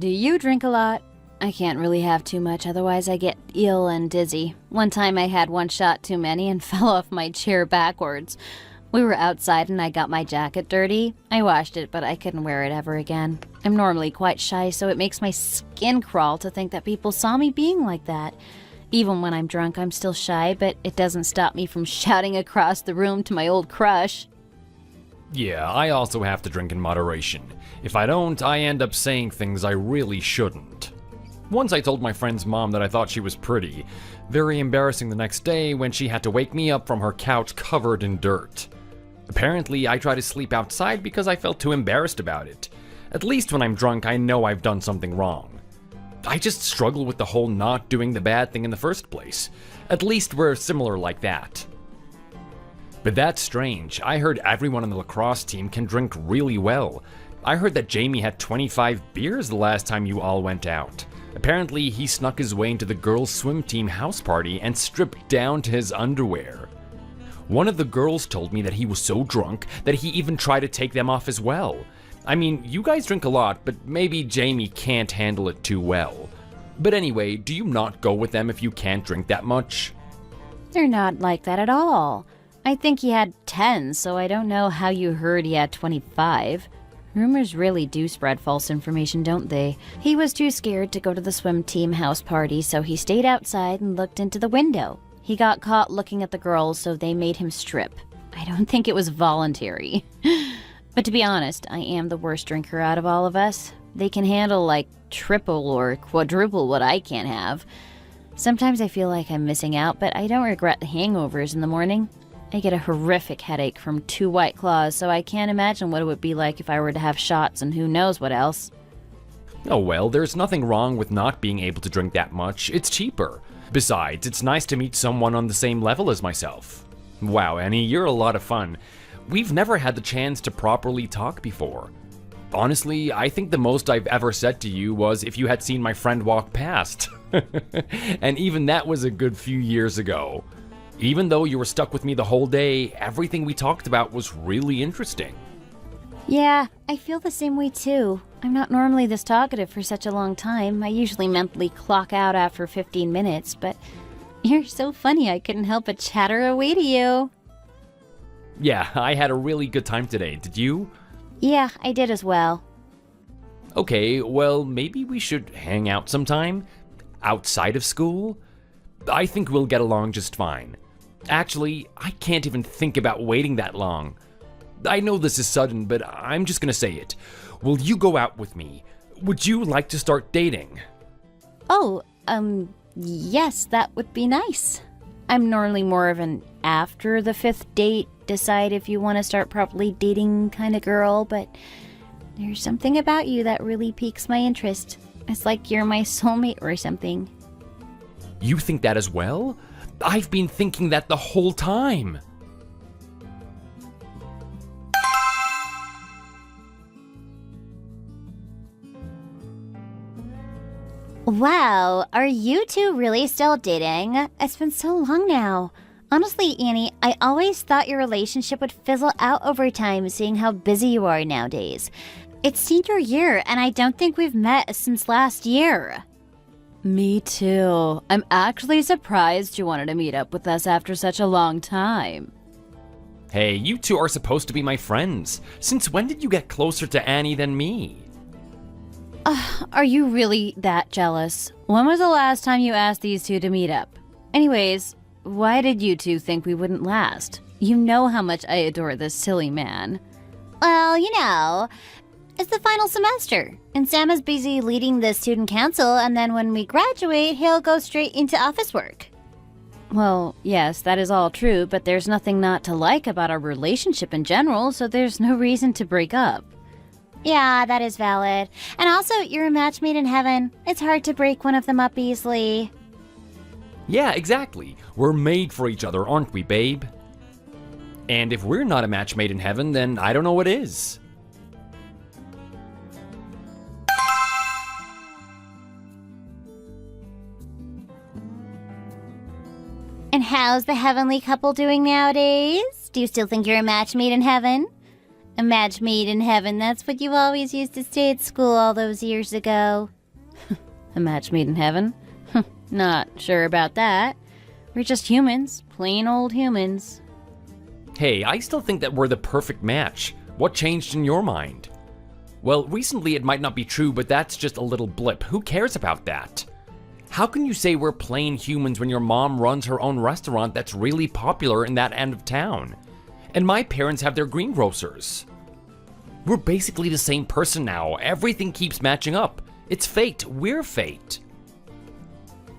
Do you drink a lot? I can't really have too much, otherwise I get ill and dizzy. One time I had one shot too many and fell off my chair backwards. We were outside and I got my jacket dirty. I washed it, but I couldn't wear it ever again. I'm normally quite shy, so it makes my skin crawl to think that people saw me being like that. Even when I'm drunk, I'm still shy, but it doesn't stop me from shouting across the room to my old crush. Yeah, I also have to drink in moderation. If I don't, I end up saying things I really shouldn't. Once I told my friend's mom that I thought she was pretty. Very embarrassing the next day when she had to wake me up from her couch covered in dirt. Apparently, I try to sleep outside because I felt too embarrassed about it. At least when I'm drunk, I know I've done something wrong. I just struggle with the whole not doing the bad thing in the first place. At least we're similar like that. But that's strange. I heard everyone on the lacrosse team can drink really well. I heard that Jamie had 25 beers the last time you all went out. Apparently, he snuck his way into the girls' swim team house party and stripped down to his underwear. One of the girls told me that he was so drunk that he even tried to take them off as well. I mean, you guys drink a lot, but maybe Jamie can't handle it too well. But anyway, do you not go with them if you can't drink that much? They're not like that at all. I think he had 10, so I don't know how you heard he had 25. Rumors really do spread false information, don't they? He was too scared to go to the swim team house party, so he stayed outside and looked into the window. He got caught looking at the girls, so they made him strip. I don't think it was voluntary. But to be honest, I am the worst drinker out of all of us. They can handle like triple or quadruple what I can't have. Sometimes I feel like I'm missing out, but I don't regret the hangovers in the morning. I get a horrific headache from 2 White Claws, so I can't imagine what it would be like if I were to have shots and who knows what else. Oh well, there's nothing wrong with not being able to drink that much. It's cheaper. Besides, it's nice to meet someone on the same level as myself. Wow, Annie, you're a lot of fun. We've never had the chance to properly talk before. Honestly, I think the most I've ever said to you was if you had seen my friend walk past. And even that was a good few years ago. Even though you were stuck with me the whole day, everything we talked about was really interesting. Yeah, I feel the same way too. I'm not normally this talkative for such a long time. I usually mentally clock out after 15 minutes, but you're so funny I couldn't help but chatter away to you. Yeah, I had a really good time today, did you? Yeah, I did as well. Okay, well, maybe we should hang out sometime? Outside of school? I think we'll get along just fine. Actually, I can't even think about waiting that long. I know this is sudden, but I'm just gonna say it. Will you go out with me? Would you like to start dating? Oh, yes, that would be nice. I'm normally more of an after the 5th date, decide if you want to start properly dating kind of girl, but there's something about you that really piques my interest. It's like you're my soulmate or something. You think that as well? I've been thinking that the whole time. Wow, are you two really still dating? It's been so long now. Honestly, Annie, I always thought your relationship would fizzle out over time, seeing how busy you are nowadays. It's senior year, and I don't think we've met since last year. Me too. I'm actually surprised you wanted to meet up with us after such a long time. Hey, you two are supposed to be my friends. Since when did you get closer to Annie than me? Are you really that jealous? When was the last time you asked these two to meet up? Anyways, why did you two think we wouldn't last? You know how much I adore this silly man. Well, it's the final semester, and Sam is busy leading the student council, and then when we graduate, he'll go straight into office work. Well, yes, that is all true, but there's nothing not to like about our relationship in general, so there's no reason to break up. Yeah, that is valid. And also, you're a match made in heaven. It's hard to break one of them up easily. Yeah, exactly. We're made for each other, aren't we, babe? And if we're not a match made in heaven, then I don't know what is. And how's the heavenly couple doing nowadays? Do you still think you're a match made in heaven? A match made in heaven, that's what you always used to say at school all those years ago. A match made in heaven? Not sure about that. We're just humans, plain old humans. Hey, I still think that we're the perfect match. What changed in your mind? Well, recently it might not be true, but that's just a little blip. Who cares about that? How can you say we're plain humans when your mom runs her own restaurant that's really popular in that end of town? And my parents have their greengrocers. We're basically the same person now. Everything keeps matching up. It's fate. We're fate.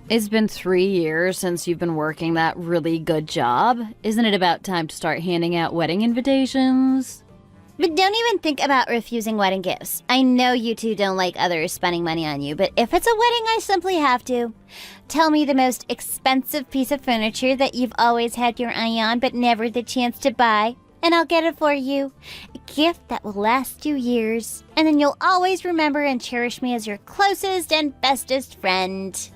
It's been 3 years since you've been working that really good job. Isn't it about time to start handing out wedding invitations? But don't even think about refusing wedding gifts. I know you two don't like others spending money on you, but if it's a wedding, I simply have to. Tell me the most expensive piece of furniture that you've always had your eye on but never the chance to buy, and I'll get it for you. A gift that will last you years, and then you'll always remember and cherish me as your closest and bestest friend.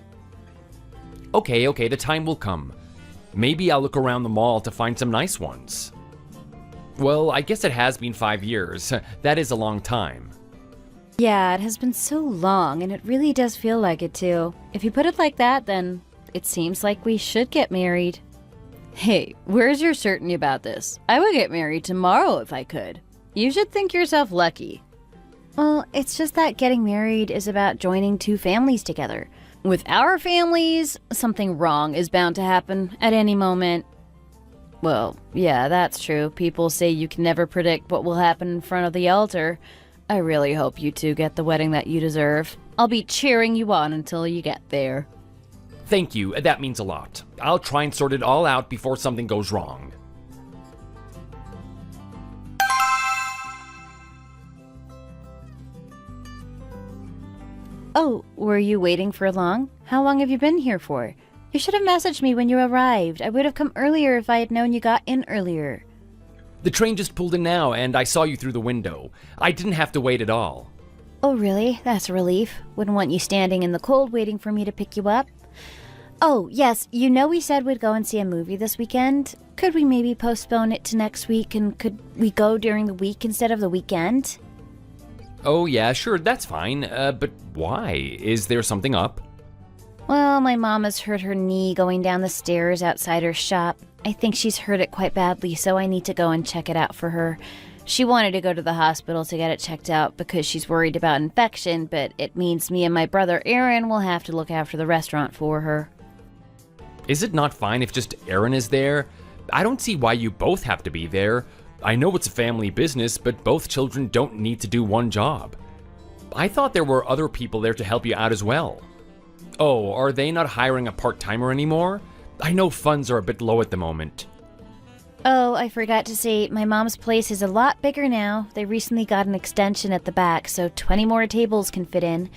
Okay, the time will come. Maybe I'll look around the mall to find some nice ones. Well, I guess it has been 5 years. That is a long time. Yeah, it has been so long, and it really does feel like it too. If you put it like that, then it seems like we should get married. Hey, where's your certainty about this? I would get married tomorrow if I could. You should think yourself lucky. Well, it's just that getting married is about joining two families together. With our families, something wrong is bound to happen at any moment. Well, yeah, that's true. People say you can never predict what will happen in front of the altar. I really hope you two get the wedding that you deserve. I'll be cheering you on until you get there. Thank you, that means a lot. I'll try and sort it all out before something goes wrong. Oh, were you waiting for long? How long have you been here for? You should have messaged me when you arrived. I would have come earlier if I had known you got in earlier. The train just pulled in now, and I saw you through the window. I didn't have to wait at all. Oh, really? That's a relief. Wouldn't want you standing in the cold waiting for me to pick you up. Oh, yes, you know we said we'd go and see a movie this weekend? Could we maybe postpone it to next week, and could we go during the week instead of the weekend? Oh yeah, sure, that's fine. But why? Is there something up? Well, my mom has hurt her knee going down the stairs outside her shop. I think she's hurt it quite badly, so I need to go and check it out for her. She wanted to go to the hospital to get it checked out because she's worried about infection, but it means me and my brother Aaron will have to look after the restaurant for her. Is it not fine if just Aaron is there? I don't see why you both have to be there. I know it's a family business, but both children don't need to do one job. I thought there were other people there to help you out as well. Oh, are they not hiring a part-timer anymore? I know funds are a bit low at the moment. Oh, I forgot to say, my mom's place is a lot bigger now. They recently got an extension at the back, so 20 more tables can fit in.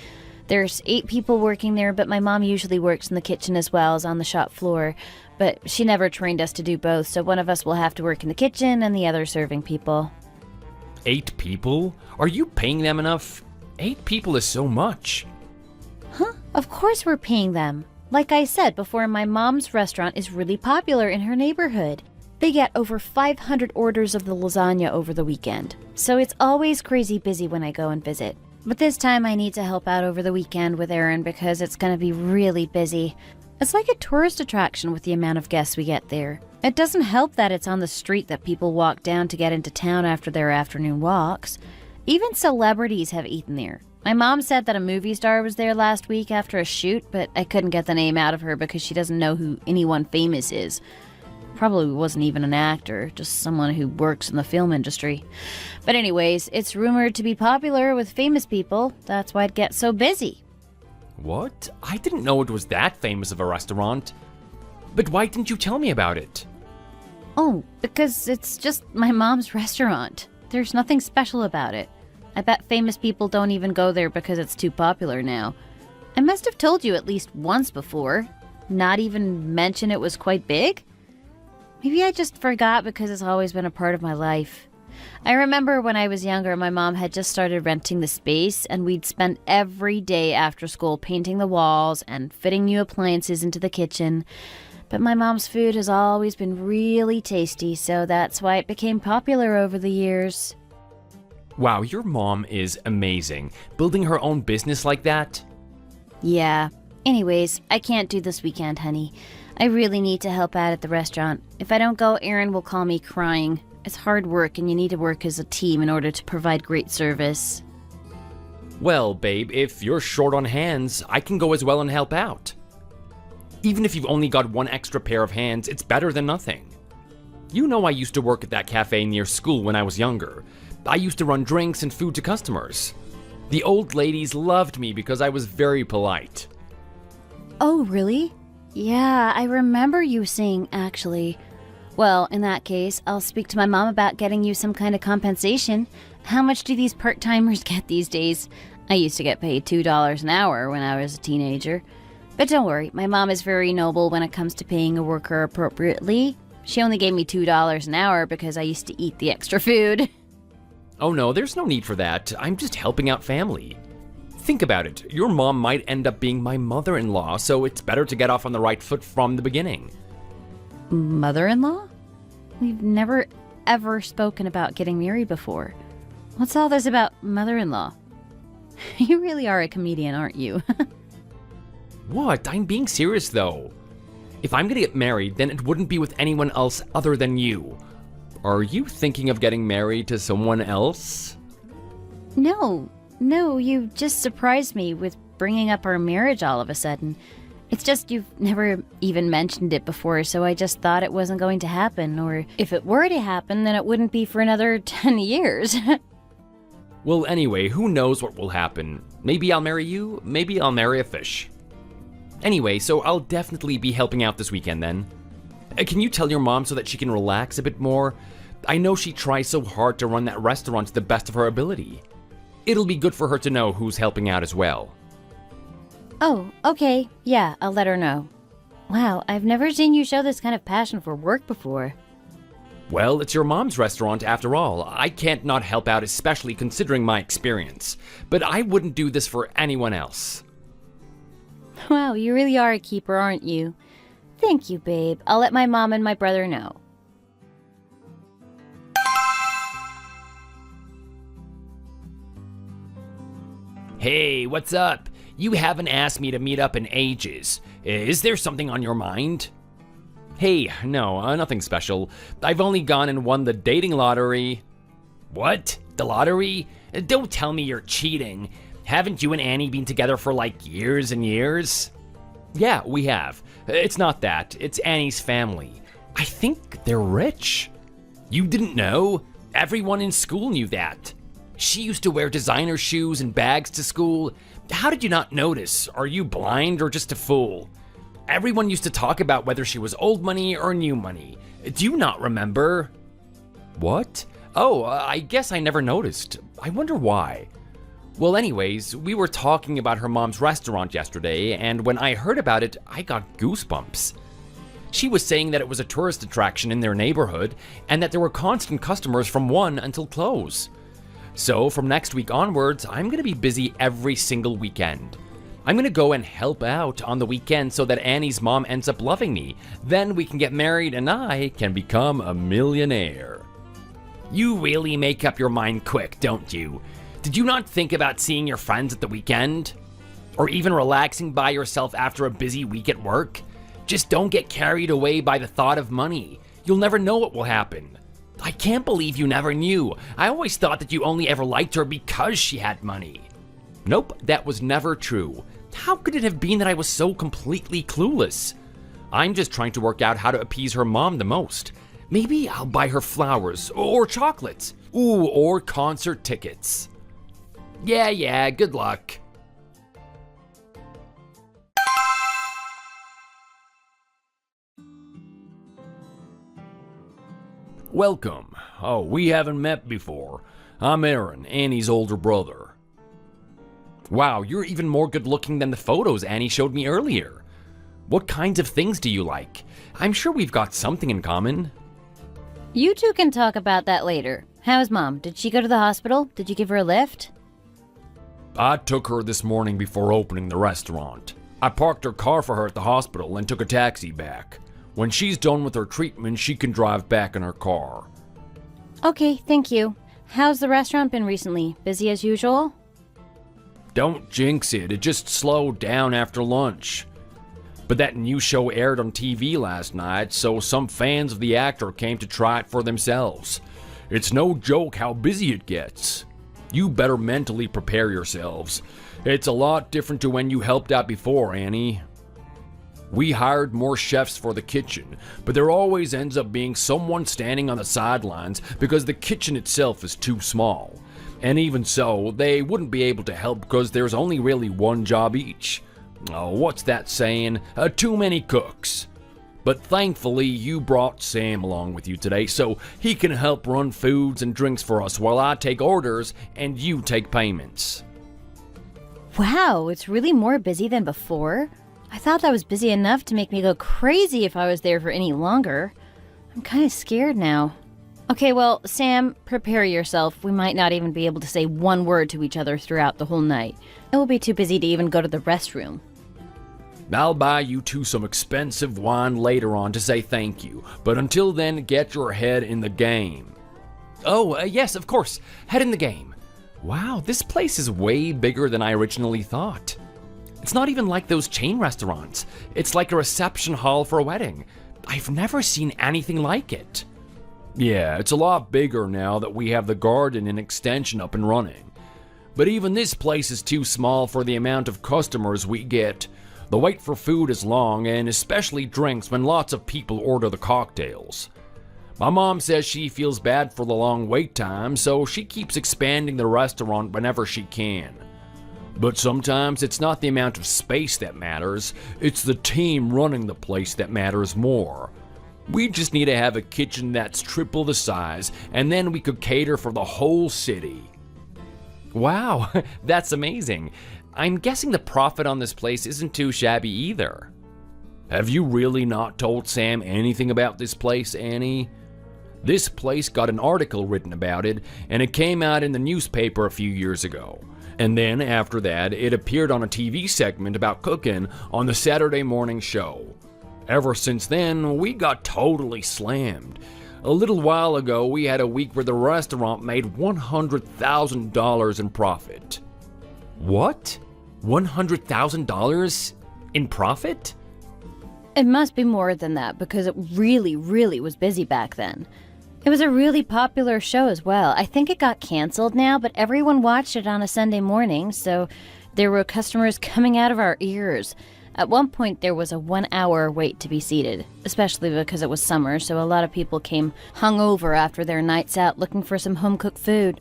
There's 8 people working there, but my mom usually works in the kitchen as well as on the shop floor. But she never trained us to do both, so one of us will have to work in the kitchen and the other serving people. 8 people? Are you paying them enough? 8 people is so much. Huh? Of course we're paying them. Like I said before, my mom's restaurant is really popular in her neighborhood. They get over 500 orders of the lasagna over the weekend, so it's always crazy busy when I go and visit. But this time I need to help out over the weekend with Aaron because it's going to be really busy. It's like a tourist attraction with the amount of guests we get there. It doesn't help that it's on the street that people walk down to get into town after their afternoon walks. Even celebrities have eaten there. My mom said that a movie star was there last week after a shoot, but I couldn't get the name out of her because she doesn't know who anyone famous is. Probably wasn't even an actor, just someone who works in the film industry. But anyways, it's rumored to be popular with famous people. That's why it gets so busy. What? I didn't know it was that famous of a restaurant. But why didn't you tell me about it? Oh, because it's just my mom's restaurant. There's nothing special about it. I bet famous people don't even go there because it's too popular now. I must have told you at least once before. Not even mention it was quite big? Maybe I just forgot because it's always been a part of my life. I remember when I was younger, my mom had just started renting the space, and we'd spend every day after school painting the walls and fitting new appliances into the kitchen. But my mom's food has always been really tasty, so that's why it became popular over the years. Wow, your mom is amazing. Building her own business like that? Yeah. Anyways, I can't do this weekend, honey. I really need to help out at the restaurant. If I don't go, Aaron will call me crying. It's hard work and you need to work as a team in order to provide great service. Well, babe, if you're short on hands, I can go as well and help out. Even if you've only got one extra pair of hands, it's better than nothing. You know I used to work at that cafe near school when I was younger. I used to run drinks and food to customers. The old ladies loved me because I was very polite. Oh, really? Yeah, I remember you saying, actually. Well, in that case, I'll speak to my mom about getting you some kind of compensation. How much do these part-timers get these days? I used to get paid $2 an hour when I was a teenager. But don't worry, my mom is very noble when it comes to paying a worker appropriately. She only gave me $2 an hour because I used to eat the extra food. Oh no, there's no need for that. I'm just helping out family. Think about it. Your mom might end up being my mother-in-law, so it's better to get off on the right foot from the beginning. Mother-in-law? We've never ever spoken about getting married before. What's all this about mother-in-law? You really are a comedian, aren't you? What? I'm being serious though. If I'm gonna get married, then it wouldn't be with anyone else other than you. Are you thinking of getting married to someone else? No, you just surprised me with bringing up our marriage all of a sudden. It's just you've never even mentioned it before, so I just thought it wasn't going to happen, or if it were to happen, then it wouldn't be for another 10 years. Well, anyway, who knows what will happen? Maybe I'll marry you, maybe I'll marry a fish. Anyway, so I'll definitely be helping out this weekend then. Can you tell your mom so that she can relax a bit more? I know she tries so hard to run that restaurant to the best of her ability. It'll be good for her to know who's helping out as well. Oh, okay. Yeah, I'll let her know. Wow, I've never seen you show this kind of passion for work before. Well, it's your mom's restaurant after all. I can't not help out, especially considering my experience. But I wouldn't do this for anyone else. Wow, you really are a keeper, aren't you? Thank you, babe. I'll let my mom and my brother know. Hey, what's up? You haven't asked me to meet up in ages. Is there something on your mind? Hey, no, nothing special. I've only gone and won the dating lottery. What? The lottery? Don't tell me you're cheating. Haven't you and Annie been together for like years and years? Yeah, we have. It's not that. It's Annie's family. I think they're rich. You didn't know? Everyone in school knew that. She used to wear designer shoes and bags to school. How did you not notice? Are you blind or just a fool? Everyone used to talk about whether she was old money or new money. Do you not remember? What? Oh, I guess I never noticed. I wonder why. Well, anyways, we were talking about her mom's restaurant yesterday, and when I heard about it, I got goosebumps. She was saying that it was a tourist attraction in their neighborhood, and that there were constant customers from 1 until close. So, from next week onwards, I'm gonna be busy every single weekend. I'm gonna go and help out on the weekend so that Annie's mom ends up loving me. Then we can get married and I can become a millionaire. You really make up your mind quick, don't you? Did you not think about seeing your friends at the weekend? Or even relaxing by yourself after a busy week at work? Just don't get carried away by the thought of money. You'll never know what will happen. I can't believe you never knew. I always thought that you only ever liked her because she had money. Nope, that was never true. How could it have been that I was so completely clueless? I'm just trying to work out how to appease her mom the most. Maybe I'll buy her flowers, or chocolates. Ooh, or concert tickets. Yeah, good luck. Welcome. Oh, we haven't met before. I'm Aaron, Annie's older brother. Wow, you're even more good looking than the photos Annie showed me earlier. What kinds of things do you like? I'm sure we've got something in common. You two can talk about that later. How's Mom? Did she go to the hospital? Did you give her a lift? I took her this morning before opening the restaurant. I parked her car for her at the hospital and took a taxi back. When she's done with her treatment, she can drive back in her car. Okay, thank you. How's the restaurant been recently? Busy as usual? Don't jinx it, it just slowed down after lunch. But that new show aired on TV last night, so some fans of the actor came to try it for themselves. It's no joke how busy it gets. You better mentally prepare yourselves. It's a lot different to when you helped out before, Annie. We hired more chefs for the kitchen, but there always ends up being someone standing on the sidelines because the kitchen itself is too small. And even so, they wouldn't be able to help because there's only really one job each. Oh, what's that saying? Too many cooks. But thankfully, you brought Sam along with you today, so he can help run foods and drinks for us while I take orders and you take payments. Wow, it's really more busy than before. I thought that was busy enough to make me go crazy if I was there for any longer. I'm kind of scared now. Okay, well, Sam, prepare yourself. We might not even be able to say one word to each other throughout the whole night. It will be too busy to even go to the restroom. I'll buy you two some expensive wine later on to say thank you, but until then, get your head in the game. Oh, yes, of course, head in the game. Wow, this place is way bigger than I originally thought. It's not even like those chain restaurants. It's like a reception hall for a wedding. I've never seen anything like it. Yeah, it's a lot bigger now that we have the garden and extension up and running. But even this place is too small for the amount of customers we get. The wait for food is long, and especially drinks when lots of people order the cocktails. My mom says she feels bad for the long wait time, so she keeps expanding the restaurant whenever she can. But sometimes it's not the amount of space that matters, it's the team running the place that matters more. We just need to have a kitchen that's triple the size, and then we could cater for the whole city. Wow, that's amazing. I'm guessing the profit on this place isn't too shabby either. Have you really not told Sam anything about this place, Annie? This place got an article written about it, and it came out in the newspaper a few years ago. And then after that, it appeared on a TV segment about cooking on the Saturday morning show. Ever since then, we got totally slammed. A little while ago, we had a week where the restaurant made $100,000 in profit. What? $100,000 in profit? It must be more than that because it really, really was busy back then. It was a really popular show as well. I think it got canceled now, but everyone watched it on a Sunday morning, so there were customers coming out of our ears. At one point, there was a 1-hour wait to be seated, especially because it was summer, so a lot of people came hungover after their nights out looking for some home-cooked food.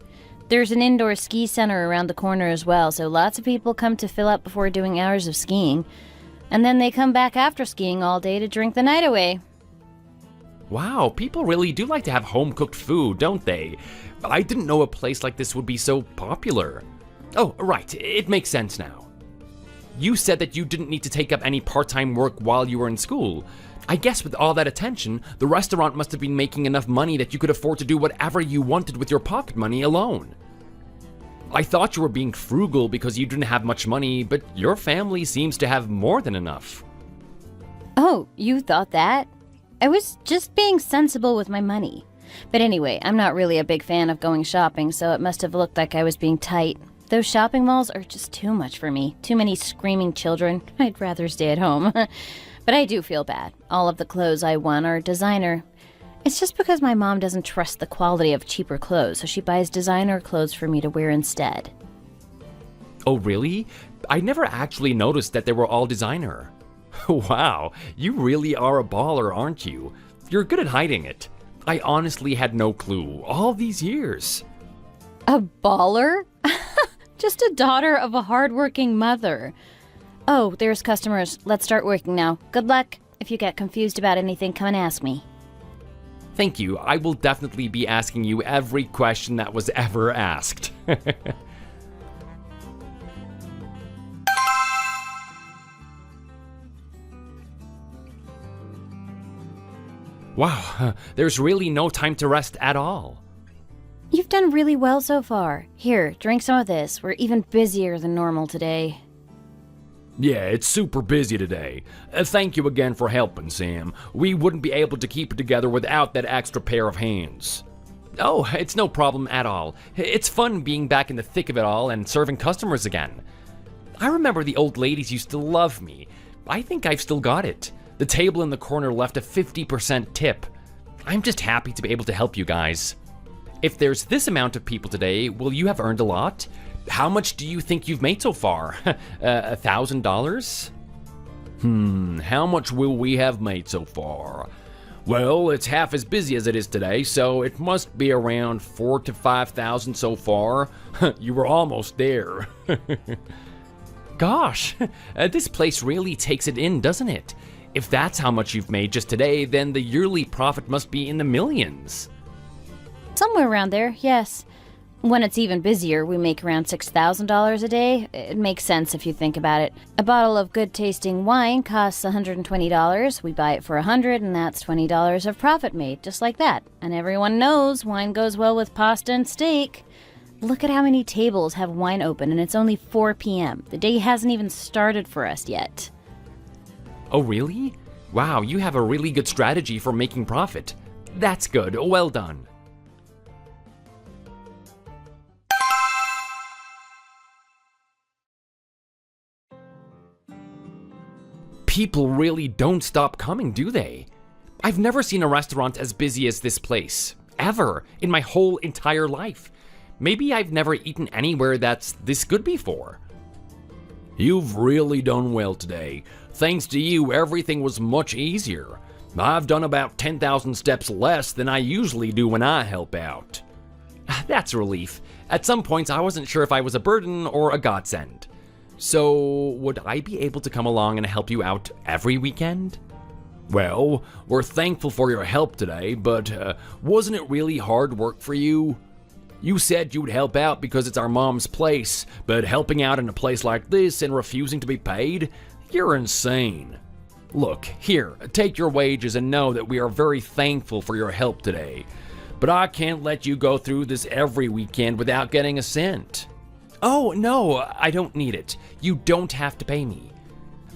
There's an indoor ski center around the corner as well, so lots of people come to fill up before doing hours of skiing. And then they come back after skiing all day to drink the night away. Wow, people really do like to have home-cooked food, don't they? I didn't know a place like this would be so popular. Oh, right, it makes sense now. You said that you didn't need to take up any part-time work while you were in school. I guess with all that attention, the restaurant must have been making enough money that you could afford to do whatever you wanted with your pocket money alone. I thought you were being frugal because you didn't have much money, but your family seems to have more than enough. Oh, you thought that? I was just being sensible with my money. But anyway, I'm not really a big fan of going shopping, so it must have looked like I was being tight. Those shopping malls are just too much for me. Too many screaming children. I'd rather stay at home. But I do feel bad. All of the clothes I want are designer. It's just because my mom doesn't trust the quality of cheaper clothes, so she buys designer clothes for me to wear instead. Oh, really? I never actually noticed that they were all designer. Wow, you really are a baller, aren't you? You're good at hiding it. I honestly had no clue all these years. A baller? Just a daughter of a hardworking mother. Oh, there's customers. Let's start working now. Good luck. If you get confused about anything, come and ask me. Thank you. I will definitely be asking you every question that was ever asked. Wow, there's really no time to rest at all. You've done really well so far. Here, drink some of this. We're even busier than normal today. Yeah, it's super busy today. Thank you again for helping, Sam. We wouldn't be able to keep it together without that extra pair of hands. Oh, it's no problem at all. It's fun being back in the thick of it all and serving customers again. I remember the old ladies used to love me. I think I've still got it. The table in the corner left a 50% tip. I'm just happy to be able to help you guys. If there's this amount of people today, will you have earned a lot? How much do you think you've made so far? $1,000? How much will we have made so far? Well, it's half as busy as it is today, so it must be around 4,000 to 5,000 so far. You were almost there. Gosh, this place really takes it in, doesn't it? If that's how much you've made just today, then the yearly profit must be in the millions. Somewhere around there, yes. When it's even busier, we make around $6,000 a day. It makes sense if you think about it. A bottle of good-tasting wine costs $120. We buy it for $100, and that's $20 of profit made, just like that. And everyone knows wine goes well with pasta and steak. Look at how many tables have wine open, and it's only 4 p.m. The day hasn't even started for us yet. Oh, really? Wow, you have a really good strategy for making profit. That's good. Well done. People really don't stop coming, do they? I've never seen a restaurant as busy as this place. Ever. In my whole entire life. Maybe I've never eaten anywhere that's this good before. You've really done well today. Thanks to you, everything was much easier. I've done about 10,000 steps less than I usually do when I help out. That's a relief. At some points, I wasn't sure if I was a burden or a godsend. So, would I be able to come along and help you out every weekend? Well, we're thankful for your help today, but wasn't it really hard work for you? You said you'd help out because it's our mom's place, but helping out in a place like this and refusing to be paid? You're insane. Look, here, take your wages and know that we are very thankful for your help today. But I can't let you go through this every weekend without getting a cent. Oh, no, I don't need it. You don't have to pay me.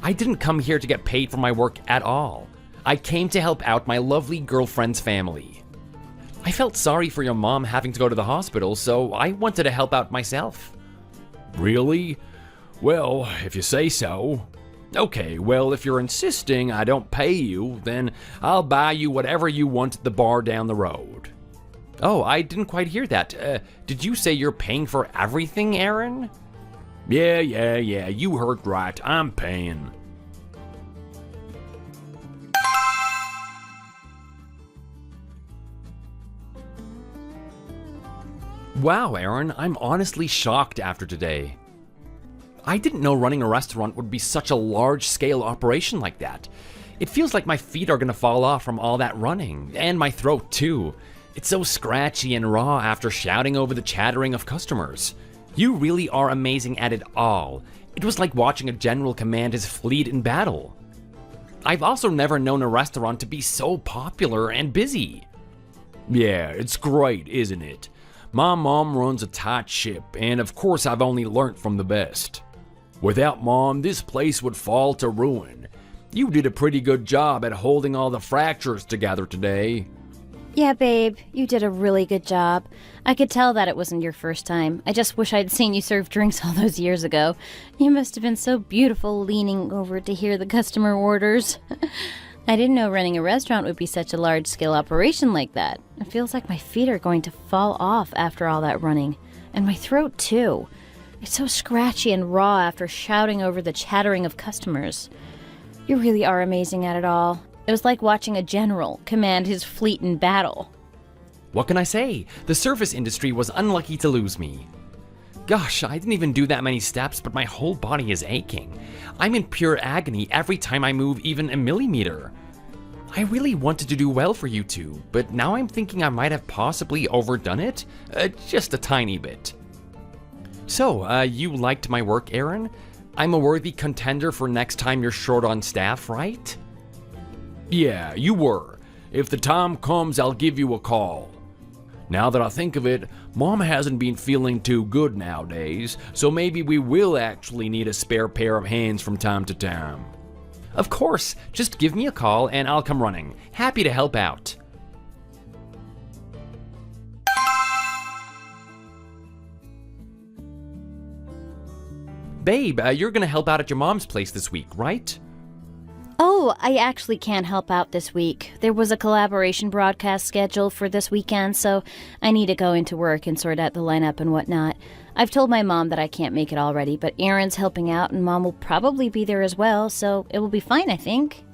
I didn't come here to get paid for my work at all. I came to help out my lovely girlfriend's family. I felt sorry for your mom having to go to the hospital, so I wanted to help out myself. Really? Well, if you say so. Okay, well, if you're insisting I don't pay you, then I'll buy you whatever you want at the bar down the road. Oh, I didn't quite hear that. Did you say you're paying for everything, Aaron? Yeah, you heard right. I'm paying. Wow, Aaron, I'm honestly shocked after today. I didn't know running a restaurant would be such a large-scale operation like that. It feels like my feet are gonna fall off from all that running, and my throat too. It's so scratchy and raw after shouting over the chattering of customers. You really are amazing at it all. It was like watching a general command his fleet in battle. I've also never known a restaurant to be so popular and busy. Yeah, it's great, isn't it? My mom runs a tight ship, and of course I've only learnt from the best. Without Mom, this place would fall to ruin. You did a pretty good job at holding all the fractures together today. Yeah, babe, you did a really good job. I could tell that it wasn't your first time. I just wish I'd seen you serve drinks all those years ago. You must have been so beautiful leaning over to hear the customer orders. I didn't know running a restaurant would be such a large-scale operation like that. It feels like my feet are going to fall off after all that running. And my throat, too. It's so scratchy and raw after shouting over the chattering of customers. You really are amazing at it all. It was like watching a general command his fleet in battle. What can I say? The service industry was unlucky to lose me. Gosh, I didn't even do that many steps, but my whole body is aching. I'm in pure agony every time I move even a millimeter. I really wanted to do well for you two, but now I'm thinking I might have possibly overdone it. Just a tiny bit. So, you liked my work, Aaron? I'm a worthy contender for next time you're short on staff, right? Yeah, you were. If the time comes, I'll give you a call. Now that I think of it, Mom hasn't been feeling too good nowadays, so maybe we will actually need a spare pair of hands from time to time. Of course, just give me a call and I'll come running. Happy to help out. Babe, you're gonna help out at your mom's place this week, right? Oh, I actually can't help out this week. There was a collaboration broadcast scheduled for this weekend, so I need to go into work and sort out the lineup and whatnot. I've told my mom that I can't make it already, but Aaron's helping out and Mom will probably be there as well, so it will be fine, I think.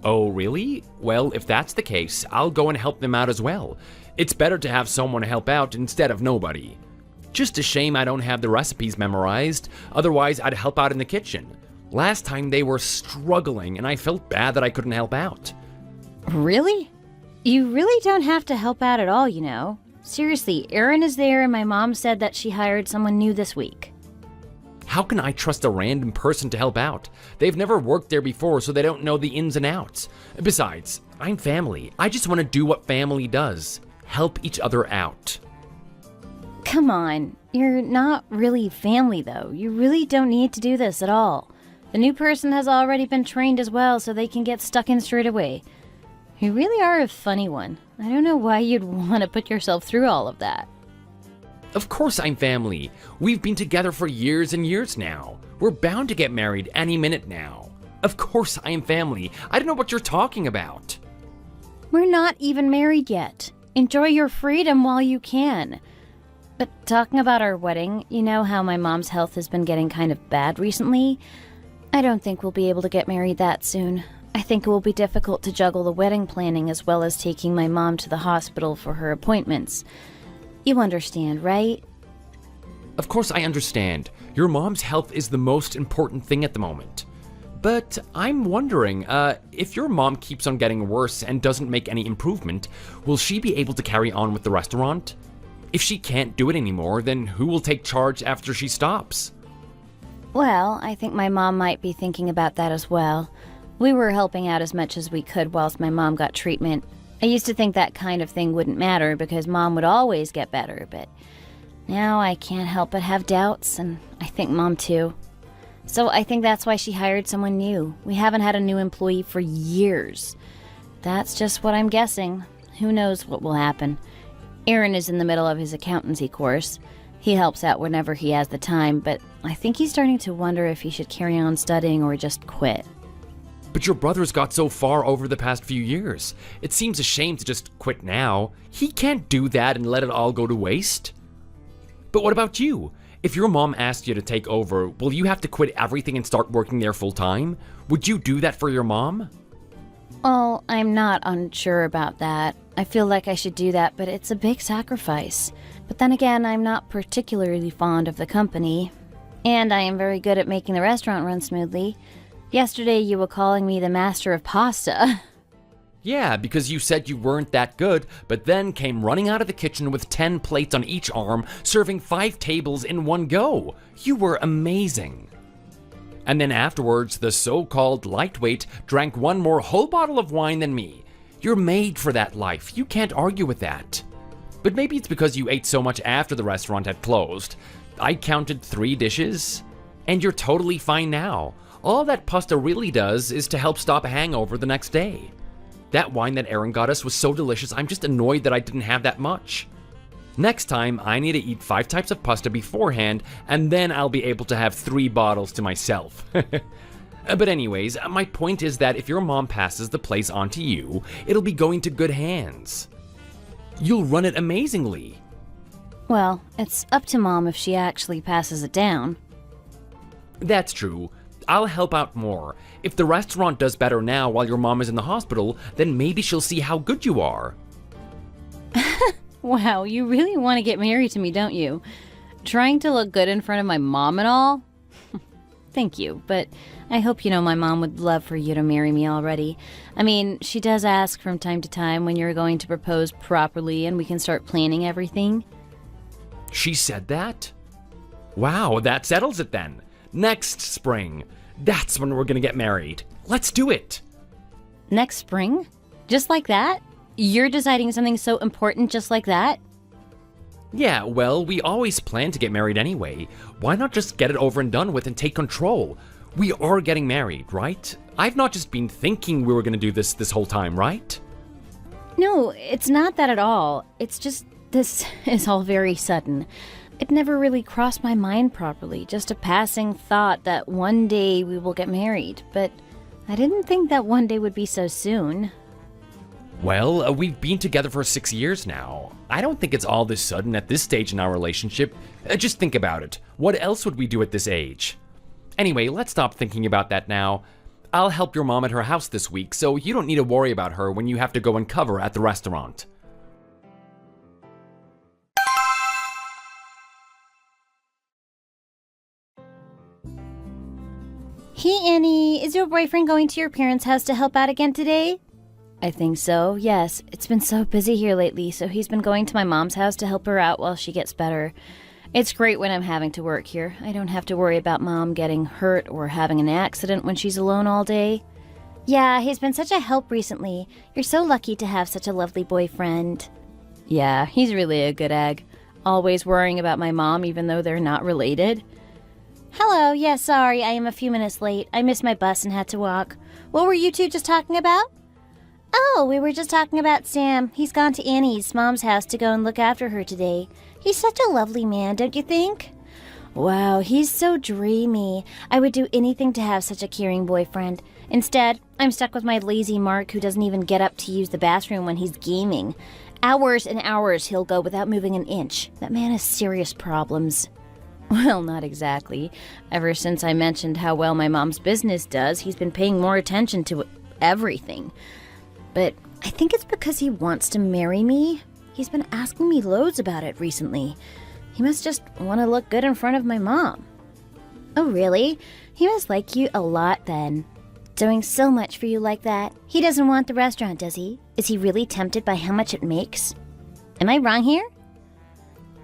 Oh, really? Well, if that's the case, I'll go and help them out as well. It's better to have someone to help out instead of nobody. Just a shame I don't have the recipes memorized, otherwise I'd help out in the kitchen. Last time they were struggling and I felt bad that I couldn't help out. Really? You really don't have to help out at all, you know. Seriously, Aaron is there and my mom said that she hired someone new this week. How can I trust a random person to help out? They've never worked there before, so they don't know the ins and outs. Besides, I'm family. I just want to do what family does. Help each other out. Come on, you're not really family though. You really don't need to do this at all. The new person has already been trained as well, so they can get stuck in straight away. You really are a funny one. I don't know why you'd want to put yourself through all of that. Of course I'm family. We've been together for years and years now. We're bound to get married any minute now. Of course I am family. I don't know what you're talking about. We're not even married yet. Enjoy your freedom while you can. But talking about our wedding, you know how my mom's health has been getting kind of bad recently? I don't think we'll be able to get married that soon. I think it will be difficult to juggle the wedding planning as well as taking my mom to the hospital for her appointments. You understand, right? Of course I understand. Your mom's health is the most important thing at the moment. But I'm wondering, if your mom keeps on getting worse and doesn't make any improvement, will she be able to carry on with the restaurant? If she can't do it anymore, then who will take charge after she stops? Well, I think my mom might be thinking about that as well. We were helping out as much as we could whilst my mom got treatment. I used to think that kind of thing wouldn't matter because Mom would always get better, but now I can't help but have doubts, and I think Mom too. So I think that's why she hired someone new. We haven't had a new employee for years. That's just what I'm guessing. Who knows what will happen. Aaron is in the middle of his accountancy course. He helps out whenever he has the time, but I think he's starting to wonder if he should carry on studying or just quit. But your brother's got so far over the past few years. It seems a shame to just quit now. He can't do that and let it all go to waste. But what about you? If your mom asked you to take over, will you have to quit everything and start working there full time? Would you do that for your mom? Oh, I'm not unsure about that. I feel like I should do that, but it's a big sacrifice. But then again, I'm not particularly fond of the company. And I am very good at making the restaurant run smoothly. Yesterday you were calling me the master of pasta. Yeah, because you said you weren't that good, but then came running out of the kitchen with 10 plates on each arm, serving 5 tables in one go. You were amazing. And then afterwards, the so-called lightweight drank one more whole bottle of wine than me. You're made for that life. You can't argue with that. But maybe it's because you ate so much after the restaurant had closed. I counted 3 dishes, and you're totally fine now. All that pasta really does is to help stop a hangover the next day. That wine that Aaron got us was so delicious, I'm just annoyed that I didn't have that much. Next time, I need to eat 5 types of pasta beforehand, and then I'll be able to have 3 bottles to myself. But anyways, my point is that if your mom passes the place on to you, it'll be going to good hands. You'll run it amazingly. Well, it's up to Mom if she actually passes it down. That's true. I'll help out more. If the restaurant does better now while your mom is in the hospital, then maybe she'll see how good you are. Wow, you really want to get married to me, don't you? Trying to look good in front of my mom and all? Thank you, but I hope you know my mom would love for you to marry me already. I mean, she does ask from time to time when you're going to propose properly and we can start planning everything. She said that? Wow, that settles it then. Next spring. That's when we're gonna get married. Let's do it. Next spring? Just like that? You're deciding something so important just like that? Yeah, well, we always plan to get married anyway. Why not just get it over and done with and take control? We are getting married, right? I've not just been thinking we were gonna do this whole time, right? No, it's not that at all. It's just this is all very sudden. It never really crossed my mind properly, just a passing thought that one day we will get married, but I didn't think that one day would be so soon. Well, we've been together for 6 years now. I don't think it's all this sudden at this stage in our relationship. Just think about it. What else would we do at this age? Anyway, let's stop thinking about that now. I'll help your mom at her house this week, so you don't need to worry about her when you have to go and cover at the restaurant. Hey, Annie, is your boyfriend going to your parents' house to help out again today? I think so, yes. It's been so busy here lately, so he's been going to my mom's house to help her out while she gets better. It's great when I'm having to work here. I don't have to worry about Mom getting hurt or having an accident when she's alone all day. Yeah, he's been such a help recently. You're so lucky to have such a lovely boyfriend. Yeah, he's really a good egg. Always worrying about my mom even though they're not related. Hello, yeah, sorry, I am a few minutes late. I missed my bus and had to walk. What were you two just talking about? Oh, we were just talking about Sam. He's gone to Annie's mom's house to go and look after her today. He's such a lovely man, don't you think? Wow, he's so dreamy. I would do anything to have such a caring boyfriend. Instead, I'm stuck with my lazy Mark who doesn't even get up to use the bathroom when he's gaming. Hours and hours he'll go without moving an inch. That man has serious problems. Well, not exactly. Ever since I mentioned how well my mom's business does, he's been paying more attention to everything. But I think it's because he wants to marry me. He's been asking me loads about it recently. He must just want to look good in front of my mom. Oh, really? He must like you a lot then. Doing so much for you like that. He doesn't want the restaurant, does he? Is he really tempted by how much it makes? Am I wrong here?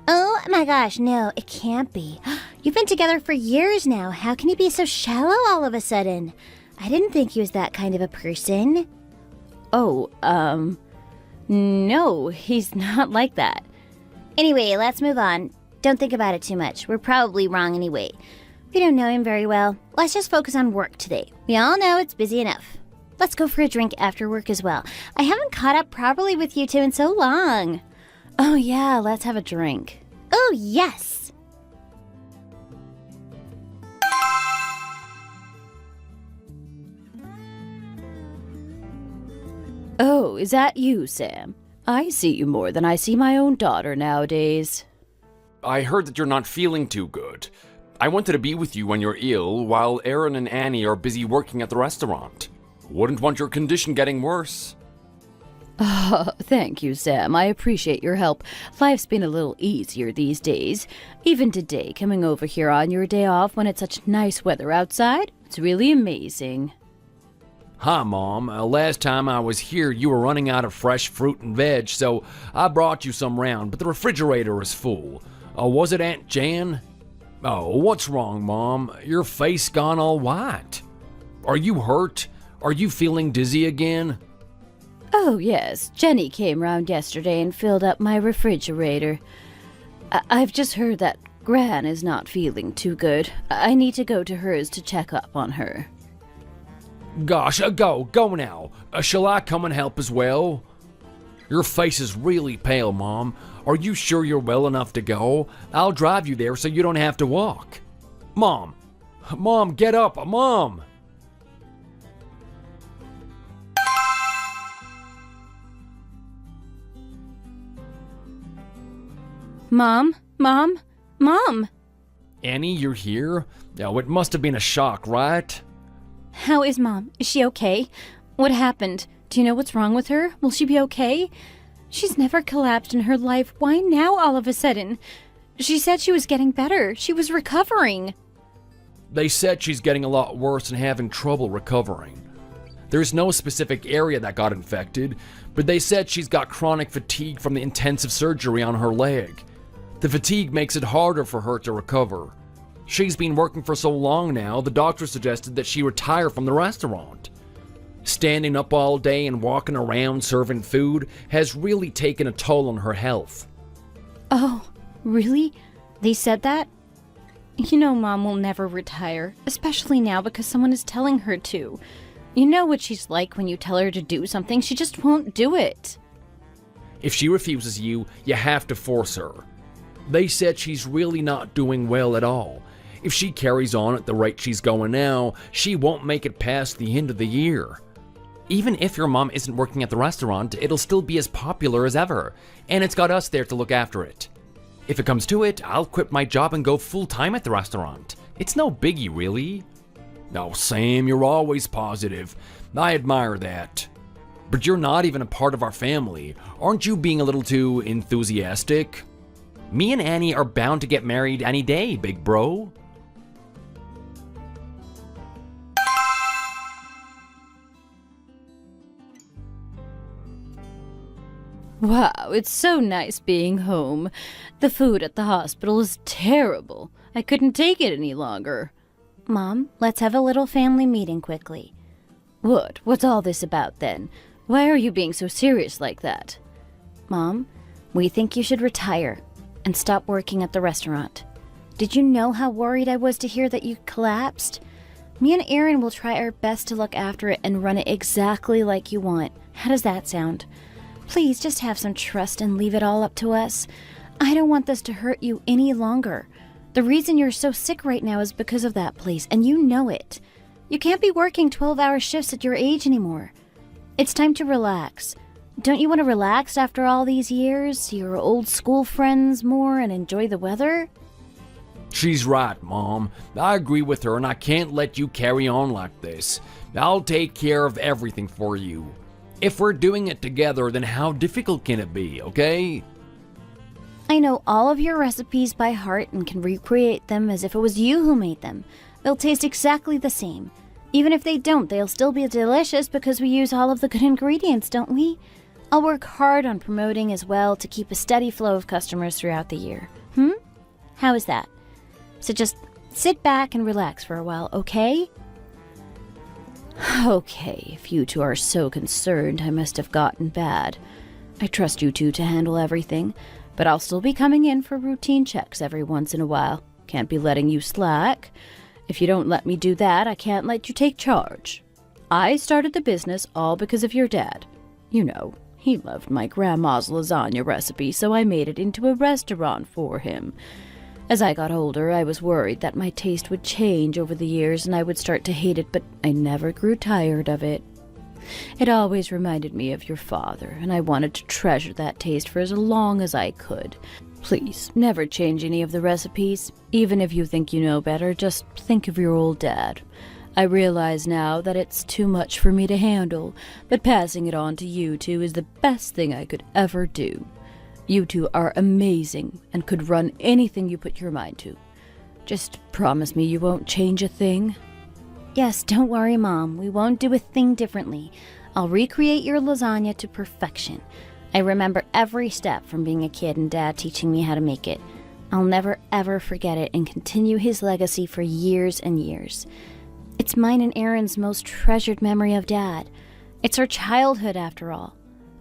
Oh my gosh, no, it can't be. You've been together for years now. How can he be so shallow all of a sudden? I didn't think he was that kind of a person. Oh, no, he's not like that. Anyway, let's move on. Don't think about it too much. We're probably wrong anyway. We don't know him very well. Let's just focus on work today. We all know it's busy enough. Let's go for a drink after work as well. I haven't caught up properly with you two in so long. Oh yeah, let's have a drink. Oh, yes! Oh, is that you, Sam? I see you more than I see my own daughter nowadays. I heard that you're not feeling too good. I wanted to be with you when you're ill, while Aaron and Annie are busy working at the restaurant. Wouldn't want your condition getting worse. Thank you, Sam. I appreciate your help. Life's been a little easier these days. Even today, coming over here on your day off when it's such nice weather outside, it's really amazing. Hi, Mom. Last time I was here, you were running out of fresh fruit and veg, so I brought you some round, but the refrigerator is full. Was it Aunt Jan? Oh, what's wrong, Mom? Your face gone all white. Are you hurt? Are you feeling dizzy again? Oh, yes. Jenny came round yesterday and filled up my refrigerator. I've just heard that Gran is not feeling too good. I need to go to hers to check up on her. Gosh, go now. Shall I come and help as well? Your face is really pale, Mom. Are you sure you're well enough to go? I'll drive you there so you don't have to walk. Mom, get up, Mom. Mom! Annie, you're here? Oh, it must have been a shock, right? How is Mom? Is she okay? What happened? Do you know what's wrong with her? Will she be okay? She's never collapsed in her life. Why now all of a sudden? She said she was getting better. She was recovering. They said she's getting a lot worse and having trouble recovering. There's no specific area that got infected, but they said she's got chronic fatigue from the intensive surgery on her leg. The fatigue makes it harder for her to recover. She's been working for so long now, the doctor suggested that she retire from the restaurant. Standing up all day and walking around serving food has really taken a toll on her health. Oh, really? They said that? You know Mom will never retire, especially now because someone is telling her to. You know what she's like when you tell her to do something, she just won't do it. If she refuses you, you have to force her. They said she's really not doing well at all. If she carries on at the rate she's going now, she won't make it past the end of the year. Even if your mom isn't working at the restaurant, it'll still be as popular as ever, and it's got us there to look after it. If it comes to it, I'll quit my job and go full-time at the restaurant. It's no biggie, really. Oh, Sam, you're always positive. I admire that. But you're not even a part of our family. Aren't you being a little too enthusiastic? Me and Annie are bound to get married any day, big bro. Wow, it's so nice being home. The food at the hospital is terrible. I couldn't take it any longer. Mom, let's have a little family meeting quickly. What? What's all this about then? Why are you being so serious like that? Mom, we think you should retire and stop working at the restaurant. Did you know how worried I was to hear that you collapsed? Me and Aaron will try our best to look after it and run it exactly like you want. How does that sound? Please just have some trust and leave it all up to us. I don't want this to hurt you any longer. The reason you're so sick right now is because of that place, and you know it. You can't be working 12-hour shifts at your age anymore. It's time to relax. Don't you want to relax after all these years, see your old school friends more, and enjoy the weather? She's right, Mom. I agree with her, and I can't let you carry on like this. I'll take care of everything for you. If we're doing it together, then how difficult can it be, okay? I know all of your recipes by heart and can recreate them as if it was you who made them. They'll taste exactly the same. Even if they don't, they'll still be delicious because we use all of the good ingredients, don't we? I'll work hard on promoting as well to keep a steady flow of customers throughout the year. How is that? So just sit back and relax for a while, okay? Okay, if you two are so concerned, I must have gotten bad. I trust you two to handle everything, but I'll still be coming in for routine checks every once in a while. Can't be letting you slack. If you don't let me do that, I can't let you take charge. I started the business all because of your dad. You know, he loved my grandma's lasagna recipe, so I made it into a restaurant for him. As I got older, I was worried that my taste would change over the years and I would start to hate it, but I never grew tired of it. It always reminded me of your father, and I wanted to treasure that taste for as long as I could. Please, never change any of the recipes. Even if you think you know better, just think of your old dad. I realize now that it's too much for me to handle, but passing it on to you two is the best thing I could ever do. You two are amazing and could run anything you put your mind to. Just promise me you won't change a thing. Yes, don't worry, Mom. We won't do a thing differently. I'll recreate your lasagna to perfection. I remember every step from being a kid and Dad teaching me how to make it. I'll never ever forget it and continue his legacy for years and years. It's mine and Aaron's most treasured memory of Dad. It's our childhood, after all.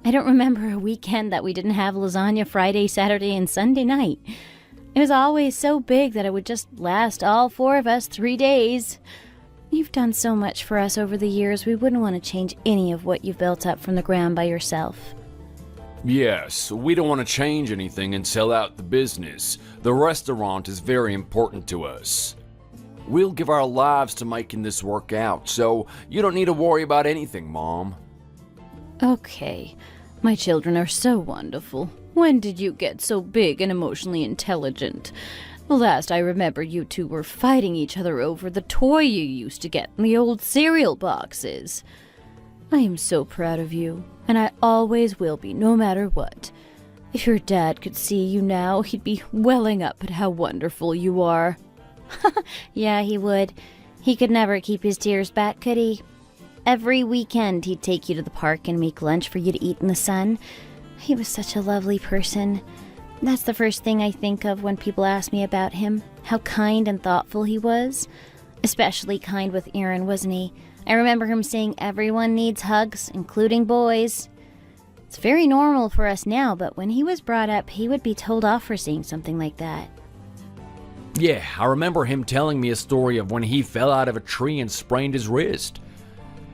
I don't remember a weekend that we didn't have lasagna Friday, Saturday, and Sunday night. It was always so big that it would just last all four of us 3 days. You've done so much for us over the years, we wouldn't want to change any of what you've built up from the ground by yourself. Yes, we don't want to change anything and sell out the business. The restaurant is very important to us. We'll give our lives to making this work out, so you don't need to worry about anything, Mom. Okay, my children are so wonderful. When did you get so big and emotionally intelligent? The last I remember, you two were fighting each other over the toy you used to get in the old cereal boxes. I am so proud of you, and I always will be, no matter what. If your dad could see you now, he'd be welling up at how wonderful you are. Yeah, he would. He could never keep his tears back, could he? Every weekend he'd take you to the park and make lunch for you to eat in the sun. He was such a lovely person. That's the first thing I think of when people ask me about him, how kind and thoughtful he was. Especially kind with Aaron, wasn't he? I remember him saying everyone needs hugs, including boys. It's very normal for us now, but when he was brought up, he would be told off for saying something like that. Yeah, I remember him telling me a story of when he fell out of a tree and sprained his wrist.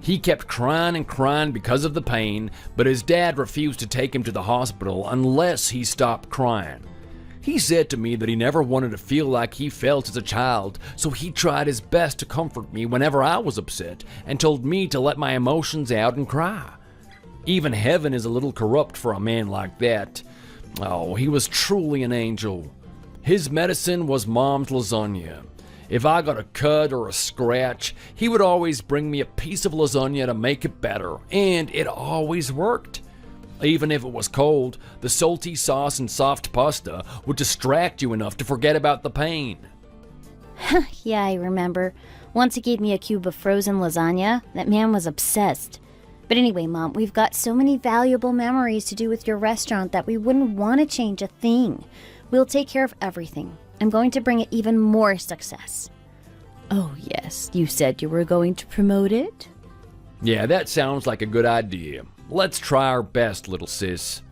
He kept crying and crying because of the pain, but his dad refused to take him to the hospital unless he stopped crying. He said to me that he never wanted to feel like he felt as a child, so he tried his best to comfort me whenever I was upset and told me to let my emotions out and cry. Even heaven is a little corrupt for a man like that. Oh, he was truly an angel. His medicine was Mom's lasagna. If I got a cut or a scratch, he would always bring me a piece of lasagna to make it better, and it always worked. Even if it was cold, the salty sauce and soft pasta would distract you enough to forget about the pain. Yeah, I remember. Once he gave me a cube of frozen lasagna. That man was obsessed. But anyway, Mom, we've got so many valuable memories to do with your restaurant that we wouldn't want to change a thing. We'll take care of everything. I'm going to bring it even more success. Oh, yes, you said you were going to promote it? Yeah, that sounds like a good idea. Let's try our best, little sis.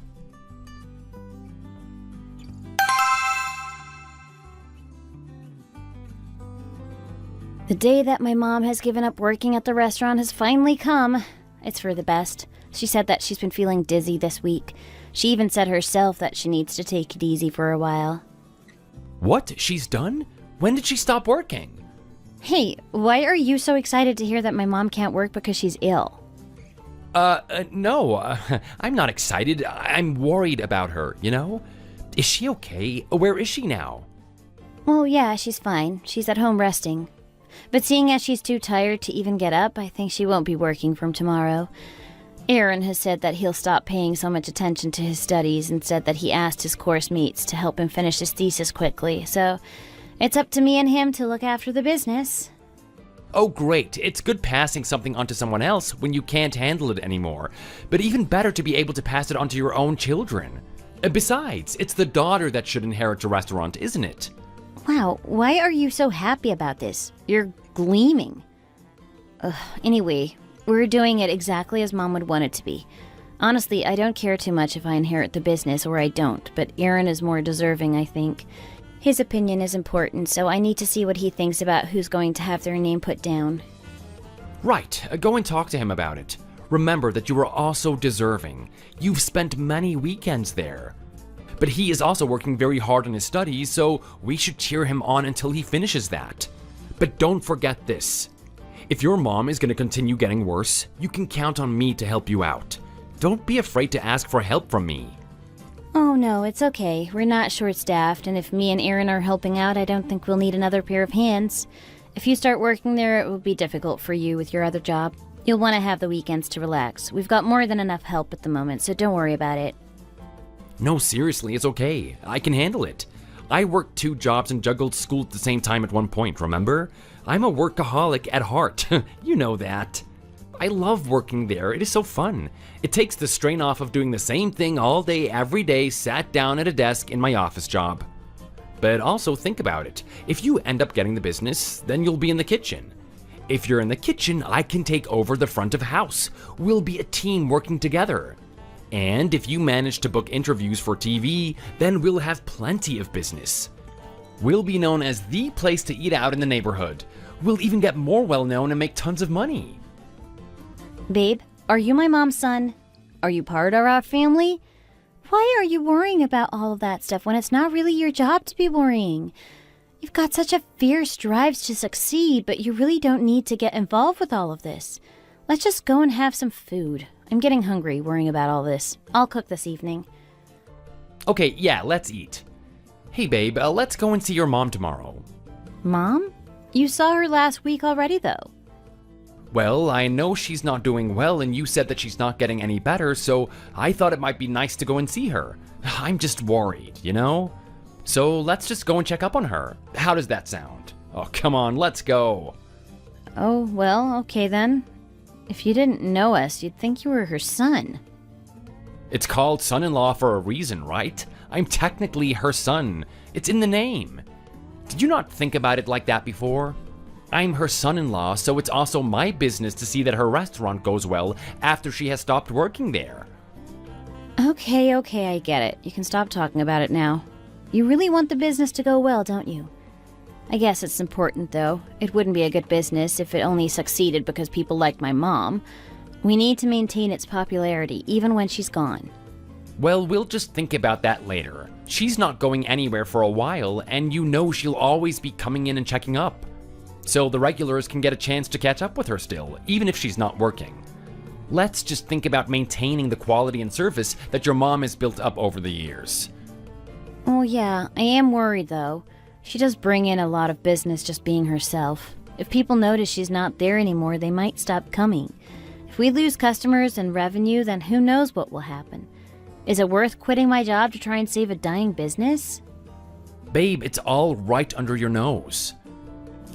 The day that my mom has given up working at the restaurant has finally come. It's for the best. She said that she's been feeling dizzy this week. She even said herself that she needs to take it easy for a while. What? She's done? When did she stop working? Hey, why are you so excited to hear that my mom can't work because she's ill? No, I'm not excited. I'm worried about her, you know? Is she okay? Where is she now? Well, yeah, she's fine. She's at home resting. But seeing as she's too tired to even get up, I think she won't be working from tomorrow. Aaron has said that he'll stop paying so much attention to his studies and said that he asked his course mates to help him finish his thesis quickly, so it's up to me and him to look after the business. Oh, great. It's good passing something onto someone else when you can't handle it anymore. But even better to be able to pass it on to your own children. Besides, it's the daughter that should inherit your restaurant, isn't it? Wow, why are you so happy about this? You're gleaming. Anyway, we're doing it exactly as Mom would want it to be. Honestly, I don't care too much if I inherit the business or I don't, but Aaron is more deserving, I think. His opinion is important, so I need to see what he thinks about who's going to have their name put down. Right, go and talk to him about it. Remember that you are also deserving. You've spent many weekends there. But he is also working very hard on his studies, so we should cheer him on until he finishes that. But don't forget this. If your mom is going to continue getting worse, you can count on me to help you out. Don't be afraid to ask for help from me. Oh no, it's okay. We're not short-staffed, and if me and Aaron are helping out, I don't think we'll need another pair of hands. If you start working there, it will be difficult for you with your other job. You'll want to have the weekends to relax. We've got more than enough help at the moment, so don't worry about it. No, seriously, it's okay. I can handle it. I worked 2 jobs and juggled school at the same time at one point, remember? I'm a workaholic at heart. You know that. I love working there. It is so fun. It takes the strain off of doing the same thing all day, every day, sat down at a desk in my office job. But also think about it. If you end up getting the business, then you'll be in the kitchen. If you're in the kitchen, I can take over the front of house. We'll be a team working together. And if you manage to book interviews for TV, then we'll have plenty of business. We'll be known as the place to eat out in the neighborhood. We'll even get more well-known and make tons of money. Babe, are you my mom's son? Are you part of our family? Why are you worrying about all of that stuff when it's not really your job to be worrying? You've got such a fierce drive to succeed, but you really don't need to get involved with all of this. Let's just go and have some food. I'm getting hungry worrying about all this. I'll cook this evening. Okay, yeah, let's eat. Hey babe, let's go and see your mom tomorrow. Mom? You saw her last week already, though. Well, I know she's not doing well and you said that she's not getting any better, so I thought it might be nice to go and see her. I'm just worried, you know? So let's just go and check up on her. How does that sound? Oh, come on, let's go. Oh, well, okay then. If you didn't know us, you'd think you were her son. It's called son-in-law for a reason, right? I'm technically her son. It's in the name. Did you not think about it like that before? I'm her son-in-law, so it's also my business to see that her restaurant goes well after she has stopped working there. Okay, I get it. You can stop talking about it now. You really want the business to go well, don't you? I guess it's important, though. It wouldn't be a good business if it only succeeded because people liked my mom. We need to maintain its popularity, even when she's gone. Well, we'll just think about that later. She's not going anywhere for a while, and you know she'll always be coming in and checking up. So the regulars can get a chance to catch up with her still, even if she's not working. Let's just think about maintaining the quality and service that your mom has built up over the years. Oh yeah, I am worried though. She does bring in a lot of business just being herself. If people notice she's not there anymore, they might stop coming. If we lose customers and revenue, then who knows what will happen. Is it worth quitting my job to try and save a dying business? Babe, it's all right under your nose.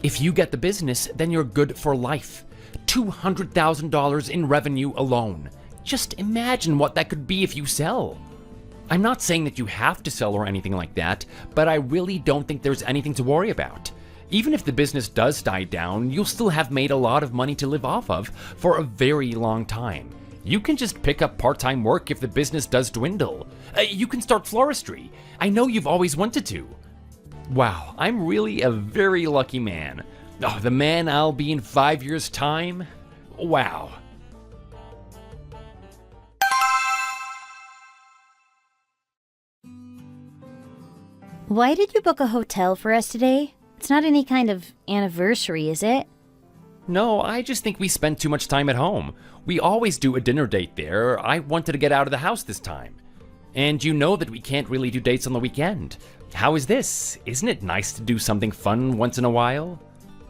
If you get the business, then you're good for life. $200,000 in revenue alone. Just imagine what that could be if you sell. I'm not saying that you have to sell or anything like that, but I really don't think there's anything to worry about. Even if the business does die down, you'll still have made a lot of money to live off of for a very long time. You can just pick up part-time work if the business does dwindle. You can start floristry. I know you've always wanted to. Wow, I'm really a very lucky man. Oh, the man I'll be in 5 years' time? Wow. Why did you book a hotel for us today? It's not any kind of anniversary, is it? No, I just think we spend too much time at home. We always do a dinner date there. I wanted to get out of the house this time. And you know that we can't really do dates on the weekend. How is this? Isn't it nice to do something fun once in a while?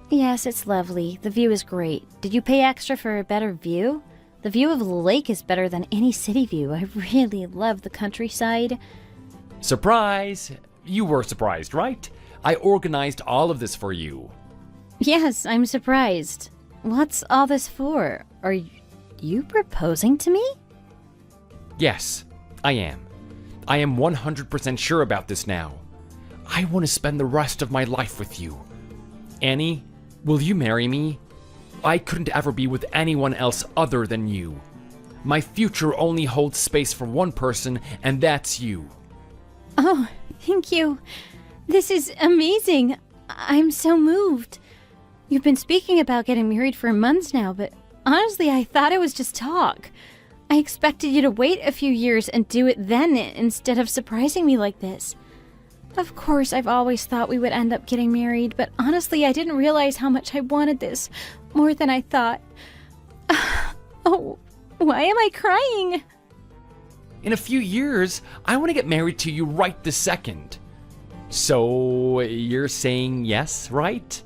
Yes, it's lovely. The view is great. Did you pay extra for a better view? The view of the lake is better than any city view. I really love the countryside. Surprise! You were surprised, right? I organized all of this for you. Yes, I'm surprised. What's all this for? Are you proposing to me? Yes, I am. I am 100% sure about this now. I want to spend the rest of my life with you. Annie, will you marry me? I couldn't ever be with anyone else other than you. My future only holds space for one person, and that's you. Oh, thank you. This is amazing. I'm so moved. You've been speaking about getting married for months now, but honestly, I thought it was just talk. I expected you to wait a few years and do it then instead of surprising me like this. Of course, I've always thought we would end up getting married, but honestly, I didn't realize how much I wanted this, more than I thought. Oh, why am I crying? In a few years, I want to get married to you right this second. So, you're saying yes, right?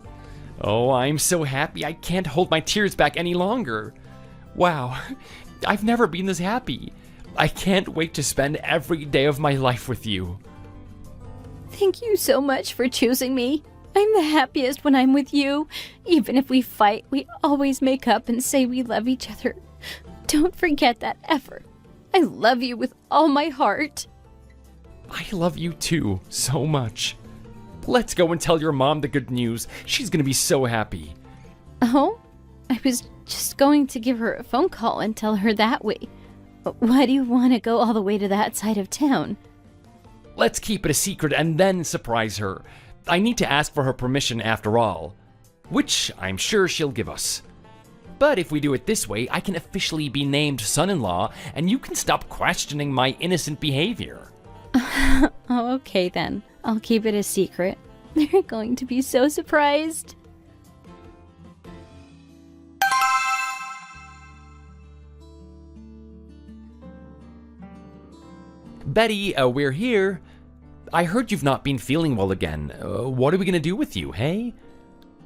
Oh, I'm so happy I can't hold my tears back any longer. Wow, I've never been this happy. I can't wait to spend every day of my life with you. Thank you so much for choosing me. I'm the happiest when I'm with you. Even if we fight, we always make up and say we love each other. Don't forget that ever. I love you with all my heart. I love you too, so much. Let's go and tell your mom the good news. She's gonna be so happy. Oh? I was just going to give her a phone call and tell her that way. Why do you want to go all the way to that side of town? Let's keep it a secret and then surprise her. I need to ask for her permission after all, which I'm sure she'll give us. But if we do it this way, I can officially be named son-in-law, and you can stop questioning my innocent behavior. Oh, okay then. I'll keep it a secret. They're going to be so surprised. Betty, we're here. I heard you've not been feeling well again. What are we gonna do with you, hey?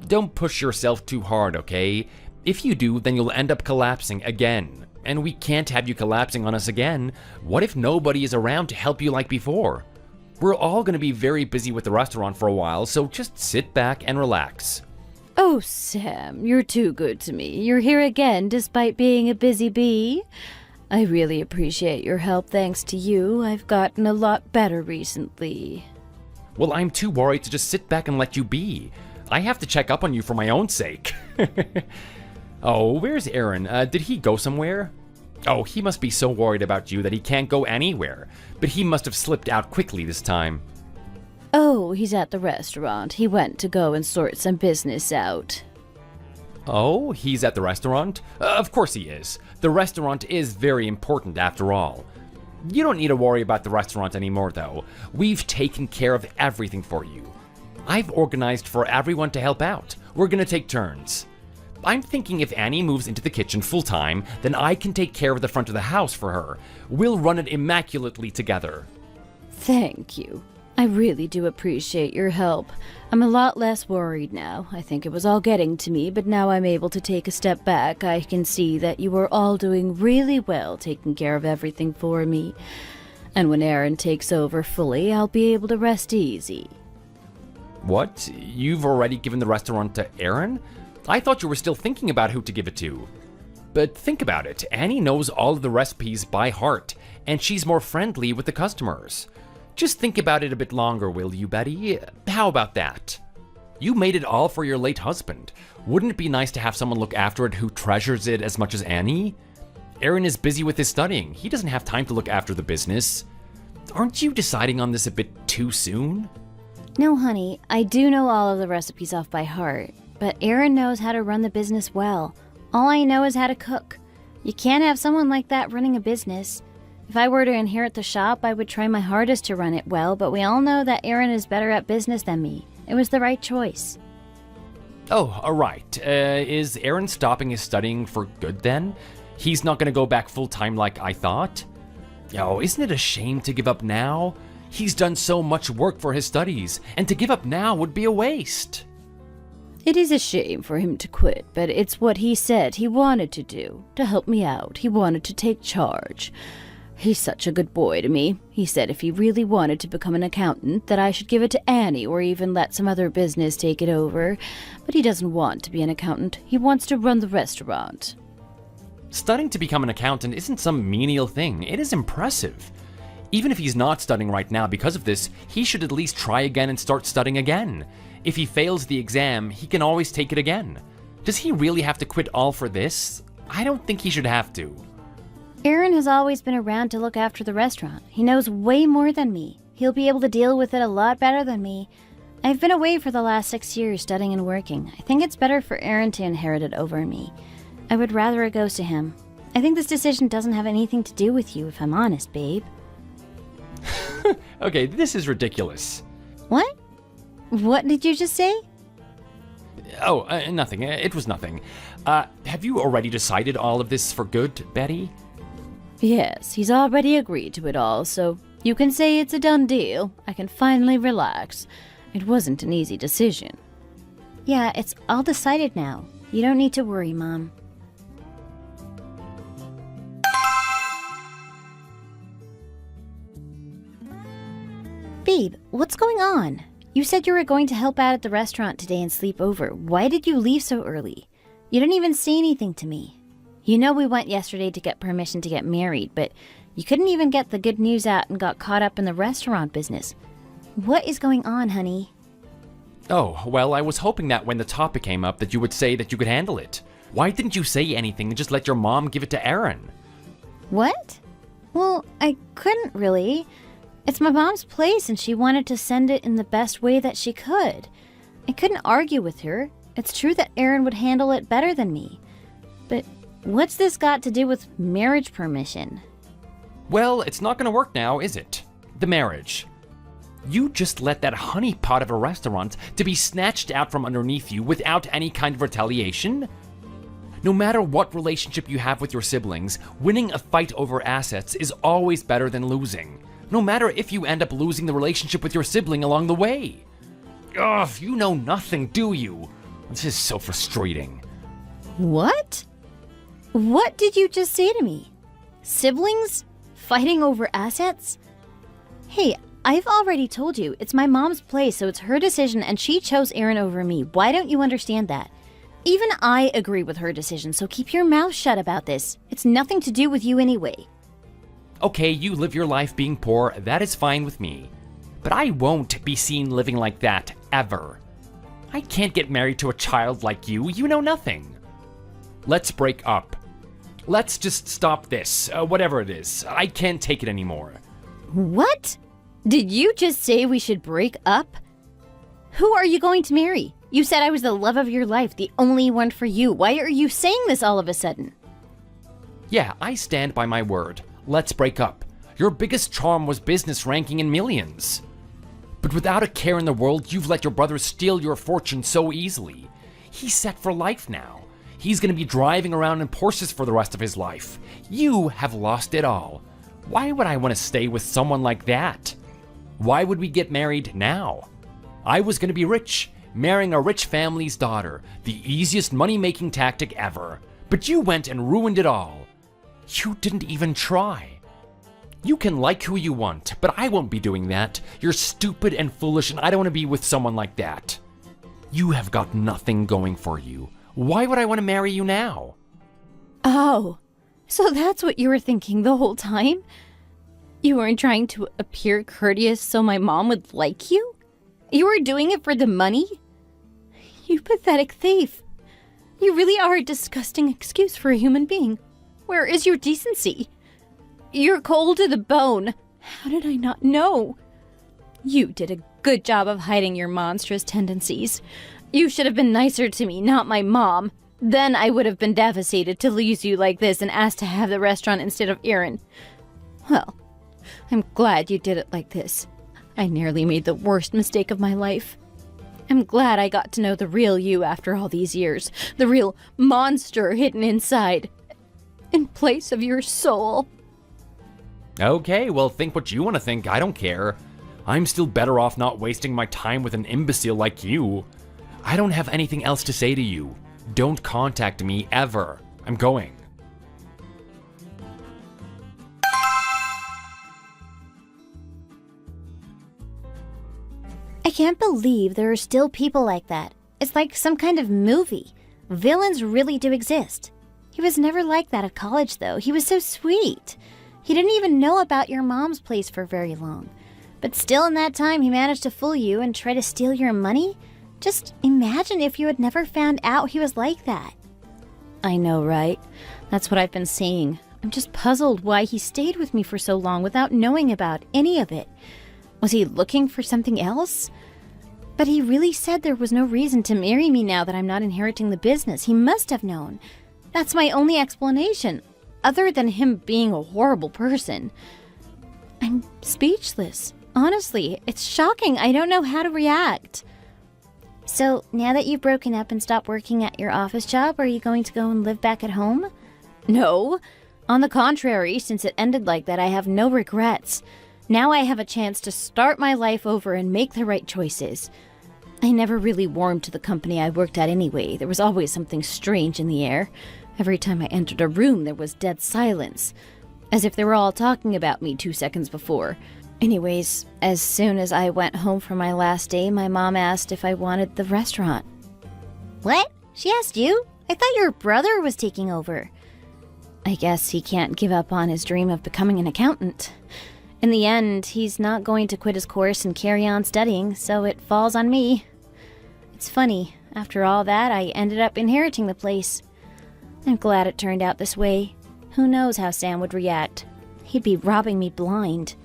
Don't push yourself too hard, okay? If you do, then you'll end up collapsing again. And we can't have you collapsing on us again. What if nobody is around to help you like before? We're all gonna be very busy with the restaurant for a while, so just sit back and relax. Oh, Sam, you're too good to me. You're here again despite being a busy bee. I really appreciate your help. Thanks to you, I've gotten a lot better recently. Well, I'm too worried to just sit back and let you be. I have to check up on you for my own sake. Oh, where's Aaron? Did he go somewhere? Oh, he must be so worried about you that he can't go anywhere. But he must have slipped out quickly this time. Oh, he's at the restaurant. He went to go and sort some business out. Oh, he's at the restaurant? Of course he is. The restaurant is very important after all. You don't need to worry about the restaurant anymore, though. We've taken care of everything for you. I've organized for everyone to help out. We're gonna take turns. I'm thinking if Annie moves into the kitchen full-time, then I can take care of the front of the house for her. We'll run it immaculately together. Thank you. I really do appreciate your help. I'm a lot less worried now. I think it was all getting to me, but now I'm able to take a step back. I can see that you are all doing really well taking care of everything for me. And when Aaron takes over fully, I'll be able to rest easy. What? You've already given the restaurant to Aaron? I thought you were still thinking about who to give it to. But think about it. Annie knows all of the recipes by heart, and she's more friendly with the customers. Just think about it a bit longer, will you, Betty? How about that? You made it all for your late husband. Wouldn't it be nice to have someone look after it who treasures it as much as Annie? Aaron is busy with his studying. He doesn't have time to look after the business. Aren't you deciding on this a bit too soon? No, honey, I do know all of the recipes off by heart, but Aaron knows how to run the business well. All I know is how to cook. You can't have someone like that running a business. If I were to inherit the shop, I would try my hardest to run it well, but we all know that Aaron is better at business than me. It was the right choice. Oh, alright. Is Aaron stopping his studying for good then? He's not gonna go back full-time like I thought? Oh, isn't it a shame to give up now? He's done so much work for his studies, and to give up now would be a waste. It is a shame for him to quit, but it's what he said he wanted to do, to help me out. He wanted to take charge. He's such a good boy to me. He said if he really wanted to become an accountant, that I should give it to Annie or even let some other business take it over. But he doesn't want to be an accountant. He wants to run the restaurant. Studying to become an accountant isn't some menial thing. It is impressive. Even if he's not studying right now because of this, he should at least try again and start studying again. If he fails the exam, he can always take it again. Does he really have to quit all for this? I don't think he should have to. Aaron has always been around to look after the restaurant. He knows way more than me. He'll be able to deal with it a lot better than me. I've been away for the last 6 years studying and working. I think it's better for Aaron to inherit it over me. I would rather it goes to him. I think this decision doesn't have anything to do with you, if I'm honest, babe. Okay, this is ridiculous. What? What did you just say? Oh, nothing. It was nothing. Have you already decided all of this for good, Betty? Yes, he's already agreed to it all, so you can say it's a done deal. I can finally relax. It wasn't an easy decision. Yeah, it's all decided now. You don't need to worry, Mom. Babe, what's going on? You said you were going to help out at the restaurant today and sleep over. Why did you leave so early? You didn't even say anything to me. You know we went yesterday to get permission to get married, but you couldn't even get the good news out and got caught up in the restaurant business. What is going on, honey? Oh, well, I was hoping that when the topic came up that you would say that you could handle it. Why didn't you say anything and just let your mom give it to Aaron? What? Well, I couldn't really. It's my mom's place and she wanted to send it in the best way that she could. I couldn't argue with her. It's true that Aaron would handle it better than me. But what's this got to do with marriage permission? Well, it's not gonna work now, is it? The marriage. You just let that honeypot of a restaurant to be snatched out from underneath you without any kind of retaliation? No matter what relationship you have with your siblings, winning a fight over assets is always better than losing. No matter if you end up losing the relationship with your sibling along the way. Ugh, you know nothing, do you? This is so frustrating. What? What did you just say to me? Siblings? Fighting over assets? Hey, I've already told you, it's my mom's place, so it's her decision and she chose Aaron over me. Why don't you understand that? Even I agree with her decision, so keep your mouth shut about this. It's nothing to do with you anyway. Okay, you live your life being poor, that is fine with me. But I won't be seen living like that, ever. I can't get married to a child like you, you know nothing. Let's break up. Let's just stop this, whatever it is. I can't take it anymore. What? Did you just say we should break up? Who are you going to marry? You said I was the love of your life, the only one for you. Why are you saying this all of a sudden? Yeah, I stand by my word. Let's break up. Your biggest charm was business ranking in millions. But without a care in the world, you've let your brother steal your fortune so easily. He's set for life now. He's gonna be driving around in Porsches for the rest of his life. You have lost it all. Why would I want to stay with someone like that? Why would we get married now? I was gonna be rich, marrying a rich family's daughter, the easiest money-making tactic ever. But you went and ruined it all. You didn't even try. You can like who you want, but I won't be doing that. You're stupid and foolish, and I don't want to be with someone like that. You have got nothing going for you. Why would I want to marry you now? Oh, so that's what you were thinking the whole time? You weren't trying to appear courteous so my mom would like you? You were doing it for the money? You pathetic thief. You really are a disgusting excuse for a human being. Where is your decency? You're cold to the bone. How did I not know? You did a good job of hiding your monstrous tendencies. You should have been nicer to me, not my mom. Then I would have been devastated to lose you like this and asked to have the restaurant instead of Aaron. Well, I'm glad you did it like this. I nearly made the worst mistake of my life. I'm glad I got to know the real you after all these years. The real monster hidden inside. In place of your soul. Okay, well, think what you want to think. I don't care. I'm still better off not wasting my time with an imbecile like you. I don't have anything else to say to you. Don't contact me ever. I'm going. I can't believe there are still people like that. It's like some kind of movie. Villains really do exist. He was never like that at college, though. He was so sweet. He didn't even know about your mom's place for very long. But still in that time, he managed to fool you and try to steal your money? Just imagine if you had never found out he was like that. I know, right? That's what I've been saying. I'm just puzzled why he stayed with me for so long without knowing about any of it. Was he looking for something else? But he really said there was no reason to marry me now that I'm not inheriting the business. He must have known. That's my only explanation, other than him being a horrible person. I'm speechless. Honestly, it's shocking. I don't know how to react. So, now that you've broken up and stopped working at your office job, are you going to go and live back at home? No. On the contrary, since it ended like that, I have no regrets. Now I have a chance to start my life over and make the right choices. I never really warmed to the company I worked at anyway. There was always something strange in the air. Every time I entered a room, there was dead silence, as if they were all talking about me 2 seconds before. Anyways, as soon as I went home for my last day, my mom asked if I wanted the restaurant. What? She asked you? I thought your brother was taking over. I guess he can't give up on his dream of becoming an accountant. In the end, he's not going to quit his course and carry on studying, so it falls on me. It's funny, after all that, I ended up inheriting the place. I'm glad it turned out this way. Who knows how Sam would react? He'd be robbing me blind.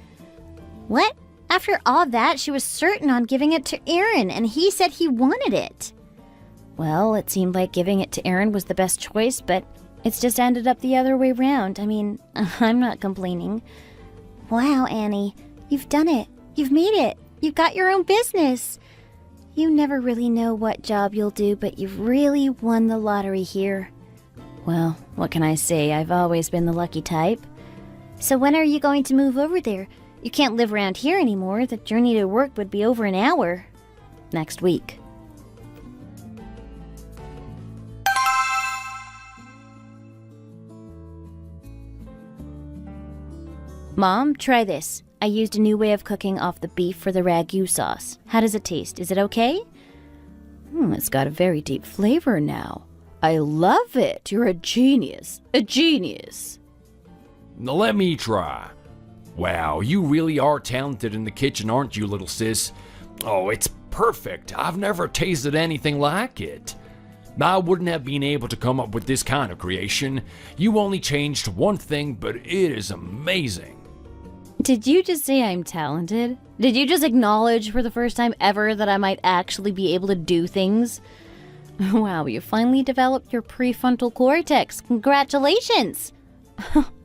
What? After all that, she was certain on giving it to Aaron, and he said he wanted it. Well, it seemed like giving it to Aaron was the best choice, but it's just ended up the other way round. I mean, I'm not complaining. Wow, Annie. You've done it. You've made it. You've got your own business. You never really know what job you'll do, but you've really won the lottery here. Well, what can I say? I've always been the lucky type. So when are you going to move over there? You can't live around here anymore. The journey to work would be over an hour. Next week. Mom, try this. I used a new way of cooking off the beef for the ragu sauce. How does it taste? Is it okay? It's got a very deep flavor now. I love it. You're a genius. A genius. Now let me try. Wow, you really are talented in the kitchen, aren't you, little sis? Oh, it's perfect. I've never tasted anything like it. I wouldn't have been able to come up with this kind of creation. You only changed one thing, but it is amazing. Did you just say I'm talented? Did you just acknowledge for the first time ever that I might actually be able to do things? Wow, you finally developed your prefrontal cortex. Congratulations!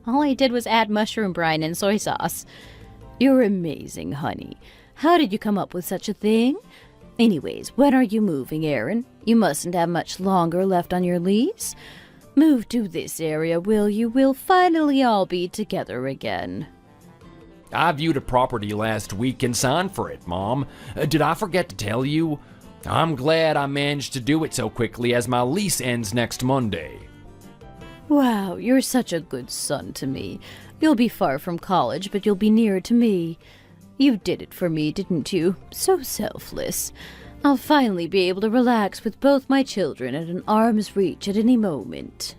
All I did was add mushroom brine and soy sauce. You're amazing, honey. How did you come up with such a thing? Anyways, when are you moving, Aaron? You mustn't have much longer left on your lease. Move to this area, will you? We'll finally all be together again. I viewed a property last week and signed for it, Mom. Did I forget to tell you? I'm glad I managed to do it so quickly as my lease ends next Monday. Wow, you're such a good son to me. You'll be far from college, but you'll be near to me. You did it for me, didn't you? So selfless. I'll finally be able to relax with both my children at an arm's reach at any moment.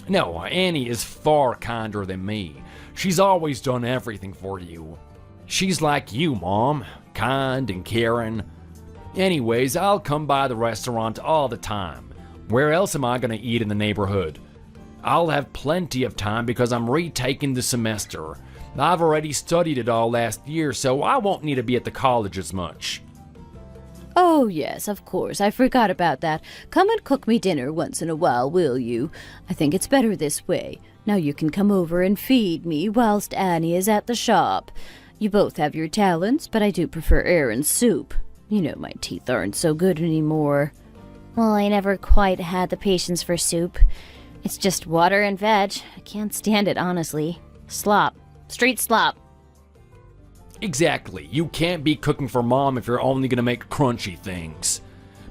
No, Annie is far kinder than me. She's always done everything for you. She's like you, Mom, kind and caring. Anyways, I'll come by the restaurant all the time. Where else am I going to eat in the neighborhood? I'll have plenty of time because I'm retaking the semester. I've already studied it all last year, so I won't need to be at the college as much. Oh, yes, of course. I forgot about that. Come and cook me dinner once in a while, will you? I think it's better this way. Now you can come over and feed me whilst Annie is at the shop. You both have your talents, but I do prefer Aaron's soup. You know my teeth aren't so good anymore. Well, I never quite had the patience for soup. It's just water and veg. I can't stand it, honestly. Slop. Straight slop. Exactly. You can't be cooking for Mom if you're only going to make crunchy things.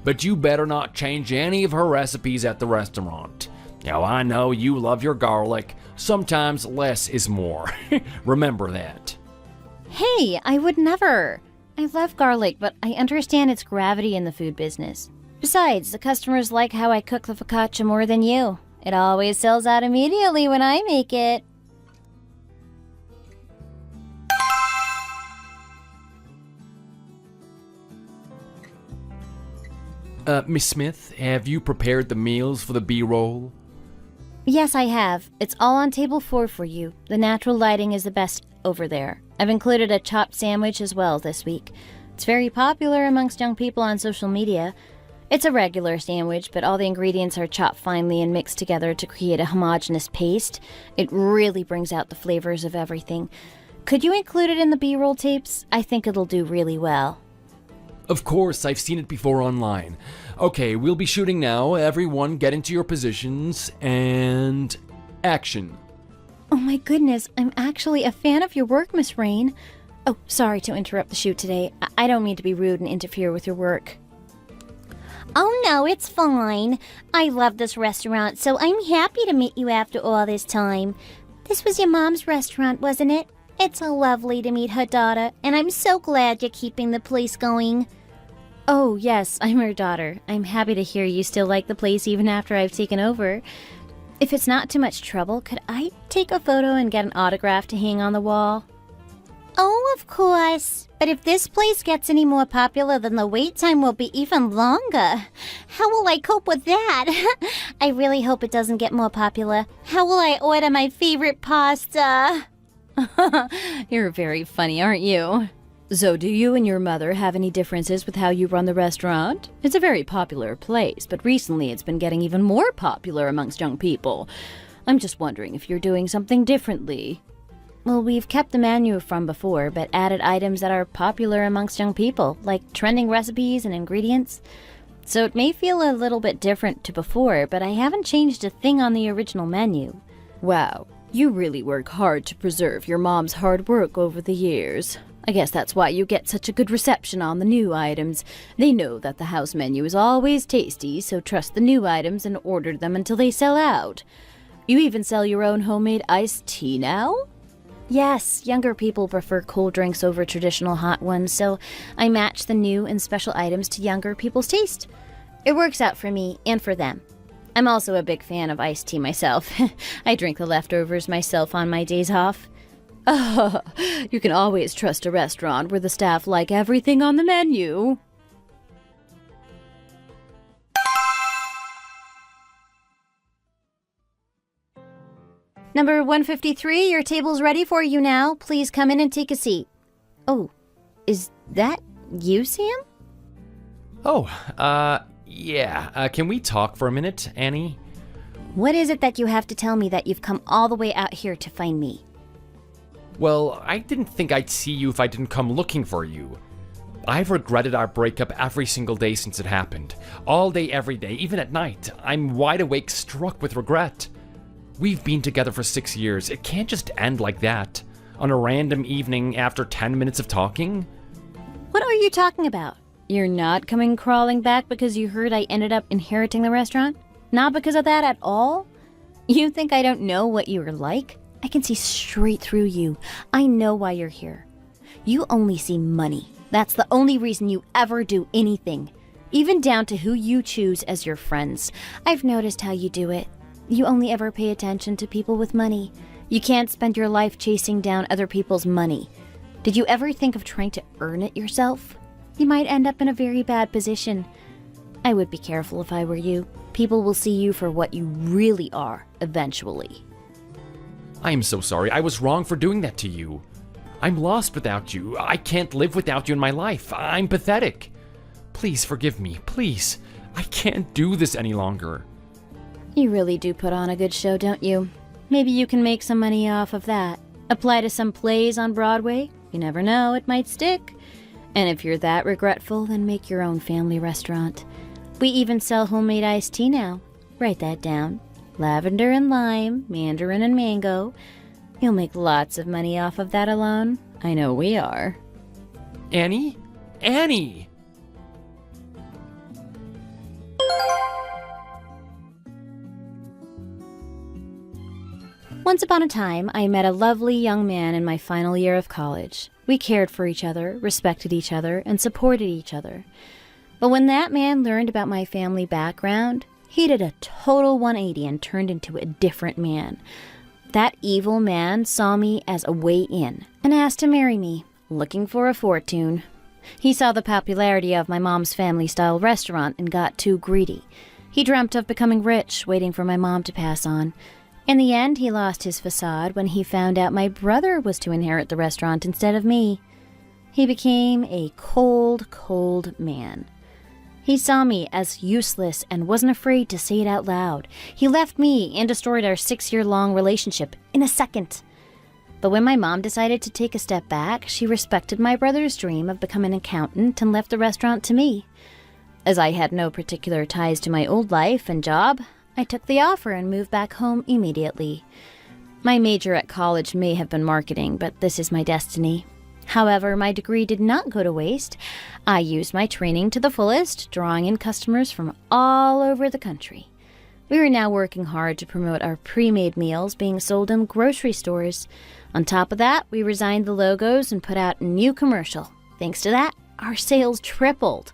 But you better not change any of her recipes at the restaurant. Now, I know you love your garlic. Sometimes less is more. Remember that. Hey, I would never. I love garlic, but I understand its gravity in the food business. Besides, the customers like how I cook the focaccia more than you. It always sells out immediately when I make it. Miss Smith, have you prepared the meals for the B-roll? Yes, I have. It's all on table 4 for you. The natural lighting is the best over there. I've included a chopped sandwich as well this week. It's very popular amongst young people on social media. It's a regular sandwich, but all the ingredients are chopped finely and mixed together to create a homogeneous paste. It really brings out the flavors of everything. Could you include it in the B-roll tapes? I think it'll do really well. Of course, I've seen it before online. Okay, we'll be shooting now. Everyone get into your positions, and action. Oh my goodness, I'm actually a fan of your work, Miss Rain. Oh, sorry to interrupt the shoot today. I don't mean to be rude and interfere with your work. Oh no, it's fine. I love this restaurant, so I'm happy to meet you after all this time. This was your mom's restaurant, wasn't it? It's so lovely to meet her daughter, and I'm so glad you're keeping the place going. Oh, yes, I'm her daughter. I'm happy to hear you still like the place even after I've taken over. If it's not too much trouble, could I take a photo and get an autograph to hang on the wall? Oh, of course. But if this place gets any more popular, then the wait time will be even longer. How will I cope with that? I really hope it doesn't get more popular. How will I order my favorite pasta? You're very funny, aren't you? So do you and your mother have any differences with how you run the restaurant? It's a very popular place, but recently it's been getting even more popular amongst young people. I'm just wondering if you're doing something differently. Well, we've kept the menu from before, but added items that are popular amongst young people, like trending recipes and ingredients. So it may feel a little bit different to before, but I haven't changed a thing on the original menu. Wow, you really work hard to preserve your mom's hard work over the years. I guess that's why you get such a good reception on the new items. They know that the house menu is always tasty, so trust the new items and order them until they sell out. You even sell your own homemade iced tea now? Yes, younger people prefer cold drinks over traditional hot ones, so I match the new and special items to younger people's taste. It works out for me and for them. I'm also a big fan of iced tea myself. I drink the leftovers myself on my days off. Oh, you can always trust a restaurant where the staff like everything on the menu. Number 153, your table's ready for you now. Please come in and take a seat. Oh, is that you, Sam? Oh, yeah. Can we talk for a minute, Annie? What is it that you have to tell me that you've come all the way out here to find me? Well, I didn't think I'd see you if I didn't come looking for you. I've regretted our breakup every single day since it happened. All day, every day, even at night. I'm wide awake, struck with regret. We've been together for 6 years. It can't just end like that. On a random evening after 10 minutes of talking? What are you talking about? You're not coming crawling back because you heard I ended up inheriting the restaurant? Not because of that at all? You think I don't know what you were like? I can see straight through you. I know why you're here. You only see money. That's the only reason you ever do anything. Even down to who you choose as your friends. I've noticed how you do it. You only ever pay attention to people with money. You can't spend your life chasing down other people's money. Did you ever think of trying to earn it yourself? You might end up in a very bad position. I would be careful if I were you. People will see you for what you really are, eventually. I am so sorry. I was wrong for doing that to you. I'm lost without you. I can't live without you in my life. I'm pathetic. Please forgive me. Please. I can't do this any longer. You really do put on a good show, don't you? Maybe you can make some money off of that. Apply to some plays on Broadway. You never know, it might stick. And if you're that regretful, then make your own family restaurant. We even sell homemade iced tea now. Write that down. Lavender and lime, mandarin and mango. You'll make lots of money off of that alone. I know we are. Annie? Annie! Once upon a time, I met a lovely young man in my final year of college. We cared for each other, respected each other, and supported each other. But when that man learned about my family background, he did a total 180 and turned into a different man. That evil man saw me as a way in and asked to marry me, looking for a fortune. He saw the popularity of my mom's family-style restaurant and got too greedy. He dreamt of becoming rich, waiting for my mom to pass on. In the end, he lost his facade when he found out my brother was to inherit the restaurant instead of me. He became a cold, cold man. He saw me as useless and wasn't afraid to say it out loud. He left me and destroyed our 6-year-long relationship in a second. But when my mom decided to take a step back, she respected my brother's dream of becoming an accountant and left the restaurant to me. As I had no particular ties to my old life and job, I took the offer and moved back home immediately. My major at college may have been marketing, but this is my destiny. However, my degree did not go to waste. I used my training to the fullest, drawing in customers from all over the country. We are now working hard to promote our pre-made meals being sold in grocery stores. On top of that, we resigned the logos and put out a new commercial. Thanks to that, our sales tripled.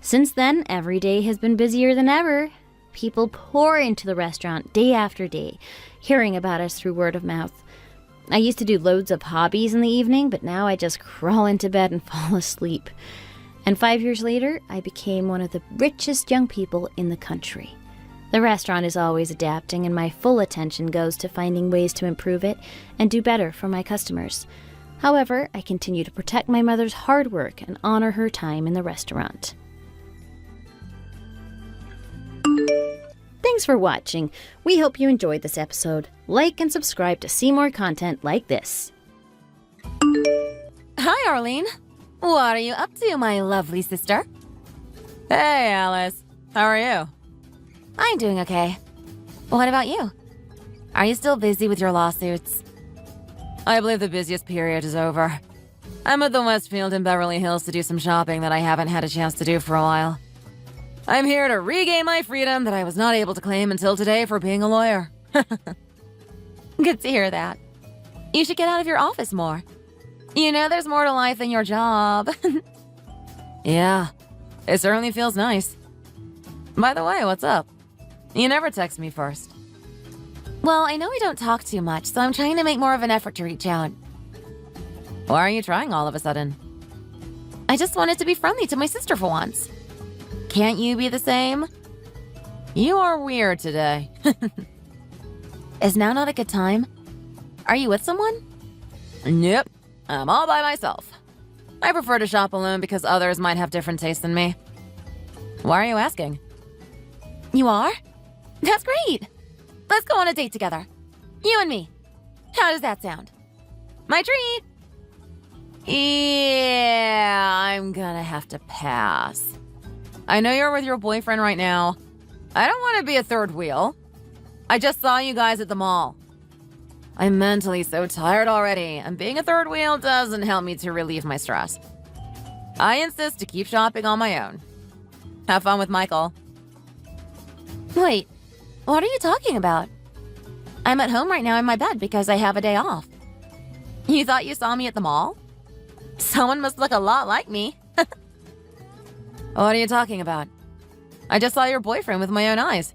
Since then, every day has been busier than ever. People pour into the restaurant day after day, hearing about us through word of mouth. I used to do loads of hobbies in the evening, but now I just crawl into bed and fall asleep. And 5 years later, I became one of the richest young people in the country. The restaurant is always adapting, and my full attention goes to finding ways to improve it and do better for my customers. However, I continue to protect my mother's hard work and honor her time in the restaurant. Thanks for watching. We hope you enjoyed this episode. Like and subscribe to see more content like this. Hi, Arlene. What are you up to, my lovely sister? Hey, Alice. How are you? I'm doing okay. What about you? Are you still busy with your lawsuits? I believe the busiest period is over. I'm at the Westfield in Beverly Hills to do some shopping that I haven't had a chance to do for a while. I'm here to regain my freedom that I was not able to claim until today for being a lawyer. Good to hear that. You should get out of your office more. You know there's more to life than your job. Yeah, it certainly feels nice. By the way, what's up? You never text me first. Well, I know we don't talk too much, so I'm trying to make more of an effort to reach out. Why are you trying all of a sudden? I just wanted to be friendly to my sister for once. Can't you be the same? You are weird today. Is now not a good time? Are you with someone? Nope. I'm all by myself. I prefer to shop alone because others might have different tastes than me. Why are you asking? You are? That's great! Let's go on a date together. You and me. How does that sound? My treat! Yeah, I'm gonna have to pass. I know you're with your boyfriend right now. I don't want to be a third wheel. I just saw you guys at the mall. I'm mentally so tired already, and being a third wheel doesn't help me to relieve my stress. I insist to keep shopping on my own. Have fun with Michael. Wait, what are you talking about? I'm at home right now in my bed because I have a day off. You thought you saw me at the mall? Someone must look a lot like me. What are you talking about? I just saw your boyfriend with my own eyes.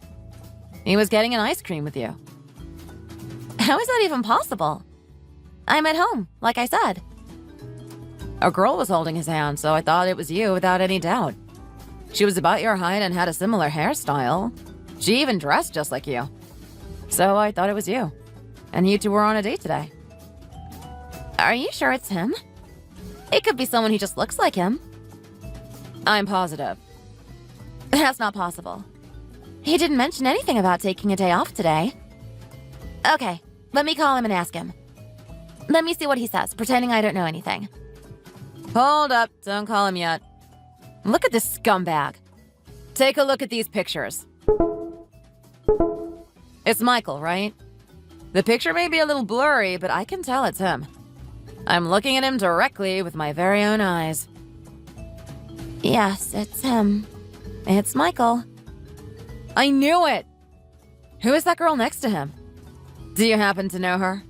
He was getting an ice cream with you. How is that even possible? I'm at home, like I said. A girl was holding his hand, so I thought it was you without any doubt. She was about your height and had a similar hairstyle. She even dressed just like you. So I thought it was you. And you two were on a date today. Are you sure it's him? It could be someone who just looks like him. I'm positive. That's not possible. He didn't mention anything about taking a day off today. Okay, let me call him and ask him. Let me see what he says, pretending I don't know anything. Hold up, don't call him yet. Look at this scumbag. Take a look at these pictures. It's Michael, right? The picture may be a little blurry, but I can tell it's him. I'm looking at him directly with my very own eyes. Yes, it's him. It's Michael. I knew it! Who is that girl next to him? Do you happen to know her?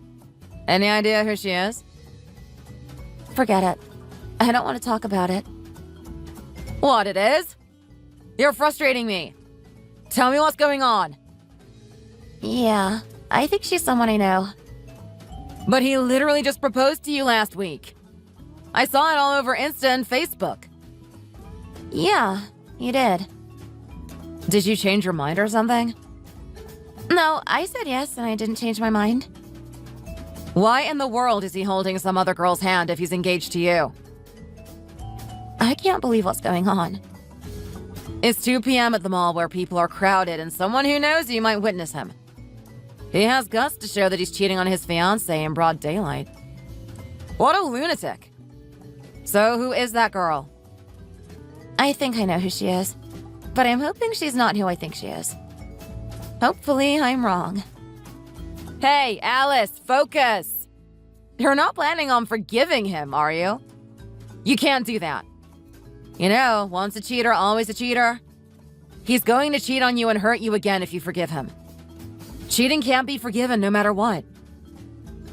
Any idea who she is? Forget it. I don't want to talk about it. What it is? You're frustrating me. Tell me what's going on. Yeah, I think she's someone I know. But he literally just proposed to you last week. I saw it all over Insta and Facebook. Yeah, you did. Did you change your mind or something? No, I said yes and I didn't change my mind. Why in the world is he holding some other girl's hand if he's engaged to you? I can't believe what's going on. It's 2 p.m. at the mall where people are crowded and someone who knows you might witness him. He has guts to show that he's cheating on his fiancée in broad daylight. What a lunatic. So who is that girl? I think I know who she is, but I'm hoping she's not who I think she is. Hopefully, I'm wrong. Hey, Alice, focus! You're not planning on forgiving him, are you? You can't do that. You know, once a cheater, always a cheater. He's going to cheat on you and hurt you again if you forgive him. Cheating can't be forgiven no matter what.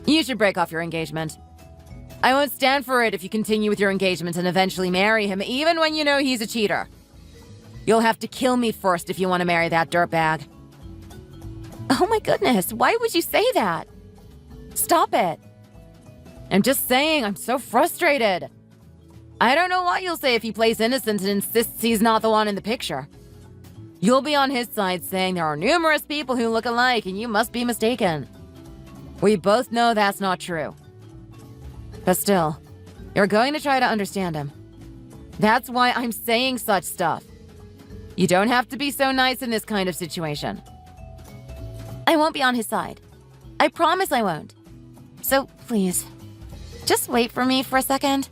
You should break off your engagement. I won't stand for it if you continue with your engagement and eventually marry him, even when you know he's a cheater. You'll have to kill me first if you want to marry that dirtbag. Oh my goodness, why would you say that? Stop it. I'm just saying, I'm so frustrated. I don't know what you'll say if he plays innocent and insists he's not the one in the picture. You'll be on his side saying there are numerous people who look alike and you must be mistaken. We both know that's not true. But still, you're going to try to understand him. That's why I'm saying such stuff. You don't have to be so nice in this kind of situation. I won't be on his side. I promise I won't. So please, just wait for me for a second.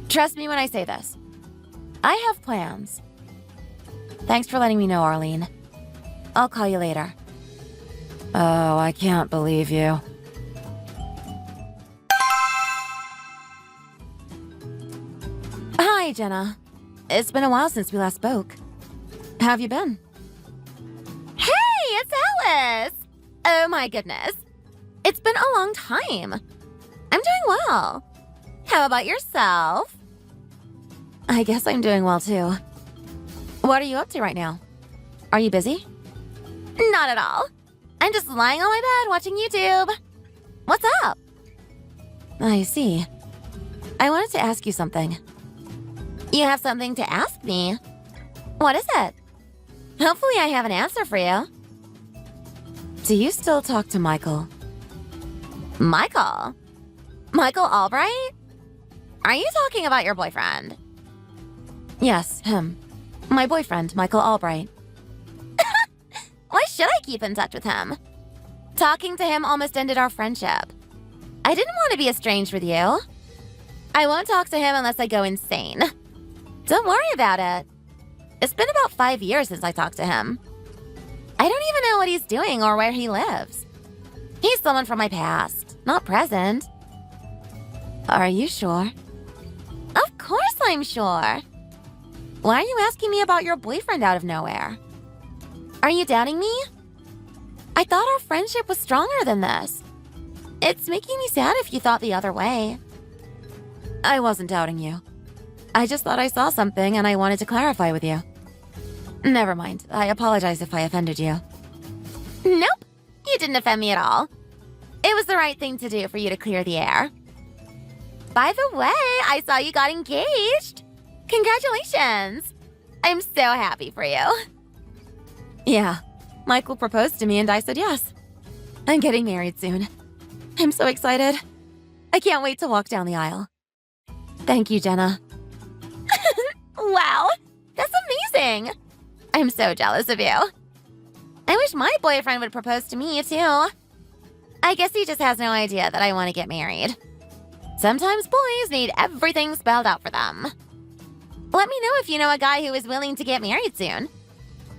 Trust me when I say this. I have plans. Thanks for letting me know, Arlene. I'll call you later. Oh, I can't believe you. Hi, Jenna. It's been a while since we last spoke. How have you been? Hey, it's Alice! Oh my goodness. It's been a long time. I'm doing well. How about yourself? I guess I'm doing well too. What are you up to right now? Are you busy? Not at all. I'm just lying on my bed watching YouTube. What's up? I see. I wanted to ask you something. You have something to ask me? What is it? Hopefully I have an answer for you. Do you still talk to Michael? Michael? Michael Albright? Are you talking about your boyfriend? Yes, him. My boyfriend, Michael Albright. Why should I keep in touch with him? Talking to him almost ended our friendship. I didn't want to be estranged with you. I won't talk to him unless I go insane. Don't worry about it. It's been about 5 years since I talked to him. I don't even know what he's doing or where he lives. He's someone from my past, not present. Are you sure? Of course I'm sure. Why are you asking me about your boyfriend out of nowhere? Are you doubting me? I thought our friendship was stronger than this. It's making me sad if you thought the other way. I wasn't doubting you. I just thought I saw something and I wanted to clarify with you. Never mind. I apologize if I offended you. Nope. You didn't offend me at all. It was the right thing to do for you to clear the air. By the way, I saw you got engaged. Congratulations. I'm so happy for you. Yeah. Michael proposed to me and I said yes. I'm getting married soon. I'm so excited. I can't wait to walk down the aisle. Thank you, Jenna. Wow, that's amazing. I'm so jealous of you. I wish my boyfriend would propose to me, too. I guess he just has no idea that I want to get married. Sometimes boys need everything spelled out for them. Let me know if you know a guy who is willing to get married soon.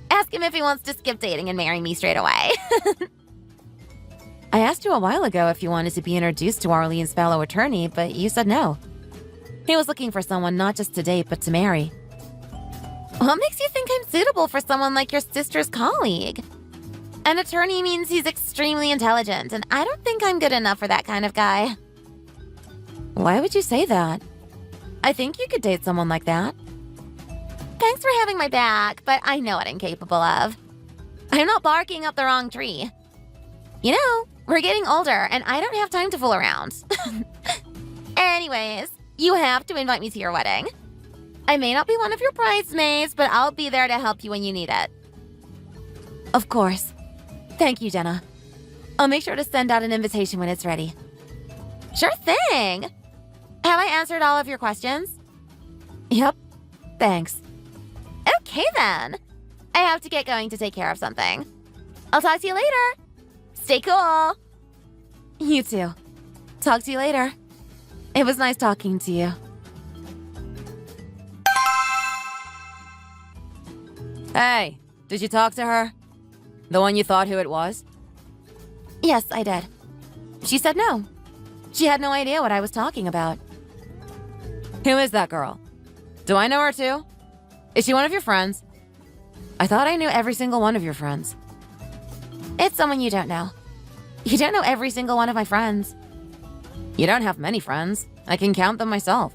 Ask him if he wants to skip dating and marry me straight away. I asked you a while ago if you wanted to be introduced to Arlene's fellow attorney, but you said no. He was looking for someone not just to date, but to marry. What makes you think I'm suitable for someone like your sister's colleague? An attorney means he's extremely intelligent, and I don't think I'm good enough for that kind of guy. Why would you say that? I think you could date someone like that. Thanks for having my back, but I know what I'm capable of. I'm not barking up the wrong tree. You know, we're getting older, and I don't have time to fool around. Anyways, you have to invite me to your wedding. I may not be one of your bridesmaids, but I'll be there to help you when you need it. Of course. Thank you, Jenna. I'll make sure to send out an invitation when it's ready. Sure thing. Have I answered all of your questions? Yep. Thanks. Okay, then. I have to get going to take care of something. I'll talk to you later. Stay cool. You too. Talk to you later. It was nice talking to you. Hey, did you talk to her? The one you thought who it was? Yes, I did. She said no. She had no idea what I was talking about. Who is that girl? Do I know her too? Is she one of your friends? I thought I knew every single one of your friends. It's someone you don't know. You don't know every single one of my friends. You don't have many friends. I can count them myself.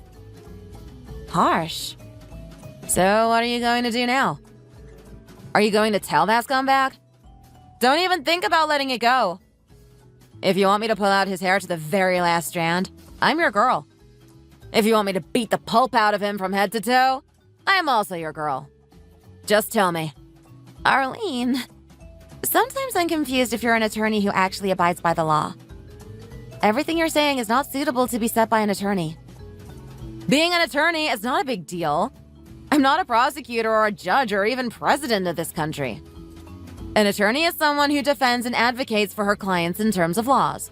Harsh. So what are you going to do now? Are you going to tell that scumbag? Don't even think about letting it go. If you want me to pull out his hair to the very last strand, I'm your girl. If you want me to beat the pulp out of him from head to toe, I'm also your girl. Just tell me. Arlene, sometimes I'm confused if you're an attorney who actually abides by the law. Everything you're saying is not suitable to be said by an attorney. Being an attorney is not a big deal. I'm not a prosecutor or a judge or even president of this country. An attorney is someone who defends and advocates for her clients in terms of laws.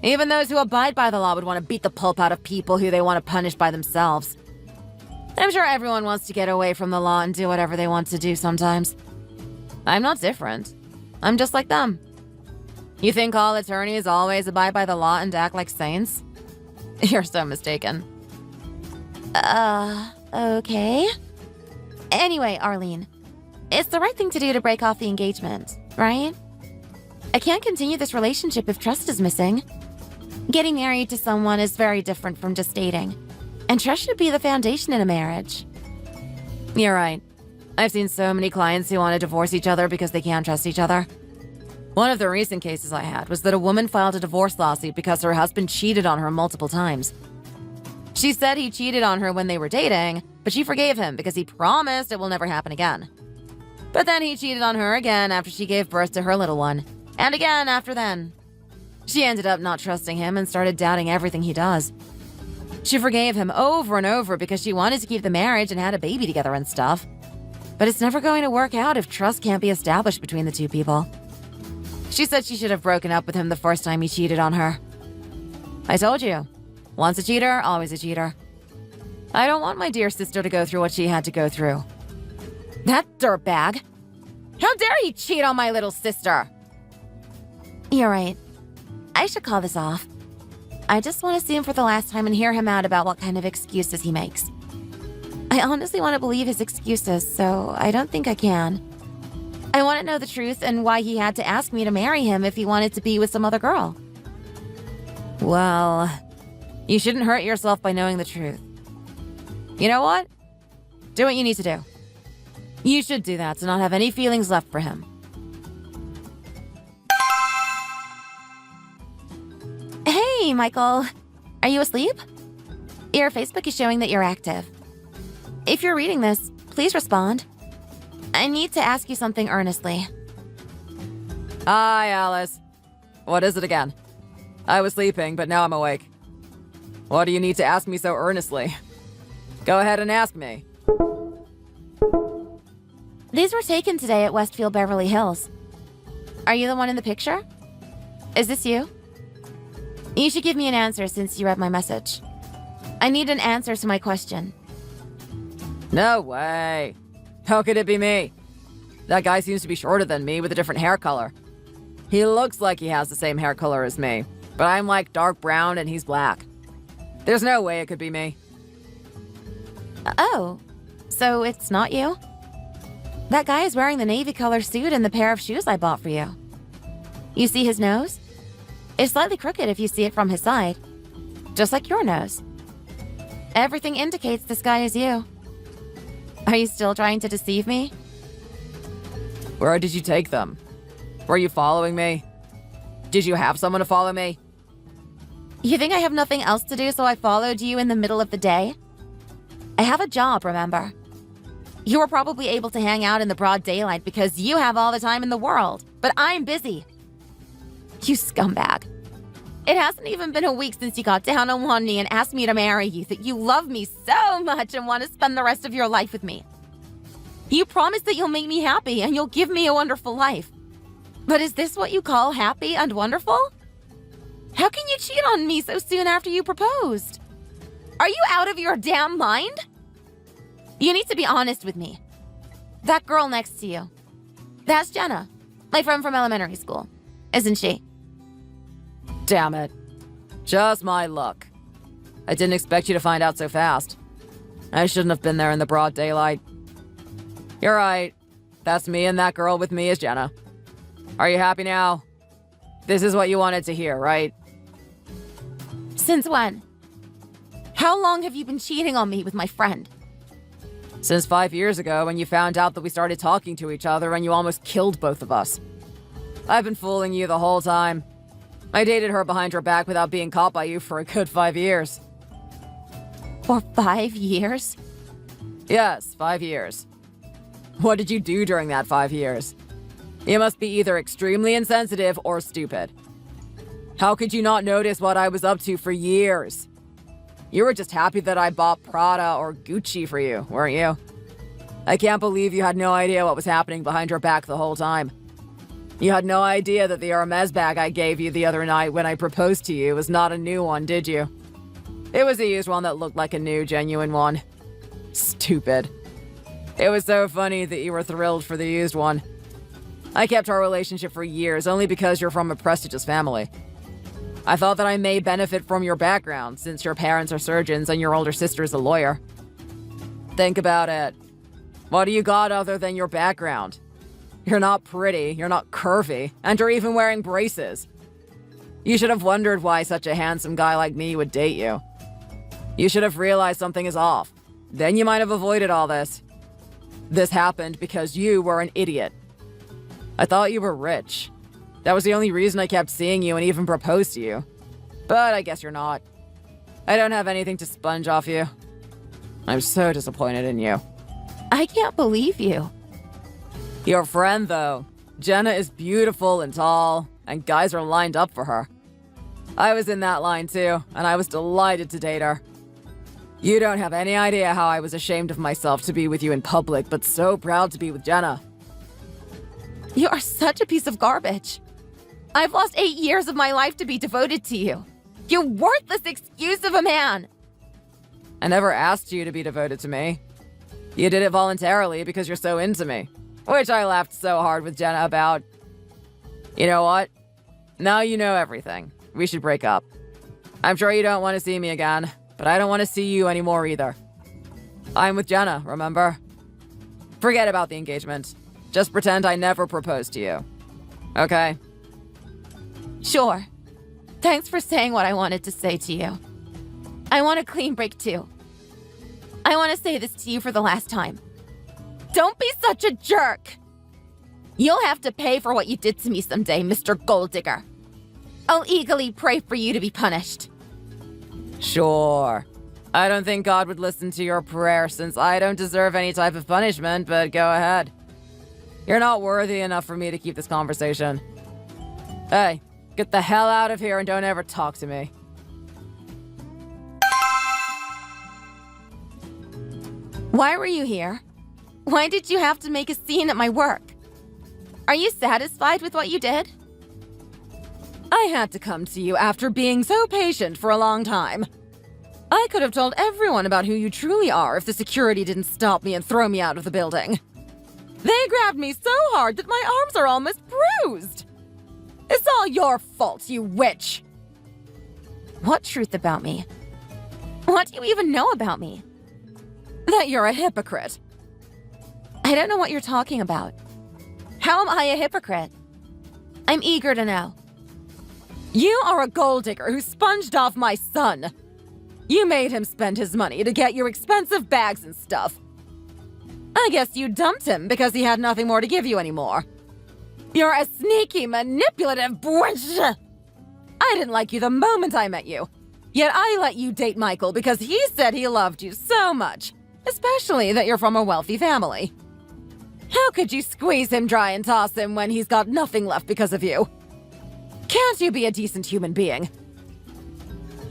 Even those who abide by the law would want to beat the pulp out of people who they want to punish by themselves. I'm sure everyone wants to get away from the law and do whatever they want to do sometimes. I'm not different. I'm just like them. You think all attorneys always abide by the law and act like saints? You're so mistaken. Okay. Anyway, Arlene, it's the right thing to do to break off the engagement, right? I can't continue this relationship if trust is missing. Getting married to someone is very different from just dating, and trust should be the foundation in a marriage. You're right. I've seen so many clients who want to divorce each other because they can't trust each other. One of the recent cases I had was that a woman filed a divorce lawsuit because her husband cheated on her multiple times. She said he cheated on her when they were dating, but she forgave him because he promised it will never happen again. But then he cheated on her again after she gave birth to her little one, and again after then. She ended up not trusting him and started doubting everything he does. She forgave him over and over because she wanted to keep the marriage and had a baby together and stuff. But it's never going to work out if trust can't be established between the two people. She said she should have broken up with him the first time he cheated on her. I told you, once a cheater, always a cheater. I don't want my dear sister to go through what she had to go through. That dirtbag! How dare he cheat on my little sister? You're right. I should call this off. I just want to see him for the last time and hear him out about what kind of excuses he makes. I honestly want to believe his excuses, so I don't think I can. I want to know the truth and why he had to ask me to marry him if he wanted to be with some other girl. Well, you shouldn't hurt yourself by knowing the truth. You know what? Do what you need to do. You should do that to not have any feelings left for him. Hey, Michael. Are you asleep? Your Facebook is showing that you're active. If you're reading this, please respond. I need to ask you something earnestly. Hi, Alice. What is it again? I was sleeping, but now I'm awake. What do you need to ask me so earnestly? Go ahead and ask me. These were taken today at Westfield Beverly Hills. Are you the one in the picture? Is this you? You should give me an answer since you read my message. I need an answer to my question. No way. How could it be me? That guy seems to be shorter than me with a different hair color. He looks like he has the same hair color as me, but I'm like dark brown and he's black. There's no way it could be me. Oh, so it's not you? That guy is wearing the navy color suit and the pair of shoes I bought for you. You see his nose? It's slightly crooked if you see it from his side, just like your nose. Everything indicates this guy is you. Are you still trying to deceive me? Where did you take them? Were you following me? Did you have someone to follow me? You think I have nothing else to do, so I followed you in the middle of the day? I have a job, remember? You were probably able to hang out in the broad daylight because you have all the time in the world, but I'm busy. You scumbag. It hasn't even been a week since you got down on one knee and asked me to marry you, that you love me so much and want to spend the rest of your life with me. You promised that you'll make me happy and you'll give me a wonderful life. But is this what you call happy and wonderful? How can you cheat on me so soon after you proposed? Are you out of your damn mind? You need to be honest with me. That girl next to you. That's Jenna, my friend from elementary school, isn't she? Damn it. Just my luck. I didn't expect you to find out so fast. I shouldn't have been there in the broad daylight. You're right. That's me, and that girl with me is Jenna. Are you happy now? This is what you wanted to hear, right? Since when? How long have you been cheating on me with my friend? Since 5 years ago, when you found out that we started talking to each other and you almost killed both of us. I've been fooling you the whole time. I dated her behind her back without being caught by you for a good 5 years. For 5 years? Yes, 5 years. What did you do during that 5 years? You must be either extremely insensitive or stupid. How could you not notice what I was up to for years? You were just happy that I bought Prada or Gucci for you, weren't you? I can't believe you had no idea what was happening behind your back the whole time. You had no idea that the Hermes bag I gave you the other night when I proposed to you was not a new one, did you? It was a used one that looked like a new, genuine one. Stupid. It was so funny that you were thrilled for the used one. I kept our relationship for years only because you're from a prestigious family. I thought that I may benefit from your background since your parents are surgeons and your older sister is a lawyer. Think about it. What do you got other than your background? You're not pretty, you're not curvy, and you're even wearing braces. You should have wondered why such a handsome guy like me would date you. You should have realized something is off. Then you might have avoided all this. This happened because you were an idiot. I thought you were rich. That was the only reason I kept seeing you and even proposed to you. But I guess you're not. I don't have anything to sponge off you. I'm so disappointed in you. I can't believe you. Your friend, though. Jenna is beautiful and tall, and guys are lined up for her. I was in that line too, and I was delighted to date her. You don't have any idea how I was ashamed of myself to be with you in public, but so proud to be with Jenna. You are such a piece of garbage. I've lost 8 years of my life to be devoted to you. You worthless excuse of a man! I never asked you to be devoted to me. You did it voluntarily because you're so into me, which I laughed so hard with Jenna about. You know what? Now you know everything. We should break up. I'm sure you don't want to see me again, but I don't want to see you anymore either. I'm with Jenna, remember? Forget about the engagement. Just pretend I never proposed to you. Okay? Sure. Thanks for saying what I wanted to say to you. I want a clean break too. I want to say this to you for the last time. Don't be such a jerk! You'll have to pay for what you did to me someday, Mr. Gold Digger. I'll eagerly pray for you to be punished. Sure. I don't think God would listen to your prayer since I don't deserve any type of punishment, but go ahead. You're not worthy enough for me to keep this conversation. Hey, get the hell out of here and don't ever talk to me. Why were you here? Why did you have to make a scene at my work? Are you satisfied with what you did? I had to come to you after being so patient for a long time. I could have told everyone about who you truly are if the security didn't stop me and throw me out of the building. They grabbed me so hard that my arms are almost bruised. It's all your fault, you witch. What truth about me? What do you even know about me? That you're a hypocrite. I don't know what you're talking about. How am I a hypocrite? I'm eager to know. You are a gold digger who sponged off my son. You made him spend his money to get your expensive bags and stuff. I guess you dumped him because he had nothing more to give you anymore. You're a sneaky, manipulative bitch. I didn't like you the moment I met you. Yet I let you date Michael because he said he loved you so much, especially that you're from a wealthy family. How could you squeeze him dry and toss him when he's got nothing left because of you? Can't you be a decent human being?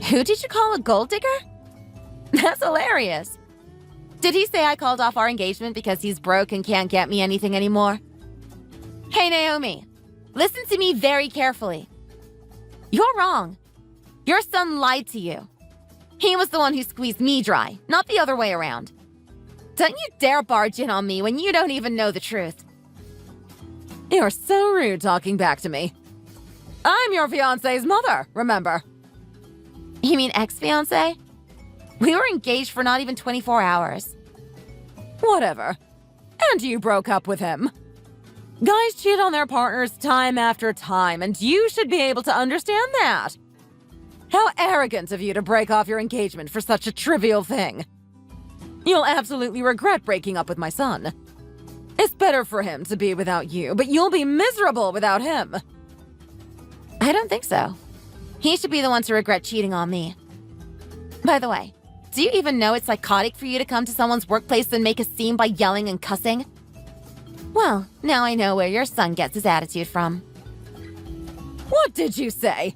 Who did you call a gold digger? That's hilarious. Did he say I called off our engagement because he's broke and can't get me anything anymore? Hey, Naomi, listen to me very carefully. You're wrong. Your son lied to you. He was the one who squeezed me dry, not the other way around. Don't you dare barge in on me when you don't even know the truth. You're so rude talking back to me. I'm your fiancé's mother, remember? You mean ex-fiancé? We were engaged for not even 24 hours. Whatever. And you broke up with him. Guys cheat on their partners time after time, and you should be able to understand that. How arrogant of you to break off your engagement for such a trivial thing. You'll absolutely regret breaking up with my son. It's better for him to be without you, but you'll be miserable without him. I don't think so. He should be the one to regret cheating on me. By the way, do you even know it's psychotic for you to come to someone's workplace and make a scene by yelling and cussing? Well, now I know where your son gets his attitude from. What did you say?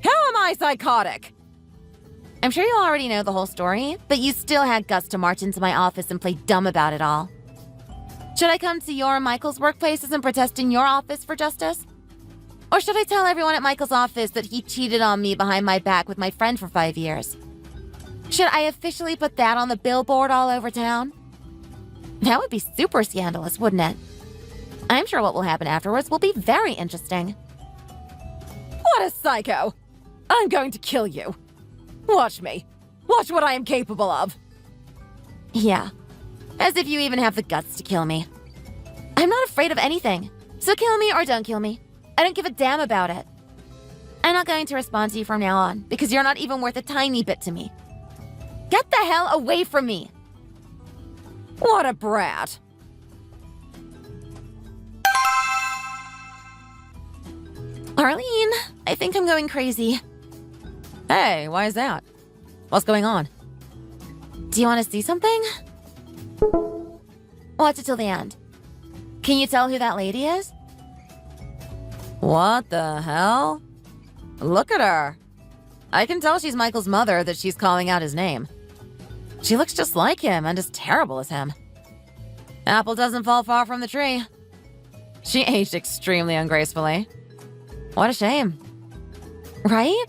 How am I psychotic? I'm sure you already know the whole story, but you still had guts to march into my office and play dumb about it all. Should I come to your and Michael's workplaces and protest in your office for justice? Or should I tell everyone at Michael's office that he cheated on me behind my back with my friend for 5 years? Should I officially put that on the billboard all over town? That would be super scandalous, wouldn't it? I'm sure what will happen afterwards will be very interesting. What a psycho! I'm going to kill you. Watch me. Watch what I am capable of. Yeah. As if you even have the guts to kill me. I'm not afraid of anything. So kill me or don't kill me. I don't give a damn about it. I'm not going to respond to you from now on because you're not even worth a tiny bit to me. Get the hell away from me. What a brat. Arlene, I think I'm going crazy. Hey, why is that? What's going on? Do you want to see something? Watch it till the end. Can you tell who that lady is? What the hell? Look at her. I can tell she's Michael's mother that she's calling out his name. She looks just like him and as terrible as him. Apple doesn't fall far from the tree. She aged extremely ungracefully. What a shame. Right?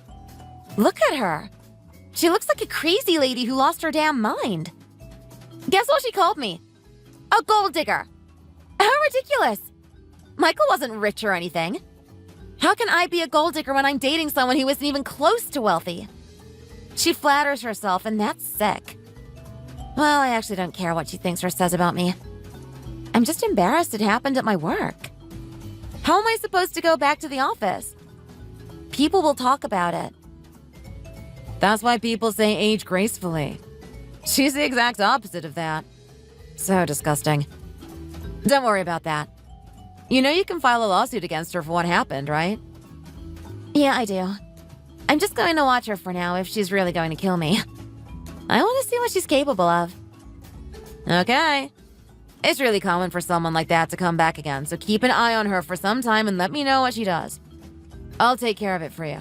Look at her. She looks like a crazy lady who lost her damn mind. Guess what she called me? A gold digger. How ridiculous. Michael wasn't rich or anything. How can I be a gold digger when I'm dating someone who isn't even close to wealthy? She flatters herself, and that's sick. Well, I actually don't care what she thinks or says about me. I'm just embarrassed it happened at my work. How am I supposed to go back to the office? People will talk about it. That's why people say age gracefully. She's the exact opposite of that. So disgusting. Don't worry about that. You know you can file a lawsuit against her for what happened, right? Yeah, I do. I'm just going to watch her for now if she's really going to kill me. I want to see what she's capable of. Okay. It's really common for someone like that to come back again, so keep an eye on her for some time and let me know what she does. I'll take care of it for you.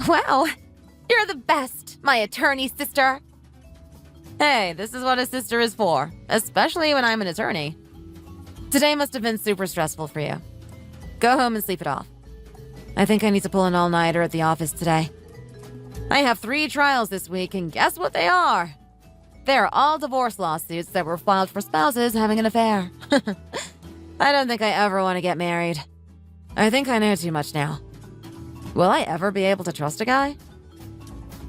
Wow, you're the best, my attorney sister. Hey, this is what a sister is for, especially when I'm an attorney. Today must have been super stressful for you. Go home and sleep it off. I think I need to pull an all-nighter at the office today. I have 3 trials this week, and guess what they are? They're all divorce lawsuits that were filed for spouses having an affair. I don't think I ever want to get married. I think I know too much now. Will I ever be able to trust a guy?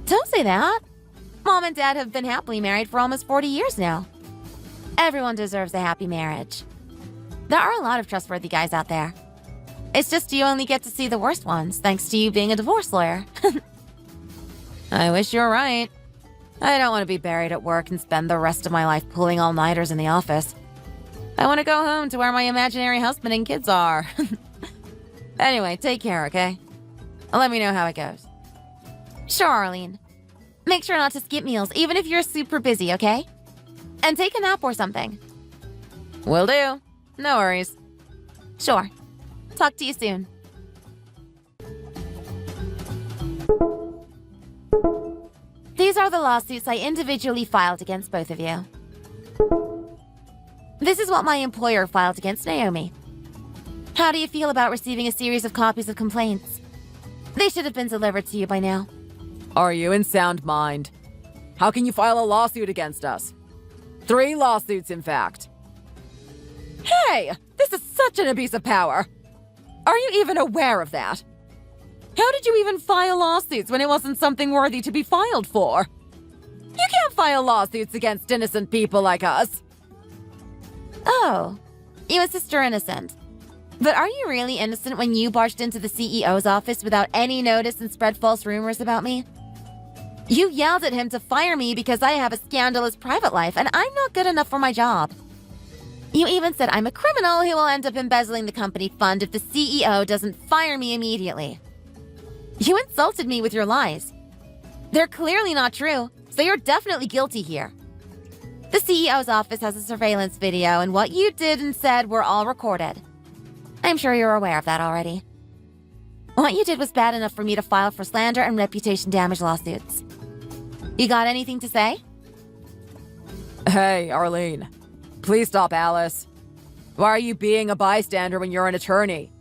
Don't say that. Mom and Dad have been happily married for almost 40 years now. Everyone deserves a happy marriage. There are a lot of trustworthy guys out there. It's just you only get to see the worst ones, thanks to you being a divorce lawyer. I wish you were right. I don't want to be buried at work and spend the rest of my life pulling all-nighters in the office. I want to go home to where my imaginary husband and kids are. Anyway, take care, okay? Let me know how it goes. Sure, Arlene. Make sure not to skip meals, even if you're super busy, okay? And take a nap or something. Will do. No worries. Sure. Talk to you soon. These are the lawsuits I individually filed against both of you. This is what my employer filed against Naomi. How do you feel about receiving a series of copies of complaints? They should have been delivered to you by now. Are you in sound mind? How can you file a lawsuit against us? 3 lawsuits, in fact. Hey! This is such an abuse of power! Are you even aware of that? How did you even file lawsuits when it wasn't something worthy to be filed for? You can't file lawsuits against innocent people like us. Oh, you insist you're innocent. But are you really innocent when you barged into the CEO's office without any notice and spread false rumors about me? You yelled at him to fire me because I have a scandalous private life and I'm not good enough for my job. You even said I'm a criminal who will end up embezzling the company fund if the CEO doesn't fire me immediately. You insulted me with your lies. They're clearly not true, so you're definitely guilty here. The CEO's office has a surveillance video, and what you did and said were all recorded. I'm sure you're aware of that already. What you did was bad enough for me to file for slander and reputation damage lawsuits. You got anything to say? Hey, Arlene. Please stop Alice. Why are you being a bystander when you're an attorney?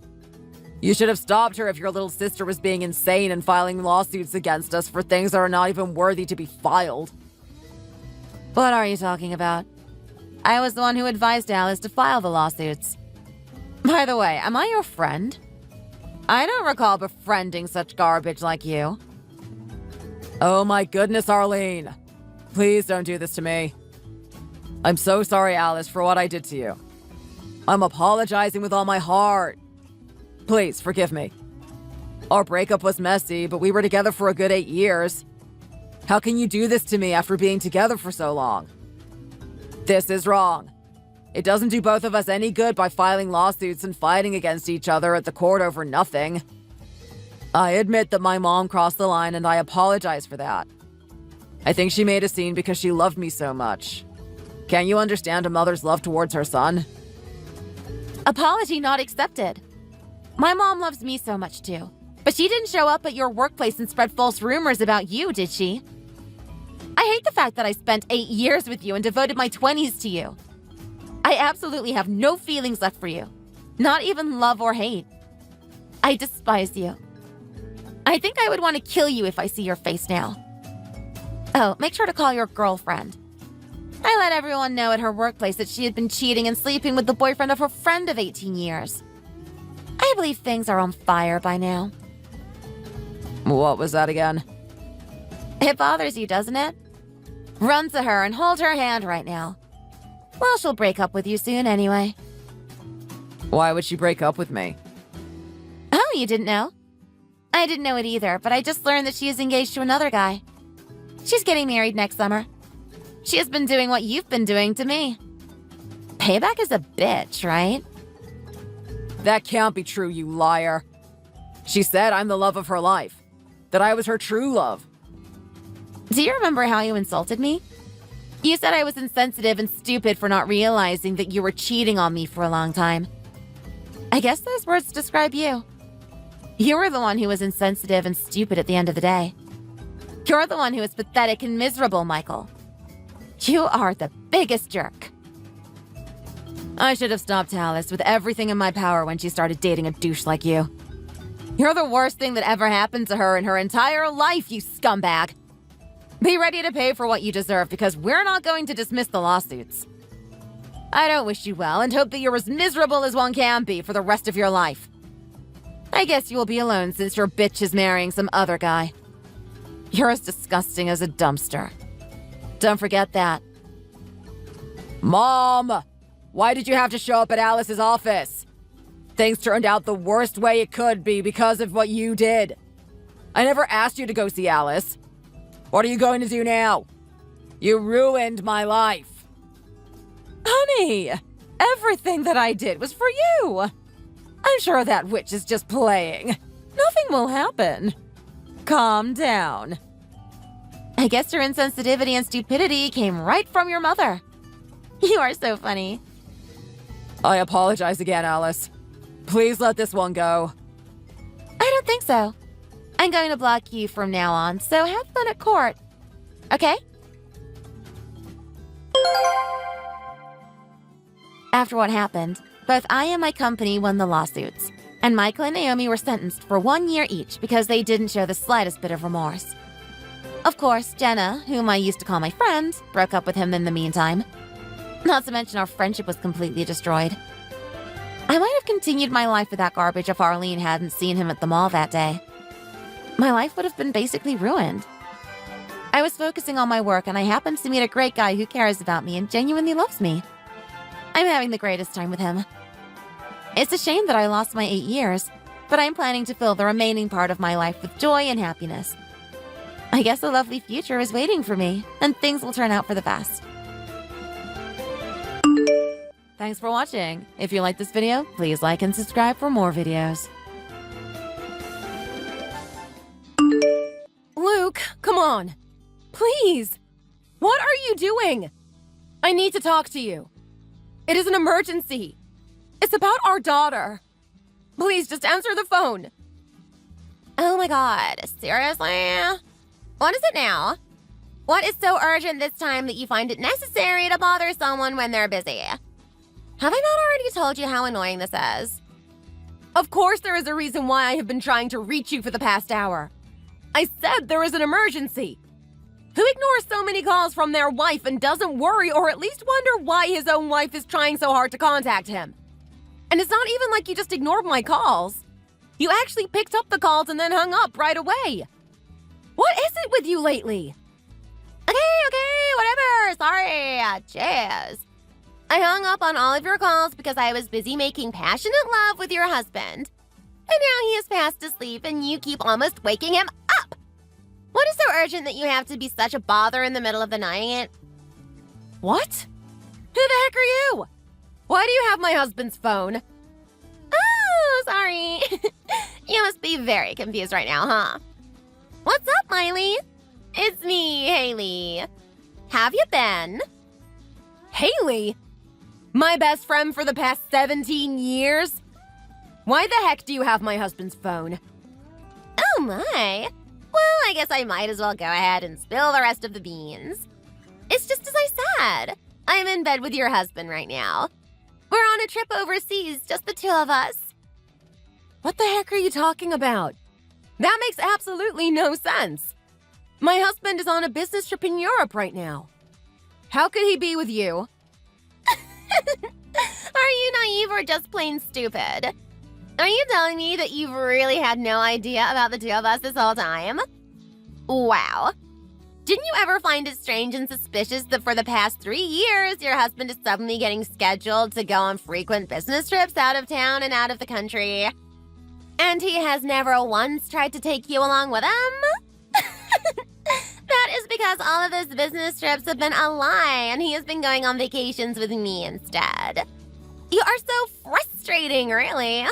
You should have stopped her if your little sister was being insane and filing lawsuits against us for things that are not even worthy to be filed. What are you talking about? I was the one who advised Alice to file the lawsuits. By the way, am I your friend? I don't recall befriending such garbage like you. Oh my goodness, Arlene. Please don't do this to me. I'm so sorry, Alice, for what I did to you. I'm apologizing with all my heart. Please, forgive me. Our breakup was messy, but we were together for a good 8 years. How can you do this to me after being together for so long? This is wrong. It doesn't do both of us any good by filing lawsuits and fighting against each other at the court over nothing. I admit that my mom crossed the line and I apologize for that. I think she made a scene because she loved me so much. Can you understand a mother's love towards her son? Apology not accepted. My mom loves me so much too. But she didn't show up at your workplace and spread false rumors about you, did she? I hate the fact that I spent 8 years with you and devoted my 20s to you. I absolutely have no feelings left for you. Not even love or hate. I despise you. I think I would want to kill you if I see your face now. Oh, make sure to call your girlfriend. I let everyone know at her workplace that she had been cheating and sleeping with the boyfriend of her friend of 18 years. I believe things are on fire by now. What was that again? It bothers you, doesn't it? Run to her and hold her hand right now. Well, she'll break up with you soon anyway. Why would she break up with me? Oh, you didn't know? I didn't know it either, but I just learned that she is engaged to another guy. She's getting married next summer. She has been doing what you've been doing to me. Payback is a bitch, right? That can't be true, you liar. She said I'm the love of her life. That I was her true love. Do you remember how you insulted me? You said I was insensitive and stupid for not realizing that you were cheating on me for a long time. I guess those words describe you. You were the one who was insensitive and stupid at the end of the day. You're the one who is pathetic and miserable, Michael. You are the biggest jerk. I should have stopped Alice with everything in my power when she started dating a douche like you. You're the worst thing that ever happened to her in her entire life, you scumbag. Be ready to pay for what you deserve because we're not going to dismiss the lawsuits. I don't wish you well and hope that you're as miserable as one can be for the rest of your life. I guess you will be alone since your bitch is marrying some other guy. You're as disgusting as a dumpster. Don't forget that. Mom! Why did you have to show up at Alice's office? Things turned out the worst way it could be because of what you did. I never asked you to go see Alice. What are you going to do now? You ruined my life. Honey, everything that I did was for you. I'm sure that witch is just playing. Nothing will happen. Calm down. I guess your insensitivity and stupidity came right from your mother. You are so funny. I apologize again, Alice. Please let this one go. I don't think so. I'm going to block you from now on, so have fun at court. Okay? After what happened, both I and my company won the lawsuits, and Michael and Naomi were sentenced for 1 year each because they didn't show the slightest bit of remorse. Of course, Jenna, whom I used to call my friend, broke up with him in the meantime. Not to mention our friendship was completely destroyed. I might have continued my life with that garbage if Arlene hadn't seen him at the mall that day. My life would have been basically ruined. I was focusing on my work and I happened to meet a great guy who cares about me and genuinely loves me. I'm having the greatest time with him. It's a shame that I lost my 8 years, but I'm planning to fill the remaining part of my life with joy and happiness. I guess a lovely future is waiting for me, and things will turn out for the best. Thanks for watching. If you liked this video, please like and subscribe for more videos. Luke, come on. Please. What are you doing? I need to talk to you. It is an emergency. It's about our daughter. Please just answer the phone. Oh my god, seriously? What is it now? What is so urgent this time that you find it necessary to bother someone when they're busy? Have I not already told you how annoying this is? Of course there is a reason why I have been trying to reach you for the past hour. I said there is an emergency. Who ignores so many calls from their wife and doesn't worry or at least wonder why his own wife is trying so hard to contact him? And it's not even like you just ignored my calls. You actually picked up the calls and then hung up right away. What is it with you lately? Okay, whatever. Sorry. Cheers. I hung up on all of your calls because I was busy making passionate love with your husband. And now he is fast asleep and you keep almost waking him up. What is so urgent that you have to be such a bother in the middle of the night? What? Who the heck are you? Why do you have my husband's phone? Oh, sorry. You must be very confused right now, huh? What's up, Miley? It's me, Haley. Have you been? Haley? My best friend for the past 17 years? Why the heck do you have my husband's phone? Oh my. Well, I guess I might as well go ahead and spill the rest of the beans. It's just as I said. I'm in bed with your husband right now. We're on a trip overseas, just the two of us. What the heck are you talking about? That makes absolutely no sense. My husband is on a business trip in Europe right now. How could he be with you? Are you naive or just plain stupid? Are you telling me that you've really had no idea about the two of us this whole time? Wow. Didn't you ever find it strange and suspicious that for the past 3 years, your husband is suddenly getting scheduled to go on frequent business trips out of town and out of the country? And he has never once tried to take you along with him? That is because all of those business trips have been a lie and he has been going on vacations with me instead. You are so frustrating, really. No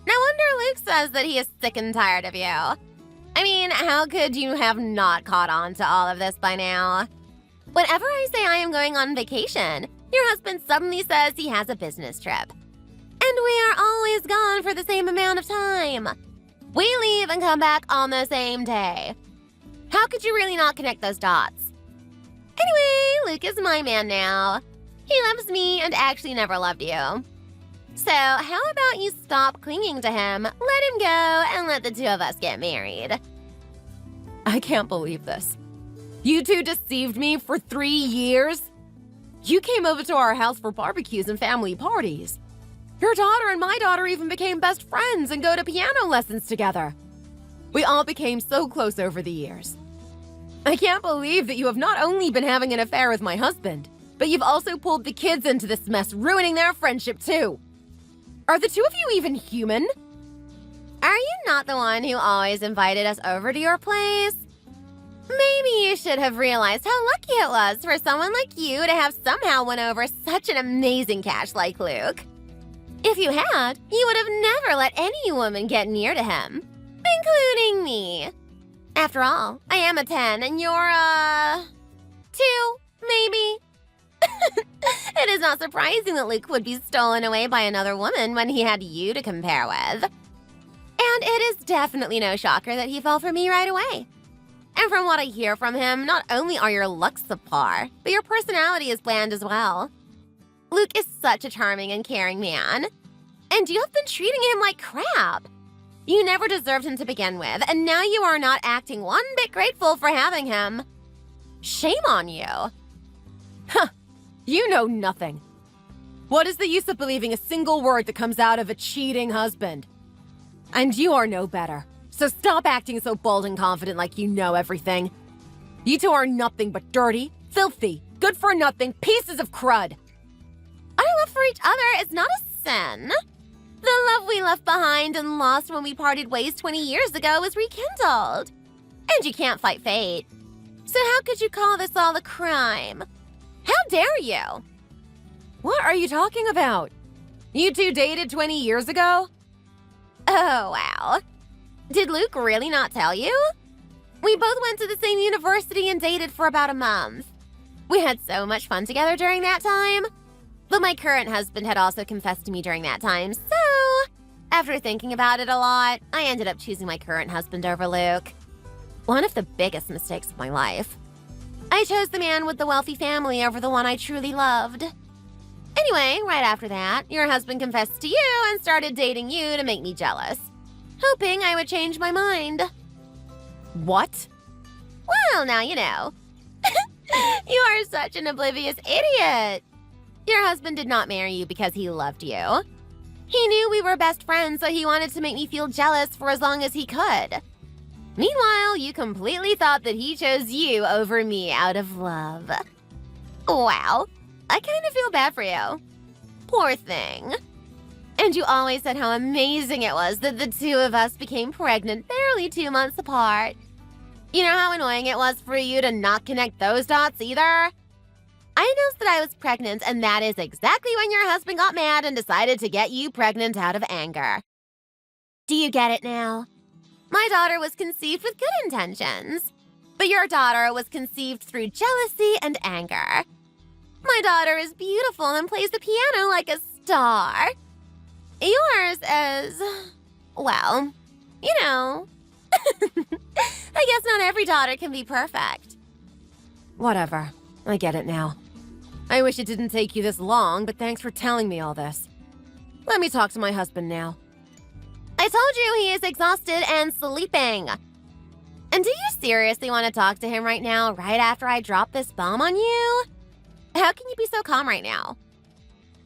wonder Luke says that he is sick and tired of you. I mean, how could you have not caught on to all of this by now? Whenever I say I am going on vacation, your husband suddenly says he has a business trip. And we are always gone for the same amount of time. We leave and come back on the same day. How could you really not connect those dots? Anyway, Luke is my man now. He loves me and actually never loved you. So how about you stop clinging to him, let him go, and let the two of us get married? I can't believe this. You two deceived me for 3 years? You came over to our house for barbecues and family parties. Your daughter and my daughter even became best friends and go to piano lessons together. We all became so close over the years. I can't believe that you have not only been having an affair with my husband, but you've also pulled the kids into this mess, ruining their friendship too. Are the two of you even human? Are you not the one who always invited us over to your place? Maybe you should have realized how lucky it was for someone like you to have somehow won over such an amazing catch like Luke. If you had, you would have never let any woman get near to him, including me. After all, I am a 10 and you're a 2, maybe. It is not surprising that Luke would be stolen away by another woman when he had you to compare with. And it is definitely no shocker that he fell for me right away. And from what I hear from him, not only are your looks subpar, but your personality is bland as well. Luke is such a charming and caring man. And you have been treating him like crap. You never deserved him to begin with, and now you are not acting one bit grateful for having him. Shame on you. Huh. You know nothing. What is the use of believing a single word that comes out of a cheating husband? And you are no better. So stop acting so bold and confident like you know everything. You two are nothing but dirty, filthy, good-for-nothing pieces of crud. Our love for each other is not a sin. The love we left behind and lost when we parted ways 20 years ago was rekindled. And you can't fight fate. So how could you call this all a crime? How dare you? What are you talking about? You two dated 20 years ago? Oh, wow. Did Luke really not tell you? We both went to the same university and dated for about a month. We had so much fun together during that time. But my current husband had also confessed to me during that time, so after thinking about it a lot, I ended up choosing my current husband over Luke. One of the biggest mistakes of my life. I chose the man with the wealthy family over the one I truly loved. Anyway, right after that, your husband confessed to you and started dating you to make me jealous, hoping I would change my mind. What? Well, now you know. You are such an oblivious idiot. Your husband did not marry you because he loved you. He knew we were best friends, so he wanted to make me feel jealous for as long as he could. Meanwhile, you completely thought that he chose you over me out of love. Wow, I kind of feel bad for you. Poor thing. And you always said how amazing it was that the two of us became pregnant barely 2 months apart. You know how annoying it was for you to not connect those dots either? I announced that I was pregnant, and that is exactly when your husband got mad and decided to get you pregnant out of anger. Do you get it now? My daughter was conceived with good intentions, but your daughter was conceived through jealousy and anger. My daughter is beautiful and plays the piano like a star. Yours is, well, you know. I guess not every daughter can be perfect. Whatever. I get it now. I wish it didn't take you this long, but thanks for telling me all this. Let me talk to my husband now. I told you he is exhausted and sleeping. And do you seriously want to talk to him right now, right after I drop this bomb on you? How can you be so calm right now?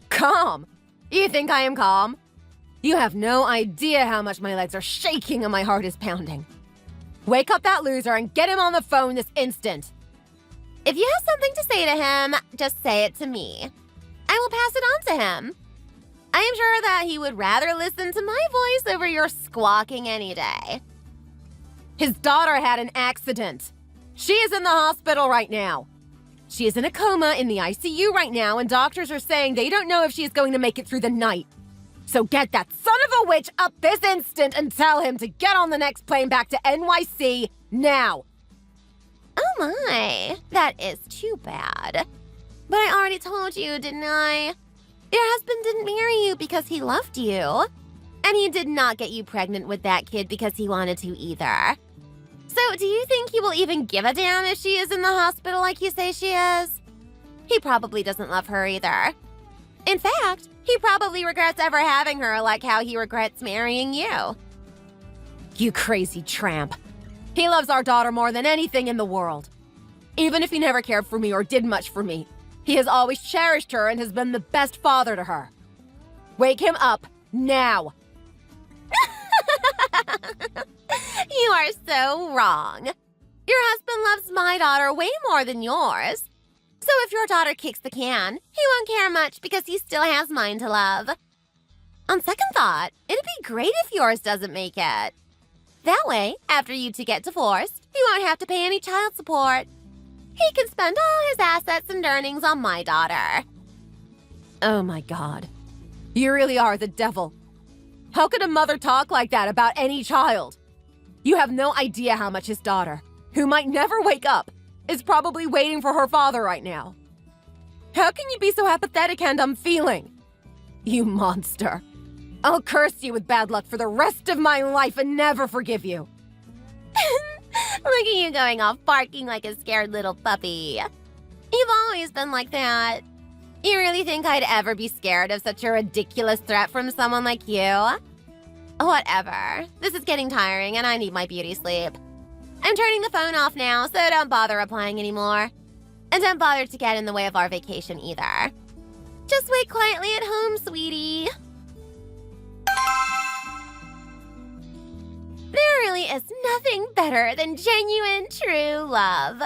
Calm? You think I am calm? You have no idea how much my legs are shaking and my heart is pounding. Wake up that loser and get him on the phone this instant. If you have something to say to him, just say it to me. I will pass it on to him. I am sure that he would rather listen to my voice over your squawking any day. His daughter had an accident. She is in the hospital right now. She is in a coma in the ICU right now, and doctors are saying they don't know if she is going to make it through the night. So get that son of a witch up this instant and tell him to get on the next plane back to NYC now. Oh my, that is too bad. But I already told you, didn't I? Your husband didn't marry you because he loved you. And he did not get you pregnant with that kid because he wanted to either. So do you think he will even give a damn if she is in the hospital like you say she is? He probably doesn't love her either. In fact, he probably regrets ever having her like how he regrets marrying you. You crazy tramp. He loves our daughter more than anything in the world. Even if he never cared for me or did much for me, he has always cherished her and has been the best father to her. Wake him up now. You are so wrong. Your husband loves my daughter way more than yours. So if your daughter kicks the can, he won't care much because he still has mine to love. On second thought, it'd be great if yours doesn't make it. That way, after you two get divorced, he won't have to pay any child support. He can spend all his assets and earnings on my daughter. Oh my God. You really are the devil. How could a mother talk like that about any child? You have no idea how much his daughter, who might never wake up, is probably waiting for her father right now. How can you be so apathetic and unfeeling? You monster. I'll curse you with bad luck for the rest of my life and never forgive you. Look at you going off barking like a scared little puppy. You've always been like that. You really think I'd ever be scared of such a ridiculous threat from someone like you? Whatever. This is getting tiring and I need my beauty sleep. I'm turning the phone off now, so don't bother replying anymore. And don't bother to get in the way of our vacation either. Just wait quietly at home, sweetie. There really is nothing better than genuine, true love.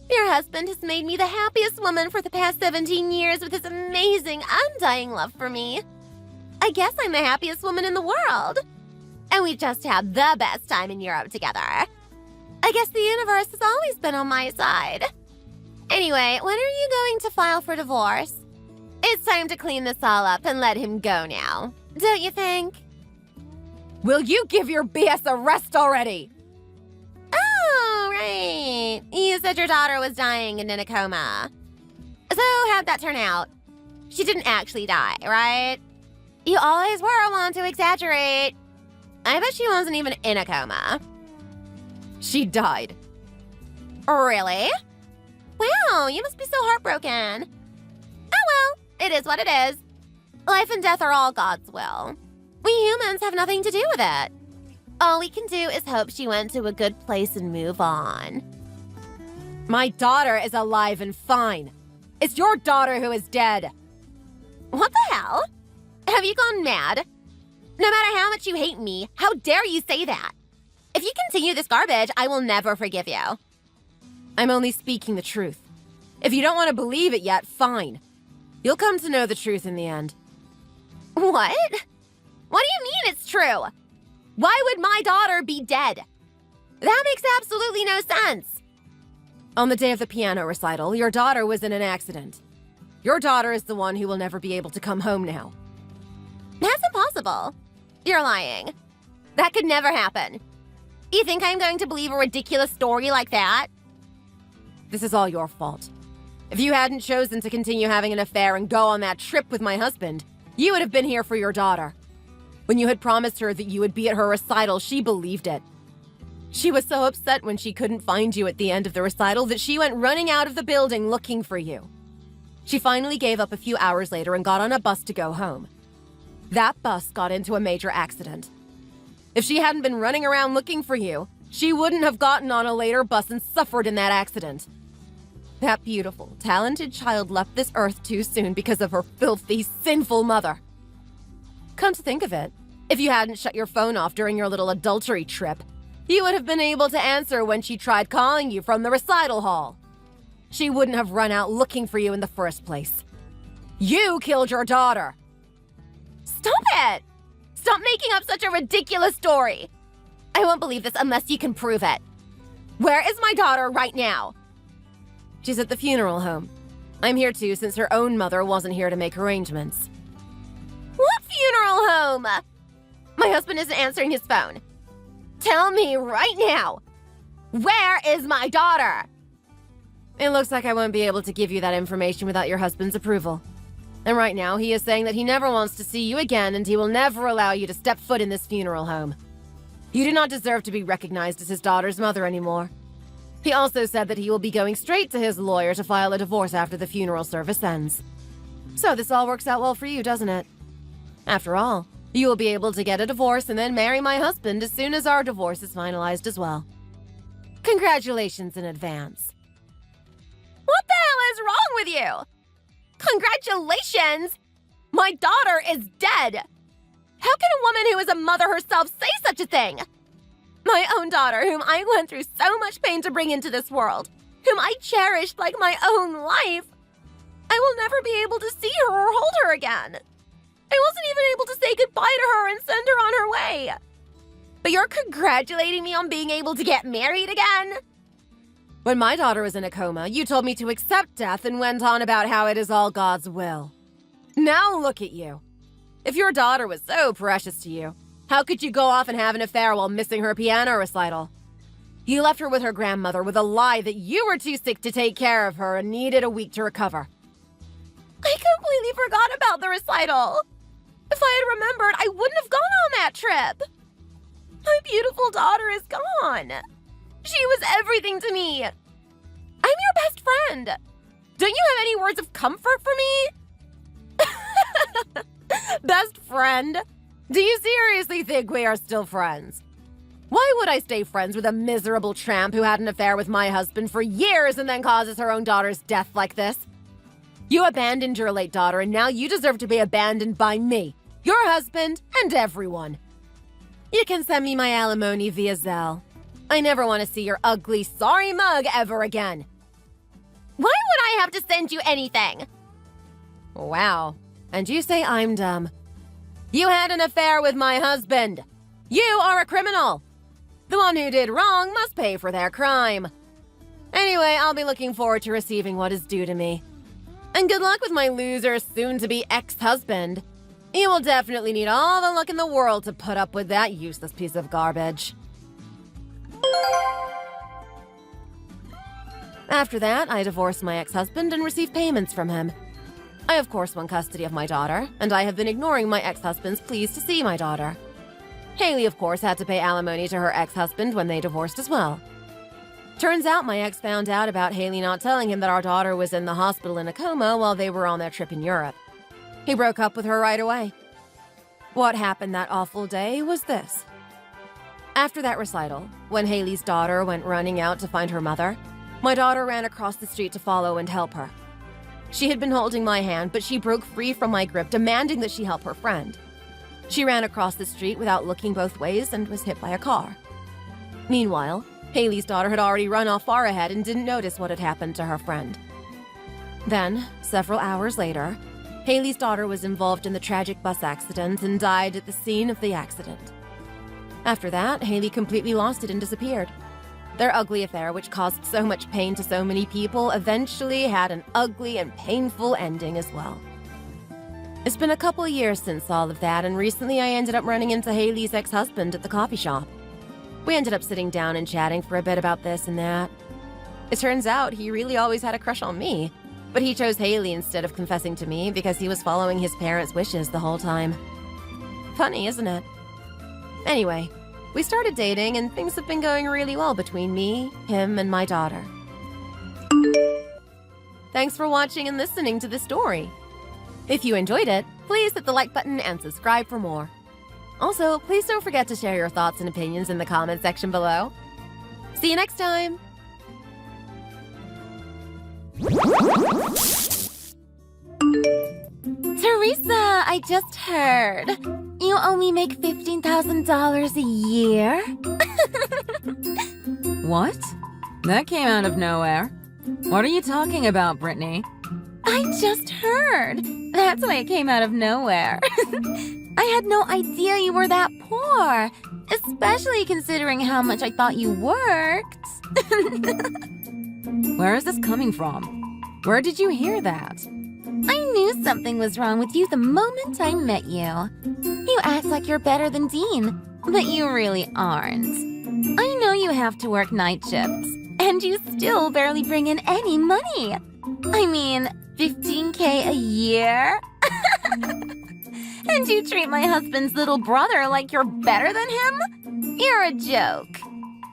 Your husband has made me the happiest woman for the past 17 years with his amazing, undying love for me. I guess I'm the happiest woman in the world. And we just had the best time in Europe together. I guess the universe has always been on my side. Anyway, when are you going to file for divorce? It's time to clean this all up and let him go now, don't you think? Will you give your BS a rest already? Oh, right. You said your daughter was dying and in a coma. So how'd that turn out? She didn't actually die, right? You always were one to exaggerate. I bet she wasn't even in a coma. She died. Really? Wow, you must be so heartbroken. Oh well, it is what it is. Life and death are all God's will. We humans have nothing to do with it. All we can do is hope she went to a good place and move on. My daughter is alive and fine. It's your daughter who is dead. What the hell? Have you gone mad? No matter how much you hate me, how dare you say that? If you continue this garbage, I will never forgive you. I'm only speaking the truth. If you don't want to believe it yet, fine. You'll come to know the truth in the end. What? What do you mean it's true? Why would my daughter be dead? That makes absolutely no sense. On the day of the piano recital, your daughter was in an accident. Your daughter is the one who will never be able to come home now. That's impossible. You're lying. That could never happen. You think I'm going to believe a ridiculous story like that? This is all your fault. If you hadn't chosen to continue having an affair and go on that trip with my husband, you would have been here for your daughter. When you had promised her that you would be at her recital, she believed it. She was so upset when she couldn't find you at the end of the recital that she went running out of the building looking for you. She finally gave up a few hours later and got on a bus to go home. That bus got into a major accident. If she hadn't been running around looking for you, she wouldn't have gotten on a later bus and suffered in that accident. That beautiful, talented child left this earth too soon because of her filthy, sinful mother. Come to think of it, if you hadn't shut your phone off during your little adultery trip, you would have been able to answer when she tried calling you from the recital hall. She wouldn't have run out looking for you in the first place. You killed your daughter. Stop it! Stop making up such a ridiculous story. I won't believe this unless you can prove it. Where is my daughter right now? She's at the funeral home. I'm here too since her own mother wasn't here to make arrangements. What funeral home? My husband isn't answering his phone. Tell me right now, where is my daughter? It looks like I won't be able to give you that information without your husband's approval. And right now, he is saying that he never wants to see you again and he will never allow you to step foot in this funeral home. You do not deserve to be recognized as his daughter's mother anymore. He also said that he will be going straight to his lawyer to file a divorce after the funeral service ends. So this all works out well for you, doesn't it? After all, you will be able to get a divorce and then marry my husband as soon as our divorce is finalized as well. Congratulations in advance. What the hell is wrong with you? Congratulations! My daughter is dead! How can a woman who is a mother herself say such a thing? My own daughter, whom I went through so much pain to bring into this world, whom I cherished like my own life. I will never be able to see her or hold her again. I wasn't even able to say goodbye to her and send her on her way. But you're congratulating me on being able to get married again? When my daughter was in a coma, you told me to accept death and went on about how it is all God's will. Now look at you. If your daughter was so precious to you, how could you go off and have an affair while missing her piano recital? You left her with her grandmother with a lie that you were too sick to take care of her and needed a week to recover. I completely forgot about the recital. If I had remembered, I wouldn't have gone on that trip. My beautiful daughter is gone. She was everything to me. I'm your best friend. Don't you have any words of comfort for me? Best friend? Do you seriously think we are still friends? Why would I stay friends with a miserable tramp who had an affair with my husband for years and then causes her own daughter's death like this? You abandoned your late daughter and now you deserve to be abandoned by me, your husband, and everyone. You can send me my alimony via Zelle. I never want to see your ugly, sorry mug ever again. Why would I have to send you anything? Wow. And you say I'm dumb. You had an affair with my husband. You are a criminal. The one who did wrong must pay for their crime. Anyway, I'll be looking forward to receiving what is due to me. And good luck with my loser, soon-to-be ex-husband. You will definitely need all the luck in the world to put up with that useless piece of garbage. After that, I divorced my ex-husband and received payments from him. I, of course, won custody of my daughter, and I have been ignoring my ex-husband's pleas to see my daughter. Haley, of course, had to pay alimony to her ex-husband when they divorced as well. Turns out my ex found out about Haley not telling him that our daughter was in the hospital in a coma while they were on their trip in Europe. He broke up with her right away. What happened that awful day was this. After that recital, when Haley's daughter went running out to find her mother, my daughter ran across the street to follow and help her. She had been holding my hand, but she broke free from my grip, demanding that she help her friend. She ran across the street without looking both ways and was hit by a car. Meanwhile, Haley's daughter had already run off far ahead and didn't notice what had happened to her friend. Then, several hours later, Haley's daughter was involved in the tragic bus accident and died at the scene of the accident. After that, Haley completely lost it and disappeared. Their ugly affair, which caused so much pain to so many people, eventually had an ugly and painful ending as well. It's been a couple years since all of that, and recently I ended up running into Haley's ex-husband at the coffee shop. We ended up sitting down and chatting for a bit about this and that. It turns out he really always had a crush on me, but he chose Haley instead of confessing to me because he was following his parents' wishes the whole time. Funny, isn't it? Anyway, we started dating and things have been going really well between me, him, and my daughter. Thanks for watching and listening to this story. If you enjoyed it, please hit the like button and subscribe for more. Also, please don't forget to share your thoughts and opinions in the comment section below. See you next time! Teresa, I just heard. You only make $15,000 a year? What? That came out of nowhere. What are you talking about, Brittany? I just heard. That's why it came out of nowhere. I had no idea you were that poor, especially considering how much I thought you worked. Where is this coming from? Where did you hear that? I knew something was wrong with you the moment I met you. You act like you're better than Dean, but you really aren't. I know you have to work night shifts, and you still barely bring in any money. I mean, $15K a year? And you treat my husband's little brother like you're better than him? You're a joke.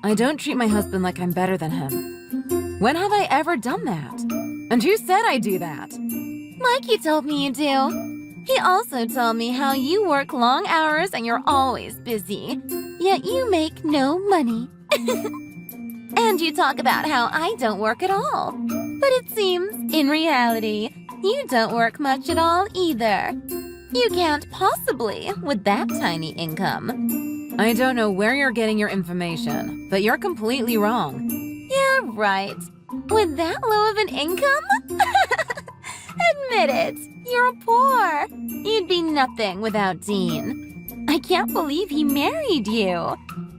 I don't treat my husband like I'm better than him. When have I ever done that? And who said I do that? Mikey told me you do. He also told me how you work long hours and you're always busy, yet you make no money. And you talk about how I don't work at all. But it seems, in reality, you don't work much at all either. You can't possibly with that tiny income. I don't know where you're getting your information, but you're completely wrong. Yeah, right. With that low of an income? Admit it, you're poor. You'd be nothing without Dean. I can't believe he married you.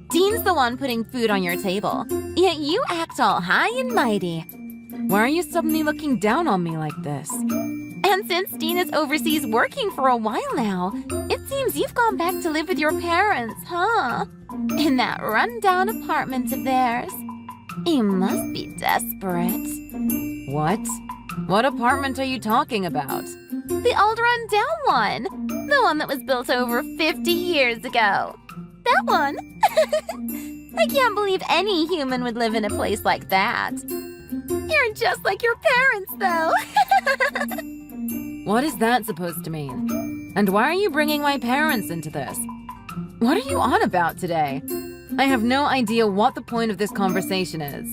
Dean's the one putting food on your table, yet you act all high and mighty. Why are you suddenly looking down on me like this? And since Dean is overseas working for a while now, it seems you've gone back to live with your parents, huh? In that rundown apartment of theirs. You must be desperate. What? What apartment are you talking about? The old rundown one. The one that was built over 50 years ago. That one. I can't believe any human would live in a place like that. You're just like your parents, though. What is that supposed to mean? And why are you bringing my parents into this? What are you on about today? I have no idea what the point of this conversation is.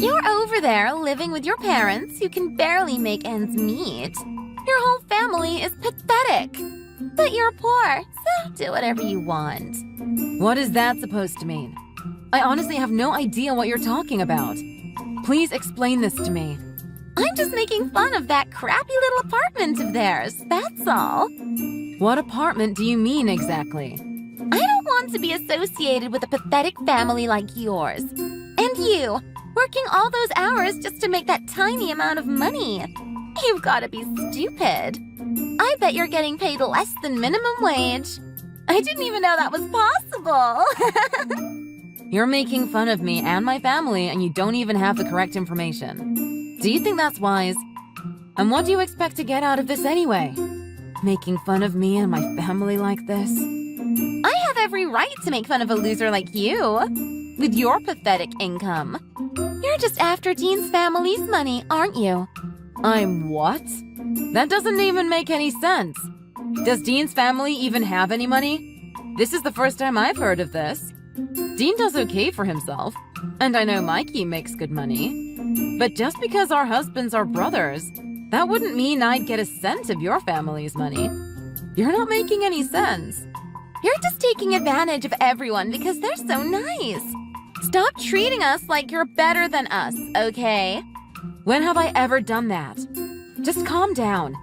You're over there living with your parents who can barely make ends meet. Your whole family is pathetic. But you're poor, so do whatever you want. What is that supposed to mean? I honestly have no idea what you're talking about. Please explain this to me. I'm just making fun of that crappy little apartment of theirs, that's all. What apartment do you mean exactly? I don't want to be associated with a pathetic family like yours. And you, working all those hours just to make that tiny amount of money. You've got to be stupid. I bet you're getting paid less than minimum wage. I didn't even know that was possible. You're making fun of me and my family, and you don't even have the correct information. Do you think that's wise? And what do you expect to get out of this anyway? Making fun of me and my family like this? I have every right to make fun of a loser like you, with your pathetic income. You're just after Dean's family's money, aren't you? I'm what? That doesn't even make any sense. Does Dean's family even have any money? This is the first time I've heard of this. Dean does okay for himself, and I know Mikey makes good money. But just because our husbands are brothers, that wouldn't mean I'd get a cent of your family's money. You're not making any sense. You're just taking advantage of everyone because they're so nice. Stop treating us like you're better than us, okay? When have I ever done that? Just calm down.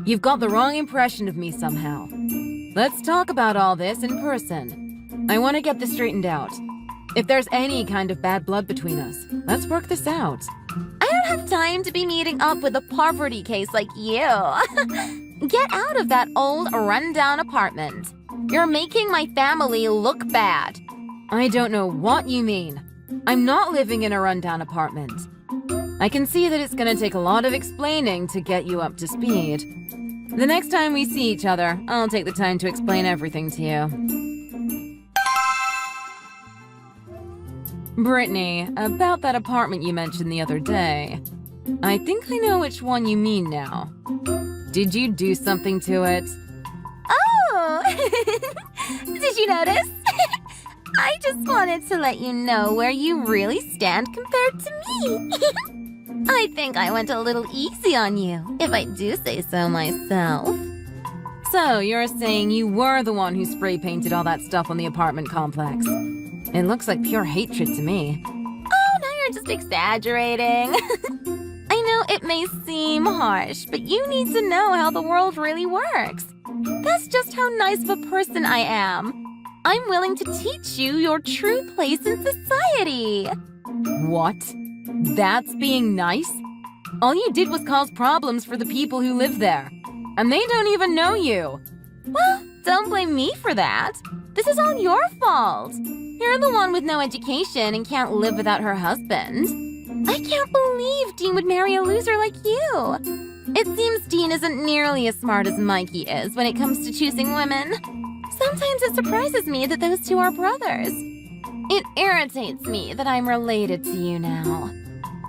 You've got the wrong impression of me somehow. Let's talk about all this in person. I want to get this straightened out. If there's any kind of bad blood between us, let's work this out. I don't have time to be meeting up with a poverty case like you. Get out of that old rundown apartment. You're making my family look bad. I don't know what you mean. I'm not living in a rundown apartment. I can see that it's gonna take a lot of explaining to get you up to speed. The next time we see each other, I'll take the time to explain everything to you. Brittany, about that apartment you mentioned the other day. I think I know which one you mean now. Did you do something to it? Oh! Did you notice? I just wanted to let you know where you really stand compared to me. I think I went a little easy on you, if I do say so myself. So, you're saying you were the one who spray painted all that stuff on the apartment complex? It looks like pure hatred to me. Oh, now you're just exaggerating. I know it may seem harsh, but you need to know how the world really works. That's just how nice of a person I am. I'm willing to teach you your true place in society. What? That's being nice? All you did was cause problems for the people who live there. And they don't even know you. Well, don't blame me for that. This is all your fault. You're the one with no education and can't live without her husband. I can't believe Dean would marry a loser like you. It seems Dean isn't nearly as smart as Mikey is when it comes to choosing women. Sometimes it surprises me that those two are brothers. It irritates me that I'm related to you now.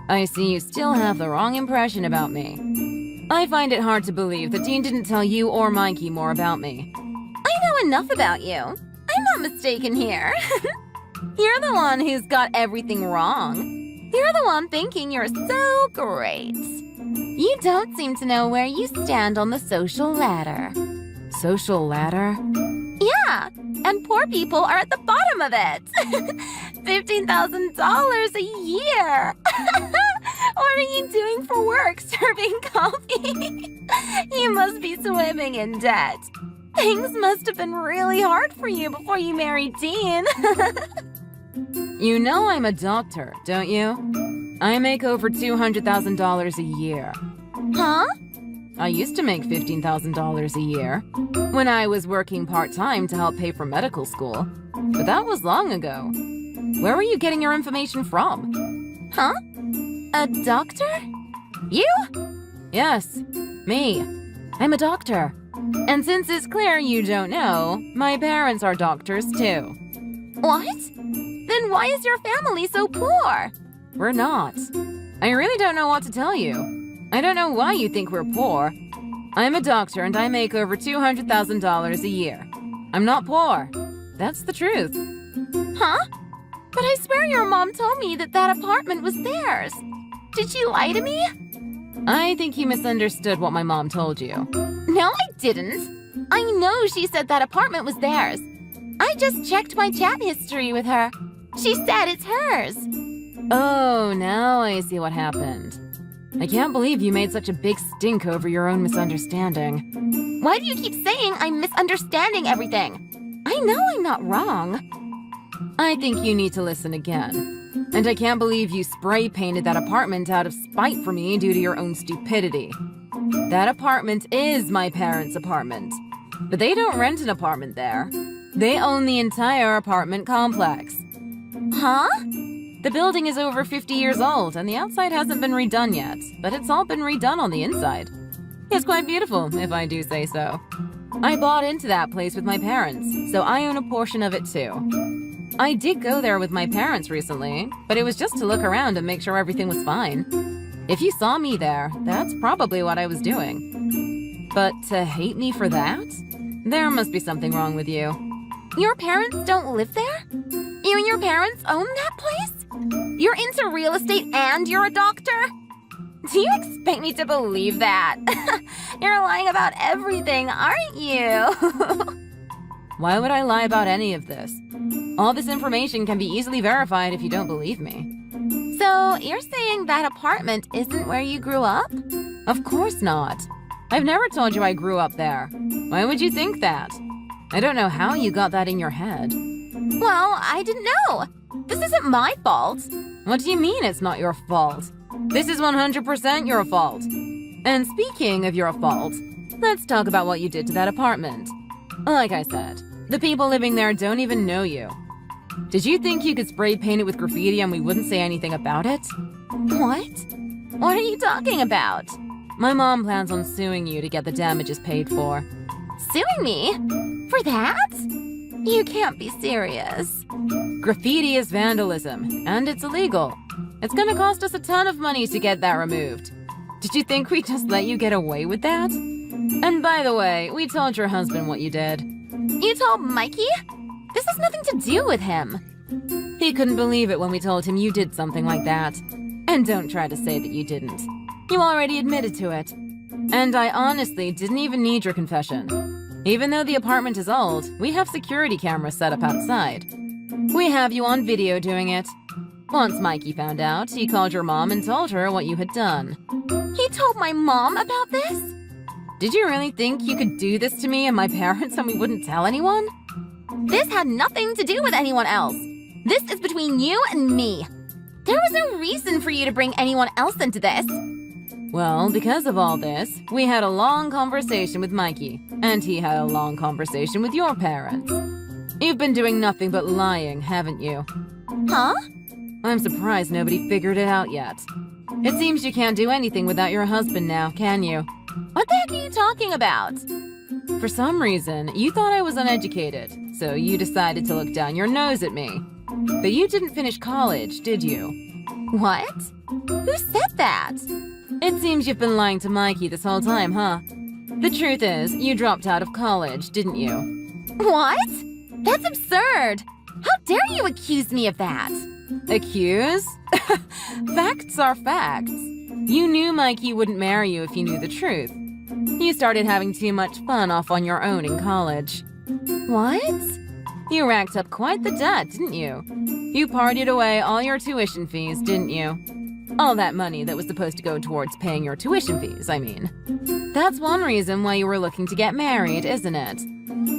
I see you still have the wrong impression about me. I find it hard to believe that Dean didn't tell you or Mikey more about me. I know enough about you. I'm not mistaken here. You're the one who's got everything wrong. You're the one thinking you're so great. You don't seem to know where you stand on the social ladder. Social ladder? Yeah, and poor people are at the bottom of it. $15,000 a year. What are you doing for work, serving coffee? You must be swimming in debt. Things must have been really hard for you before you married Dean. You know I'm a doctor, don't you? I make over $200,000 a year. Huh? I used to make $15,000 a year when I was working part-time to help pay for medical school. But that was long ago. Where are you getting your information from? Huh? A doctor? You? Yes, me. I'm a doctor. And since it's clear you don't know, my parents are doctors too. What? Then why is your family so poor? We're not. I really don't know what to tell you. I don't know why you think we're poor. I'm a doctor and I make over $200,000 a year. I'm not poor. That's the truth. Huh? But I swear your mom told me that that apartment was theirs. Did she lie to me? I think you misunderstood what my mom told you. No, I didn't. I know she said that apartment was theirs. I just checked my chat history with her. She said it's hers. Oh, now I see what happened. I can't believe you made such a big stink over your own misunderstanding. Why do you keep saying I'm misunderstanding everything? I know I'm not wrong. I think you need to listen again. And I can't believe you spray painted that apartment out of spite for me due to your own stupidity. That apartment is my parents' apartment. But they don't rent an apartment there. They own the entire apartment complex. Huh? The building is over 50 years old, and the outside hasn't been redone yet, but it's all been redone on the inside. It's quite beautiful, if I do say so. I bought into that place with my parents, so I own a portion of it too. I did go there with my parents recently, but it was just to look around and make sure everything was fine. If you saw me there, that's probably what I was doing. But to hate me for that? There must be something wrong with you. Your parents don't live there? You and your parents own that place? You're into real estate and you're a doctor? Do you expect me to believe that? You're lying about everything, aren't you? Why would I lie about any of this? All this information can be easily verified if you don't believe me. So, you're saying that apartment isn't where you grew up? Of course not. I've never told you I grew up there. Why would you think that? I don't know how you got that in your head. Well, I didn't know. This isn't my fault. What do you mean it's not your fault? This is 100% your fault. And speaking of your fault, let's talk about what you did to that apartment. Like I said, the people living there don't even know you. Did you think you could spray paint it with graffiti and we wouldn't say anything about it? What? What are you talking about? My mom plans on suing you to get the damages paid for. Suing me? For that? You can't be serious. Graffiti is vandalism, and it's illegal. It's gonna cost us a ton of money to get that removed. Did you think we'd just let you get away with that? And by the way, we told your husband what you did. You told Mikey? This has nothing to do with him. He couldn't believe it when we told him you did something like that. And don't try to say that you didn't. You already admitted to it. And I honestly didn't even need your confession. Even though the apartment is old, we have security cameras set up outside. We have you on video doing it. Once Mikey found out, he called your mom and told her what you had done. He told my mom about this? Did you really think you could do this to me and my parents and we wouldn't tell anyone? This had nothing to do with anyone else. This is between you and me. There was no reason for you to bring anyone else into this. Well, because of all this, we had a long conversation with Mikey, and he had a long conversation with your parents. You've been doing nothing but lying, haven't you? Huh? I'm surprised nobody figured it out yet. It seems you can't do anything without your husband now, can you? What the heck are you talking about? For some reason, you thought I was uneducated, so you decided to look down your nose at me. But you didn't finish college, did you? What? Who said that? It seems you've been lying to Mikey this whole time, huh? The truth is, you dropped out of college, didn't you? What? That's absurd. How dare you accuse me of that? Accuse? Facts are facts. You knew Mikey wouldn't marry you if you knew the truth. You started having too much fun off on your own in college. What? You racked up quite the debt, didn't you? You partied away all your tuition fees, didn't you? All that money that was supposed to go towards paying your tuition fees, I mean. That's one reason why you were looking to get married, isn't it?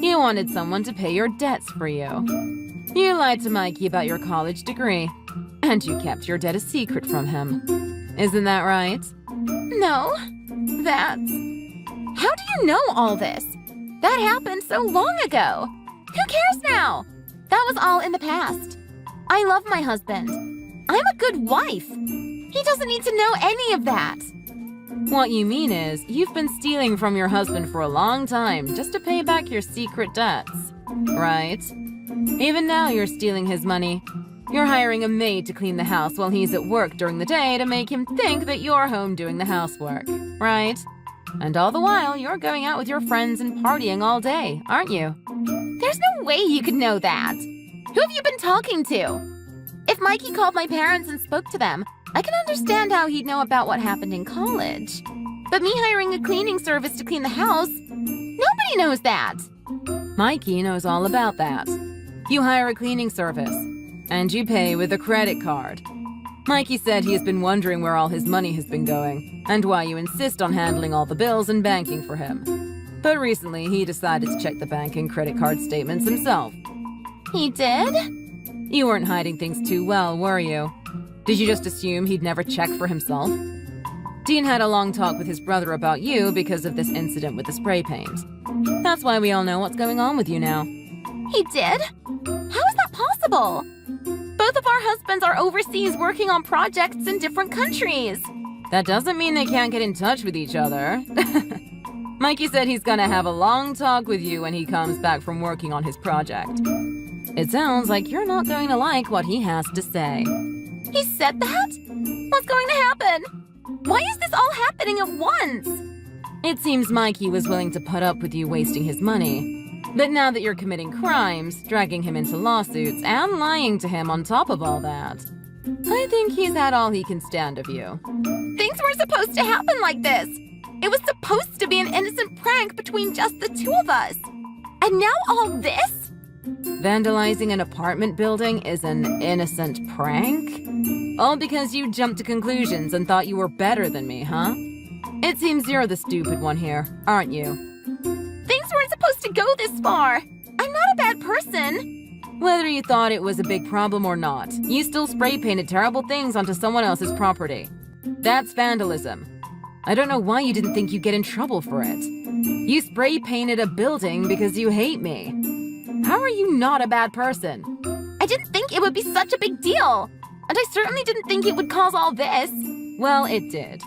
You wanted someone to pay your debts for you. You lied to Mikey about your college degree, and you kept your debt a secret from him. Isn't that right? No. That's... How do you know all this? That happened so long ago. Who cares now? That was all in the past. I love my husband. I'm a good wife. He doesn't need to know any of that. What you mean is, you've been stealing from your husband for a long time just to pay back your secret debts, right? Even now you're stealing his money. You're hiring a maid to clean the house while he's at work during the day to make him think that you're home doing the housework, right? And all the while, you're going out with your friends and partying all day, aren't you? There's no way you could know that. Who have you been talking to? If Mikey called my parents and spoke to them, I can understand how he'd know about what happened in college. But me hiring a cleaning service to clean the house, nobody knows that. Mikey knows all about that. You hire a cleaning service, and you pay with a credit card. Mikey said he has been wondering where all his money has been going, and why you insist on handling all the bills and banking for him. But recently, he decided to check the bank and credit card statements himself. He did? You weren't hiding things too well, were you? Did you just assume he'd never check for himself? Dean had a long talk with his brother about you because of this incident with the spray paint. That's why we all know what's going on with you now. He did? How is that possible? Both of our husbands are overseas working on projects in different countries. That doesn't mean they can't get in touch with each other. Mikey said he's gonna have a long talk with you when he comes back from working on his project. It sounds like you're not going to like what he has to say. He said that? What's going to happen? Why is this all happening at once? It seems Mikey was willing to put up with you wasting his money. But now that you're committing crimes, dragging him into lawsuits, and lying to him on top of all that, I think he's had all he can stand of you. Things weren't supposed to happen like this. It was supposed to be an innocent prank between just the two of us. And now all this? Vandalizing an apartment building is an innocent prank? All because you jumped to conclusions and thought you were better than me, huh? It seems you're the stupid one here, aren't you? Things weren't supposed to go this far. I'm not a bad person. Whether you thought it was a big problem or not, you still spray painted terrible things onto someone else's property. That's vandalism. I don't know why you didn't think you'd get in trouble for it. You spray painted a building because you hate me. How are you not a bad person? I didn't think it would be such a big deal. And I certainly didn't think it would cause all this. Well, it did.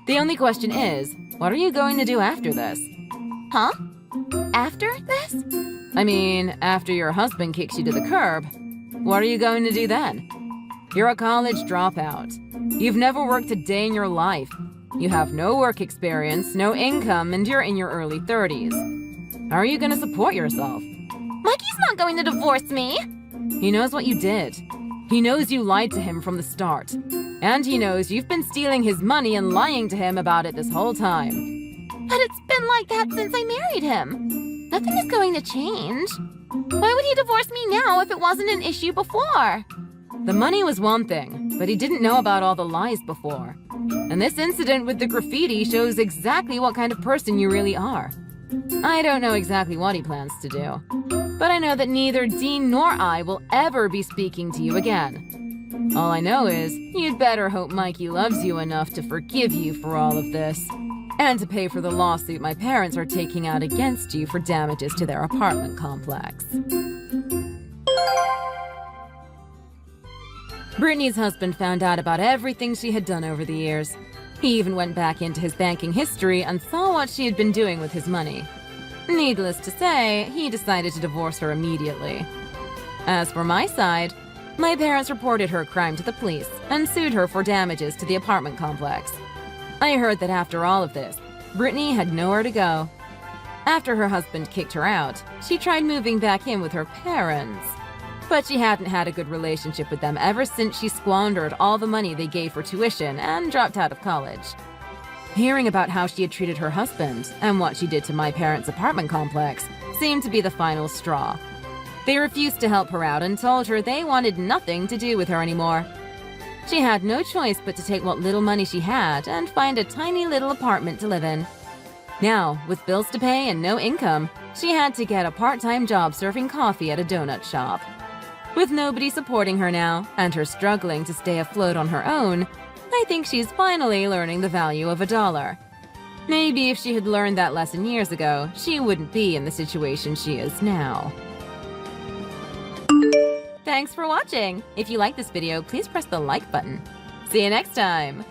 The only question is, what are you going to do after this? Huh? After this? I mean, after your husband kicks you to the curb, what are you going to do then? You're a college dropout. You've never worked a day in your life. You have no work experience, no income, and you're in your early 30s. How are you going to support yourself? Mikey's not going to divorce me. He knows what you did. He knows you lied to him from the start. And he knows you've been stealing his money and lying to him about it this whole time. But it's been like that since I married him. Nothing is going to change. Why would he divorce me now if it wasn't an issue before? The money was one thing, but he didn't know about all the lies before. And this incident with the graffiti shows exactly what kind of person you really are. I don't know exactly what he plans to do, but I know that neither Dean nor I will ever be speaking to you again. All I know is, you'd better hope Mikey loves you enough to forgive you for all of this, and to pay for the lawsuit my parents are taking out against you for damages to their apartment complex. Brittany's husband found out about everything she had done over the years. He even went back into his banking history and saw what she had been doing with his money. Needless to say, he decided to divorce her immediately. As for my side, my parents reported her crime to the police and sued her for damages to the apartment complex. I heard that after all of this, Brittany had nowhere to go. After her husband kicked her out, she tried moving back in with her parents. But she hadn't had a good relationship with them ever since she squandered all the money they gave for tuition and dropped out of college. Hearing about how she had treated her husband and what she did to my parents' apartment complex seemed to be the final straw. They refused to help her out and told her they wanted nothing to do with her anymore. She had no choice but to take what little money she had and find a tiny little apartment to live in. Now, with bills to pay and no income, she had to get a part-time job serving coffee at a donut shop. With nobody supporting her now, and her struggling to stay afloat on her own, I think she's finally learning the value of $1. Maybe if she had learned that lesson years ago, she wouldn't be in the situation she is now. Thanks for watching! If you like this video, please press the like button. See you next time!